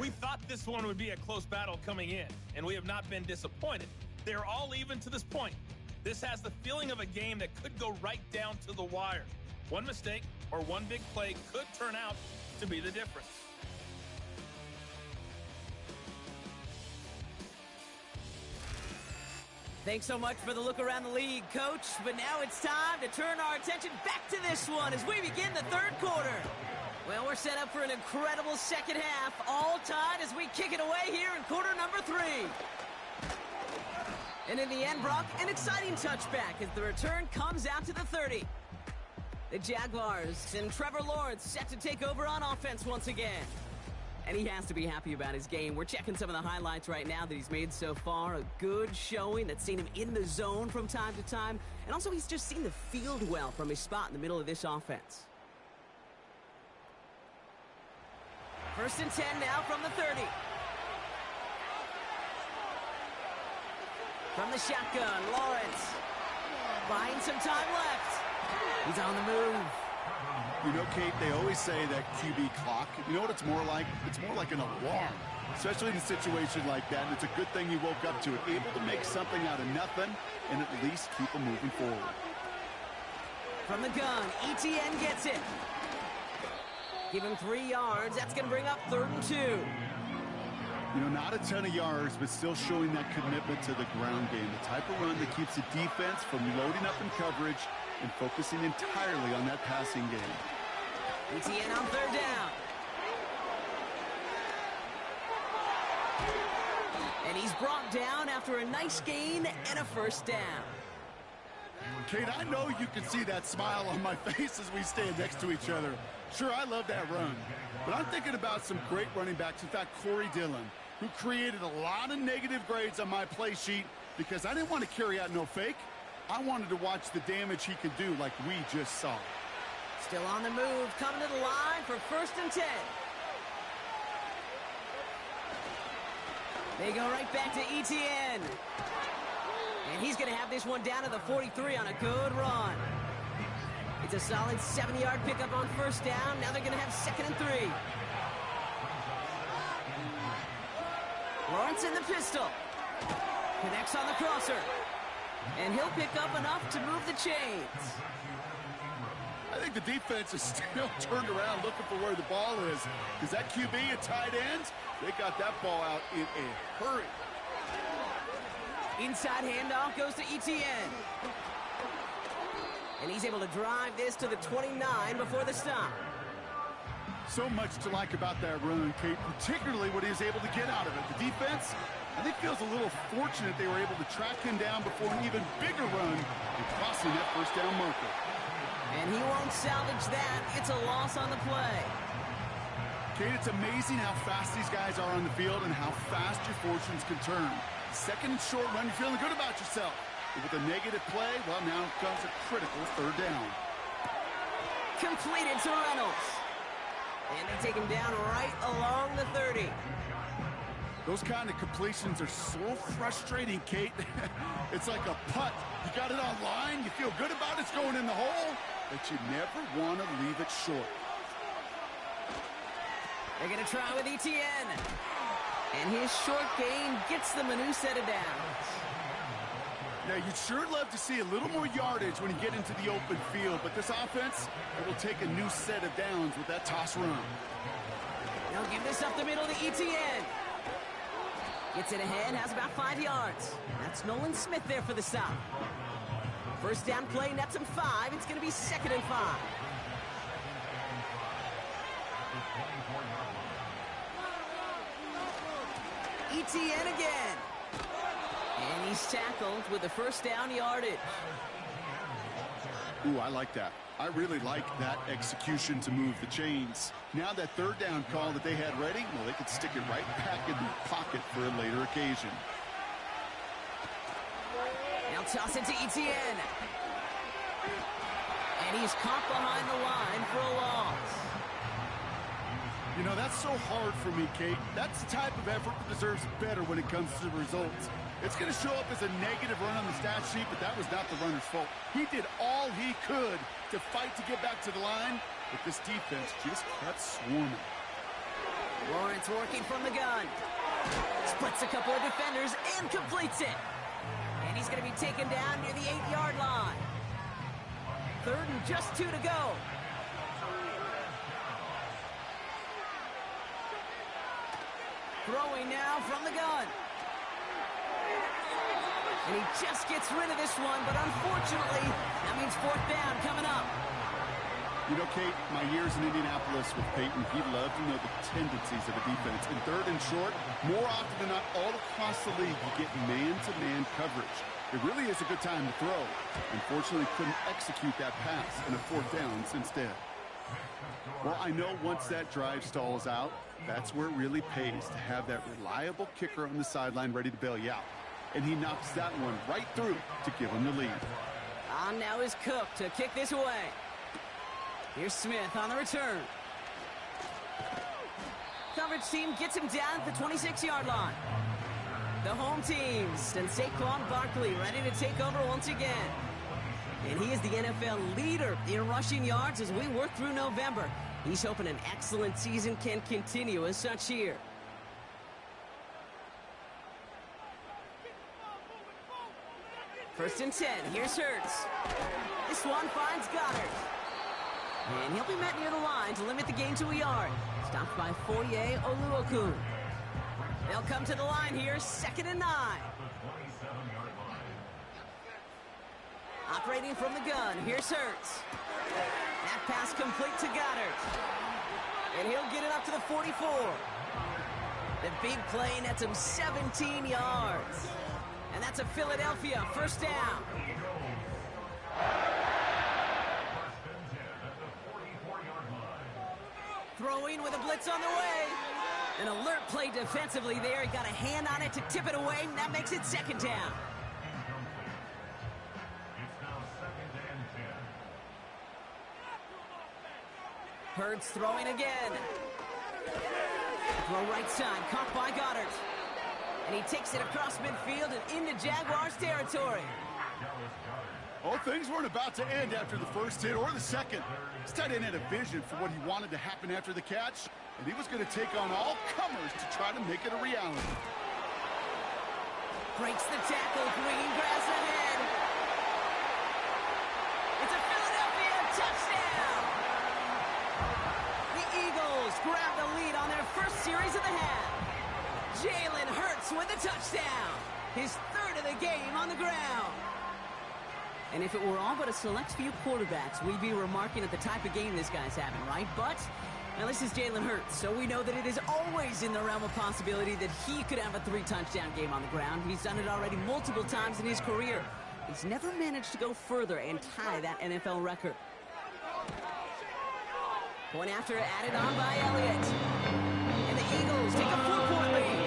We thought this one would be a close battle coming in, and we have not been disappointed. They're all even to this point. This has the feeling of a game that could go right down to the wire. One mistake or one big play could turn out to be the difference. Thanks so much for the look around the league, Coach. But now it's time to turn our attention back to this one as we begin the third quarter. Well, we're set up for an incredible second half, all tied as we kick it away here in quarter number 3. And in the end, Brock, an exciting touchback as the return comes out to the 30. The Jaguars and Trevor Lawrence set to take over on offense once again. And he has to be happy about his game. We're checking some of the highlights right now that he's made so far. A good showing that's seen him in the zone from time to time. And also he's just seen the field well from his spot in the middle of this offense. 1st and 10 now from the 30. From the shotgun, Lawrence. Buying some time left. He's on the move. You know, Kate, they always say that QB clock, you know what it's more like? It's more like an alarm, especially in a situation like that. And it's a good thing you woke up to it, able to make something out of nothing and at least keep them moving forward. From the gun, ETN gets it. Give him 3 yards. That's going to bring up 3rd and 2. You know, not a ton of yards, but still showing that commitment to the ground game. The type of run that keeps the defense from loading up in coverage and focusing entirely on that passing game. ETN on 3rd down. And he's brought down after a nice gain and a 1st down. Kate, I know you can see that smile on my face as we stand next to each other. Sure, I love that run. But I'm thinking about some great running backs. In fact, Corey Dillon, who created a lot of negative grades on my play sheet because I didn't want to carry out no fake. I wanted to watch the damage he could do like we just saw. Still on the move, coming to the line for 1st and 10. They go right back to ETN. And he's going to have this one down to the 43 on a good run. It's a solid 70-yard pickup on 1st down. Now they're going to have 2nd and 3. Lawrence in the pistol. Connects on the crosser. And he'll pick up enough to move the chains. I think the defense is still turned around looking for where the ball is. Because that QB and tight ends, they got that ball out in a hurry. Inside handoff goes to ETN. And he's able to drive this to the 29 before the stop. So much to like about that run, Kate, particularly what he was able to get out of it. The defense, I think, feels a little fortunate they were able to track him down before an even bigger run and crossing that 1st down marker. And he won't salvage that. It's a loss on the play. Kate, it's amazing how fast these guys are on the field and how fast your fortunes can turn. 2nd and short run, you're feeling good about yourself. But with a negative play, well, now comes a critical 3rd down. Completed to Reynolds. And they take him down right along the 30. Those kind of completions are so frustrating, Kate. It's like a putt. You got it on line, you feel good about it's going in the hole, but you never want to leave it short. They're going to try with ETN. And his short gain gets them a new set of downs. Now, you'd sure love to see a little more yardage when you get into the open field, but this offense, it will take a new set of downs with that toss run. They'll give this up the middle to ETN. Gets it ahead, has about 5 yards. That's Nolan Smith there for the stop. 1st down play, nets him 5. It's going to be 2nd and 5. ETN again. And he's tackled with the 1st down yardage. Ooh, I like that. I really like that execution to move the chains. Now that 3rd down call that they had ready, well, they could stick it right back in the pocket for a later occasion. Now toss it to ETN. And he's caught behind the line for a loss. You know, that's so hard for me, Kate. That's the type of effort that deserves better when it comes to the results. It's going to show up as a negative run on the stat sheet, but that was not the runner's fault. He did all he could to fight to get back to the line, but this defense just kept swarming. Lawrence working from the gun. Splits a couple of defenders and completes it. And he's going to be taken down near the 8-yard line. 3rd and just 2 to go. Throwing now from the gun. And he just gets rid of this one, but unfortunately, that means 4th down coming up. You know, Kate, my years in Indianapolis with Peyton, he loved to know the tendencies of a defense. In 3rd and short, more often than not, all across the league, you get man-to-man coverage. It really is a good time to throw. Unfortunately, couldn't execute that pass in a 4th downs instead. Well, I know once that drive stalls out, that's where it really pays to have that reliable kicker on the sideline ready to bail you out. And he knocks that one right through to give him the lead. On now is Cook to kick this away. Here's Smith on the return. Coverage team gets him down at the 26-yard line. The home team and Saquon Barkley ready to take over once again. And he is the NFL leader in rushing yards as we work through November. He's hoping an excellent season can continue as such here. First and 10. Here's Hurts. This one finds Goddard. And he'll be met near the line to limit the gain to a yard. Stopped by Foye Oluokun. They'll come to the line here, 2nd and 9. Operating from the gun, here's Hurts. That pass complete to Goddard. And he'll get it up to the 44. The big play nets him 17 yards. And that's a Philadelphia 1st down. Throwing with a blitz on the way. An alert play defensively there. He got a hand on it to tip it away, and that makes it 2nd down. Hurts throwing again. Throw right side, caught by Goddard. And he takes it across midfield and into Jaguars territory. Oh, things weren't about to end after the first hit or the second. This tight end had a vision for what he wanted to happen after the catch, and he was going to take on all comers to try to make it a reality. Breaks the tackle, green grass ahead. It's a Philadelphia touchdown! The Eagles grab the lead on their first series of the half. Jalen Hurts with a touchdown. His 3rd of the game on the ground. And if it were all but a select few quarterbacks, we'd be remarking at the type of game this guy's having, right? But, now this is Jalen Hurts, so we know that it is always in the realm of possibility that he could have a 3-touchdown game on the ground. He's done it already multiple times in his career. He's never managed to go further and tie that NFL record. Point after added on by Elliott. And the Eagles take a 4-point lead.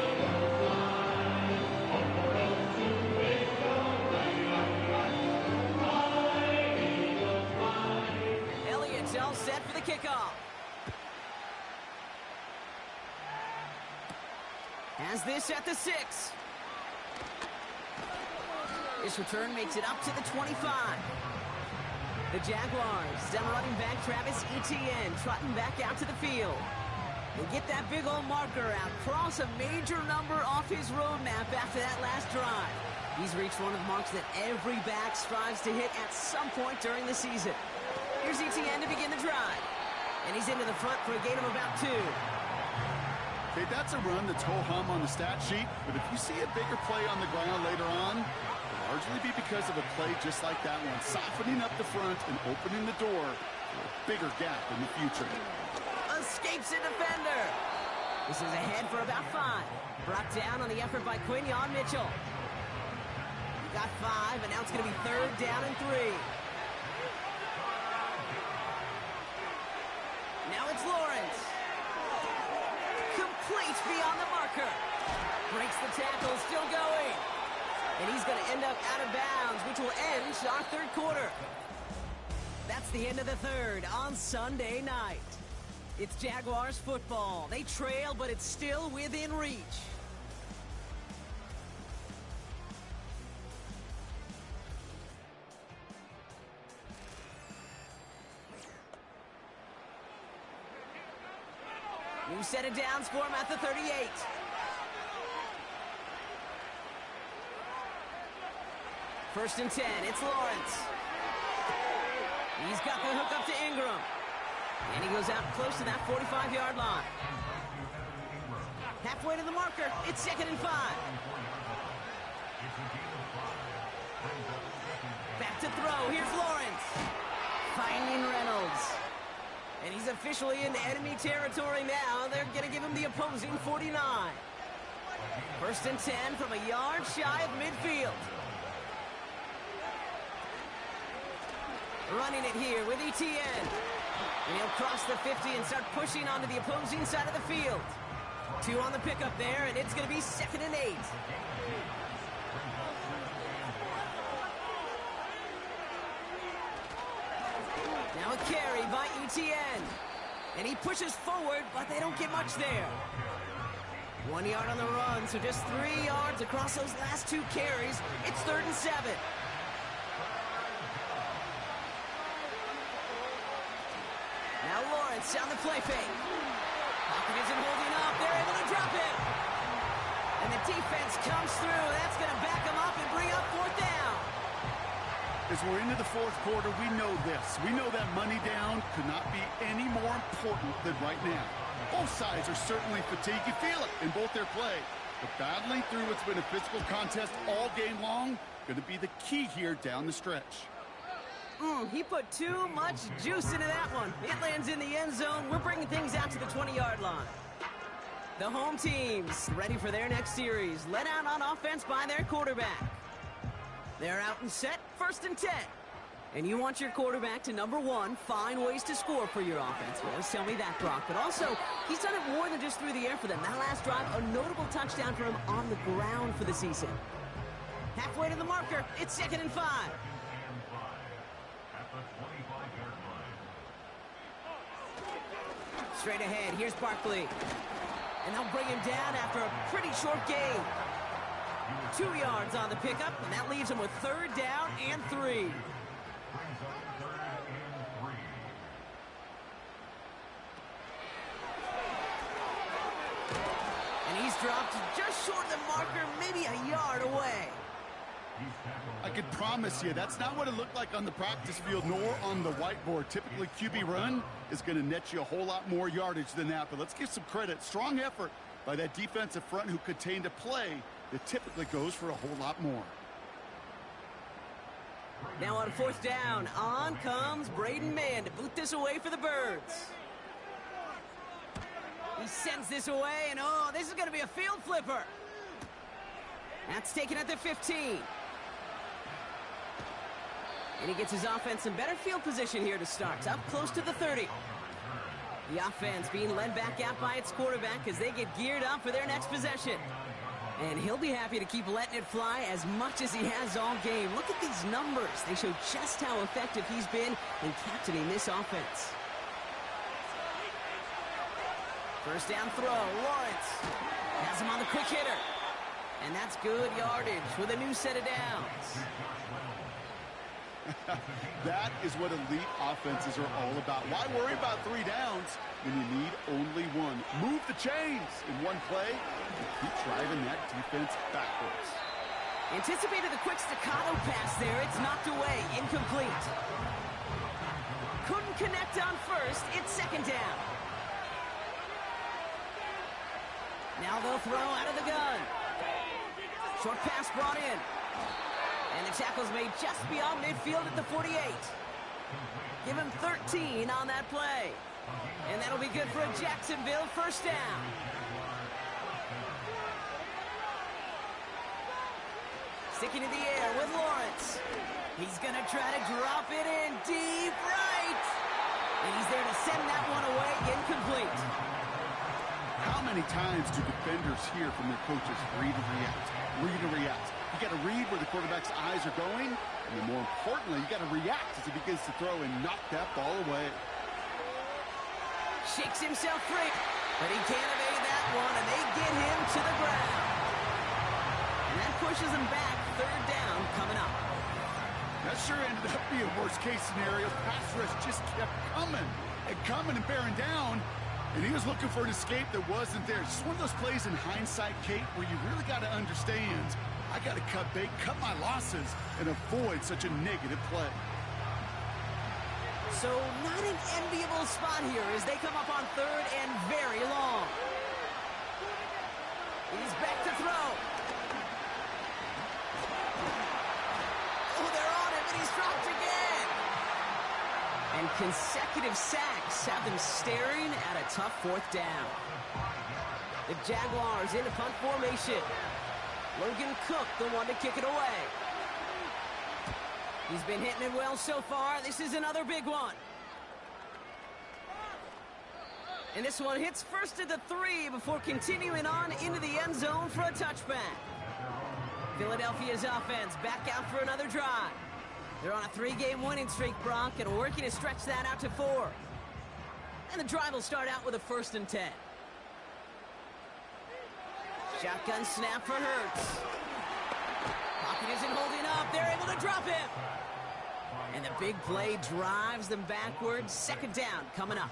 All set for the kickoff. Has this at the 6. This return makes it up to the 25. The Jaguars send running back Travis Etienne trotting back out to the field. They get that big old marker out, cross a major number off his roadmap after that last drive. He's reached one of the marks that every back strives to hit at some point during the season. Here's Etienne to begin the drive. And he's into the front for a gain of about 2. Okay, that's a run that's ho-hum on the stat sheet, but if you see a bigger play on the ground later on, it'll largely be because of a play just like that one, softening up the front and opening the door for a bigger gap in the future. Escapes a defender. This is ahead for about 5. Brought down on the effort by Quinyon Mitchell. He got 5, and now it's going to be 3rd down and 3. Now it's Lawrence. Complete beyond the marker. Breaks the tackle, still going. And he's going to end up out of bounds, which will end our 3rd quarter. That's the end of the 3rd on Sunday night. It's Jaguars football. They trail, but it's still within reach. New set of downs for him at the 38. First and 10, it's Lawrence. He's got the hook up to Ingram. And he goes out close to that 45-yard line. Halfway to the marker, it's 2nd and 5. Back to throw, here's Lawrence. Finding Reynolds. And he's officially in enemy territory now. They're going to give him the opposing 49. First and 10 from a yard shy of midfield. Running it here with Etienne. And he'll cross the 50 and start pushing onto the opposing side of the field. 2 on the pickup there, and it's going to be 2nd and 8. Now a carry by Etienne. And he pushes forward, but they don't get much there. 1 yard on the run, so just 3 yards across those last 2 carries. It's 3rd and 7. Now Lawrence down the play fake. Pocket isn't holding up. They're able to drop it. And the defense comes through. That's going to back them up and bring up 4th down. As we're into the 4th quarter, we know this. We know that money down could not be any more important than right now. Both sides are certainly fatigued. You feel it in both their play. But battling through what's been a physical contest all game long, going to be the key here down the stretch. He put too much juice into that one. It lands in the end zone. We're bringing things out to the 20-yard line. The home teams ready for their next series. Led out on offense by their quarterback. They're out and set, 1st and 10. And you want your quarterback to, number 1, find ways to score for your offense. You always tell me that, Brock. But also, he's done it more than just through the air for them. That last drive, a notable touchdown for him on the ground for the season. Halfway to the marker, it's 2nd and 5. Straight ahead, here's Barkley. And they'll bring him down after a pretty short gain. 2 yards on the pickup, and that leaves him with 3rd down and 3. And he's dropped just short of the marker, maybe a yard away. I can promise you, that's not what it looked like on the practice field nor on the whiteboard. Typically, QB run is going to net you a whole lot more yardage than that. But let's give some credit. Strong effort by that defensive front who contained a play that typically goes for a whole lot more. Now on 4th down, on comes Braden Mann to boot this away for the Birds. He sends this away, and oh, this is going to be a field flipper. That's taken at the 15. And he gets his offense in better field position here to start. Up close to the 30. The offense being led back out by its quarterback as they get geared up for their next possession. And he'll be happy to keep letting it fly as much as he has all game. Look at these numbers. They show just how effective he's been in captaining this offense. First down throw, Lawrence has him on the quick hitter. And that's good yardage with a new set of downs. That is what elite offenses are all about. Why worry about 3 downs when you need only 1? Move the chains in one play and keep driving that defense backwards. Anticipated the quick staccato pass there. It's knocked away, incomplete. Couldn't connect on first. It's 2nd down. Now they'll throw out of the gun. Short pass brought in. And the tackle's made just beyond midfield at the 48. Give him 13 on that play. And that'll be good for a Jacksonville first down. Sticking in the air with Lawrence. He's going to try to drop it in deep right. And he's there to send that one away, incomplete. How many times do defenders hear from their coaches, read and react, read and react? You got to read where the quarterback's eyes are going, and then more importantly, you got to react as he begins to throw and knock that ball away. Shakes himself free, but he can't evade that one, and they get him to the ground. And that pushes him back, 3rd down coming up. That sure ended up being a worst-case scenario. Pass rush just kept coming and bearing down. And he was looking for an escape that wasn't there. It's just one of those plays in hindsight, Kate, where you really got to understand, I got to cut bait, cut my losses, and avoid such a negative play. So not an enviable spot here as they come up on third and very long. He's back to throw. Oh, they're on him, and he's dropped again. And consecutive sacks have them staring at a tough fourth down. The Jaguars in a punt formation. Logan Cook, the one to kick it away. He's been hitting it well so far. This is another big one. And this one hits first at the 3 before continuing on into the end zone for a touchback. Philadelphia's offense back out for another drive. They're on a 3-game winning streak, Brock, and working to stretch that out to 4. And the drive will start out with a 1st and 10. Shotgun snap for Hurts. Pocket isn't holding up. They're able to drop him. And the big play drives them backwards. 2nd down coming up.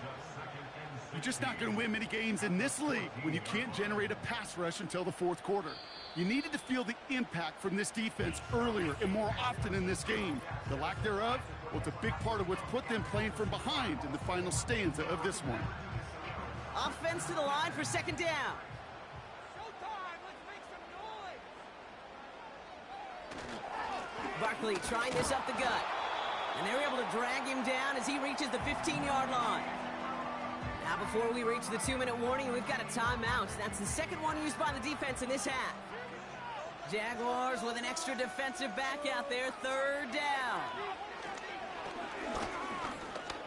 You're just not going to win many games in this league when you can't generate a pass rush until the 4th quarter. You needed to feel the impact from this defense earlier and more often in this game. The lack thereof, well, it's a big part of what's put them playing from behind in the final stanza of this one. Offense to the line for 2nd down. Barkley trying this up the gut. And they're able to drag him down as he reaches the 15-yard line. Now before we reach the 2-minute warning, we've got a timeout. That's the 2nd one used by the defense in this half. Jaguars with an extra defensive back out there, 3rd down.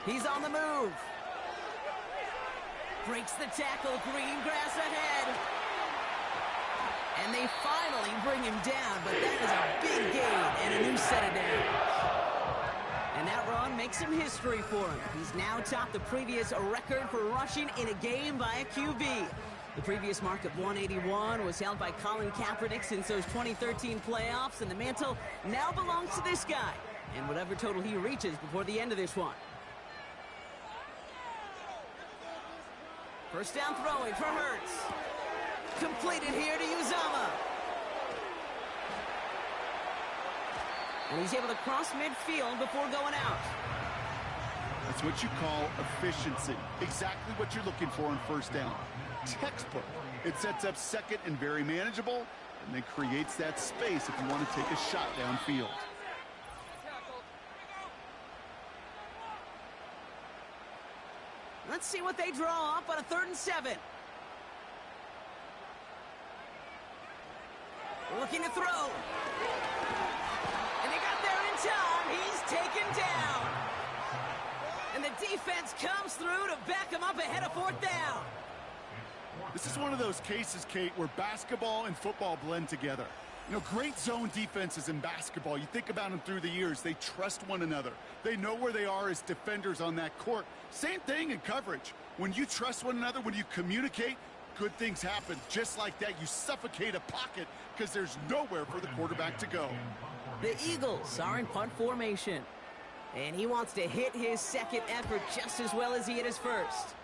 He's on the move. Breaks the tackle, green grass ahead. And they finally bring him down, but that is a big gain and a new set of downs. And that run makes some history for him. He's now topped the previous record for rushing in a game by a QB. The previous mark of 181 was held by Colin Kaepernick since those 2013 playoffs, and the mantle now belongs to this guy, and whatever total he reaches before the end of this one. 1st down throwing for Hurts. Completed here to Uzomah. And he's able to cross midfield before going out. That's what you call efficiency. Exactly what you're looking for on 1st down. Textbook. It sets up 2nd and very manageable, and then creates that space if you want to take a shot downfield. Let's see what they draw up on a 3rd and 7. Looking to throw. And they got there in time. He's taken down. And the defense comes through to back him up ahead of 4th down. This is one of those cases, Kate, where basketball and football blend together. You know, great zone defenses in basketball, you think about them through the years, they trust one another. They know where they are as defenders on that court. Same thing in coverage. When you trust one another, when you communicate, good things happen. Just like that, you suffocate a pocket because there's nowhere for the quarterback to go. The Eagles are in punt formation. And he wants to hit his 2nd effort just as well as he hit his 1st.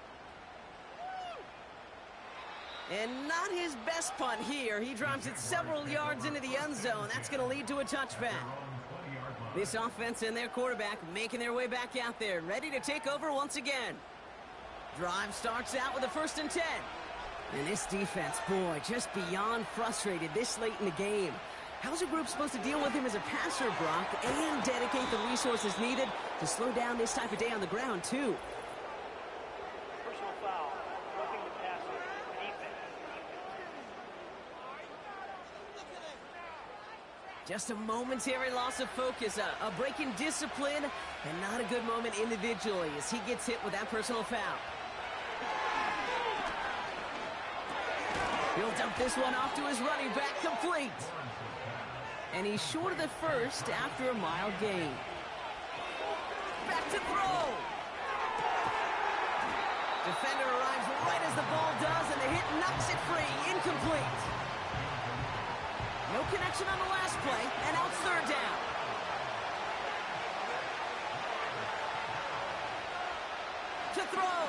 And not his best punt here. He drives it several yards into the end zone. That's going to lead to a touchback. This offense and their quarterback making their way back out there, ready to take over once again. Drive starts out with a 1st and 10. And this defense, boy, just beyond frustrated this late in the game. How's a group supposed to deal with him as a passer, Brock, and dedicate the resources needed to slow down this type of day on the ground, too? Personal foul. Roughing the passer. Defense. Just a momentary loss of focus, a break in discipline, and not a good moment individually as he gets hit with that personal foul. He'll dump this one off to his running back, complete. And he's short of the 1st after a mild gain. Back to throw. Defender arrives right as the ball does, and the hit knocks it free, incomplete. No connection on the last play, and now it's 3rd down. To throw.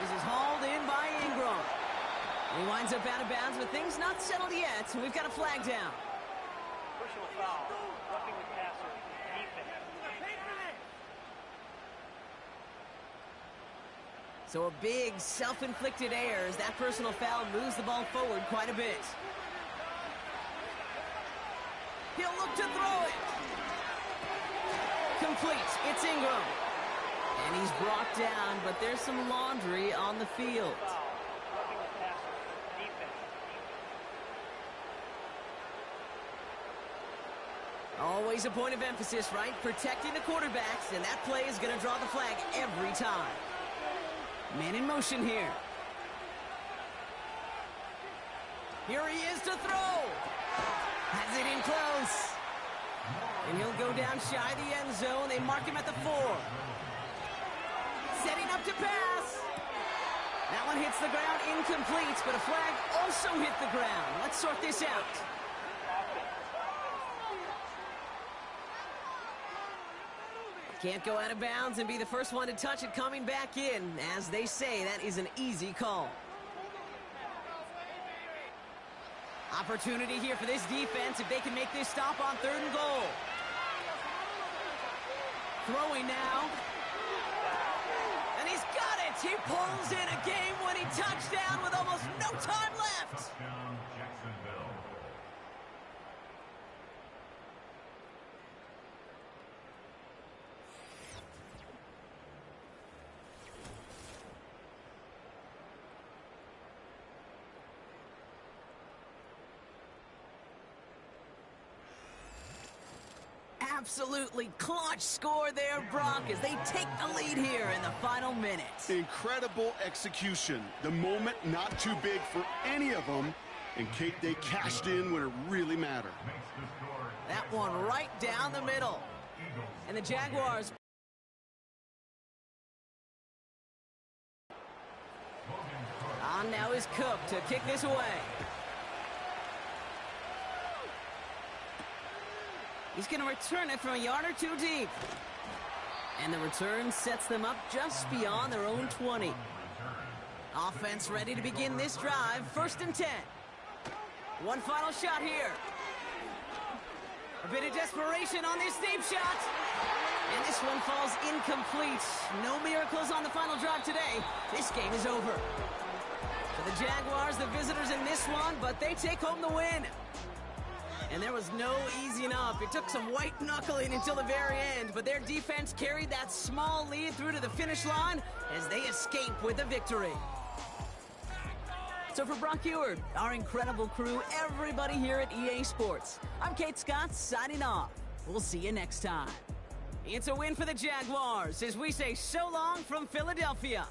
This is hauled in by Ingram. He winds up out of bounds, but things not settled yet. So we've got a flag down. Personal foul. Roughing the passer. Defense. So a big self-inflicted error as that personal foul moves the ball forward quite a bit. He'll look to throw it. Complete. It's Ingram. And he's brought down, but there's some laundry on the field. Roughing the passer. Defense. Always a point of emphasis, right? Protecting the quarterbacks, and that play is going to draw the flag every time. Man in motion here. Here he is to throw. Has it in close. And he'll go down shy of the end zone. They mark him at the 4. Setting up to pass. That one hits the ground, incomplete, but a flag also hit the ground. Let's sort this out. Can't go out of bounds and be the first one to touch it coming back in. As they say, that is an easy call. Opportunity here for this defense if they can make this stop on 3rd and goal. Throwing now. And he's got it. He pulls in a game-winning touchdown with almost no time left. Touchdown, Jacksonville. Absolutely clutch score there, Brock, as they take the lead here in the final minutes. Incredible execution. The moment not too big for any of them. And Kate, they cashed in when it really mattered. That one right down the middle. And the Jaguars. On now is Cook to kick this away. He's going to return it from a yard or 2 deep. And the return sets them up just beyond their own 20. Offense ready to begin this drive. 1st and 10. One final shot here. A bit of desperation on this deep shot. And this one falls incomplete. No miracles on the final drive today. This game is over. For the Jaguars, the visitors in this one, but they take home the win. And there was no easing up. It took some white knuckling until the very end, but their defense carried that small lead through to the finish line as they escape with a victory. So for Brock Huard, our incredible crew, everybody here at EA Sports, I'm Kate Scott signing off. We'll see you next time. It's a win for the Jaguars as we say so long from Philadelphia.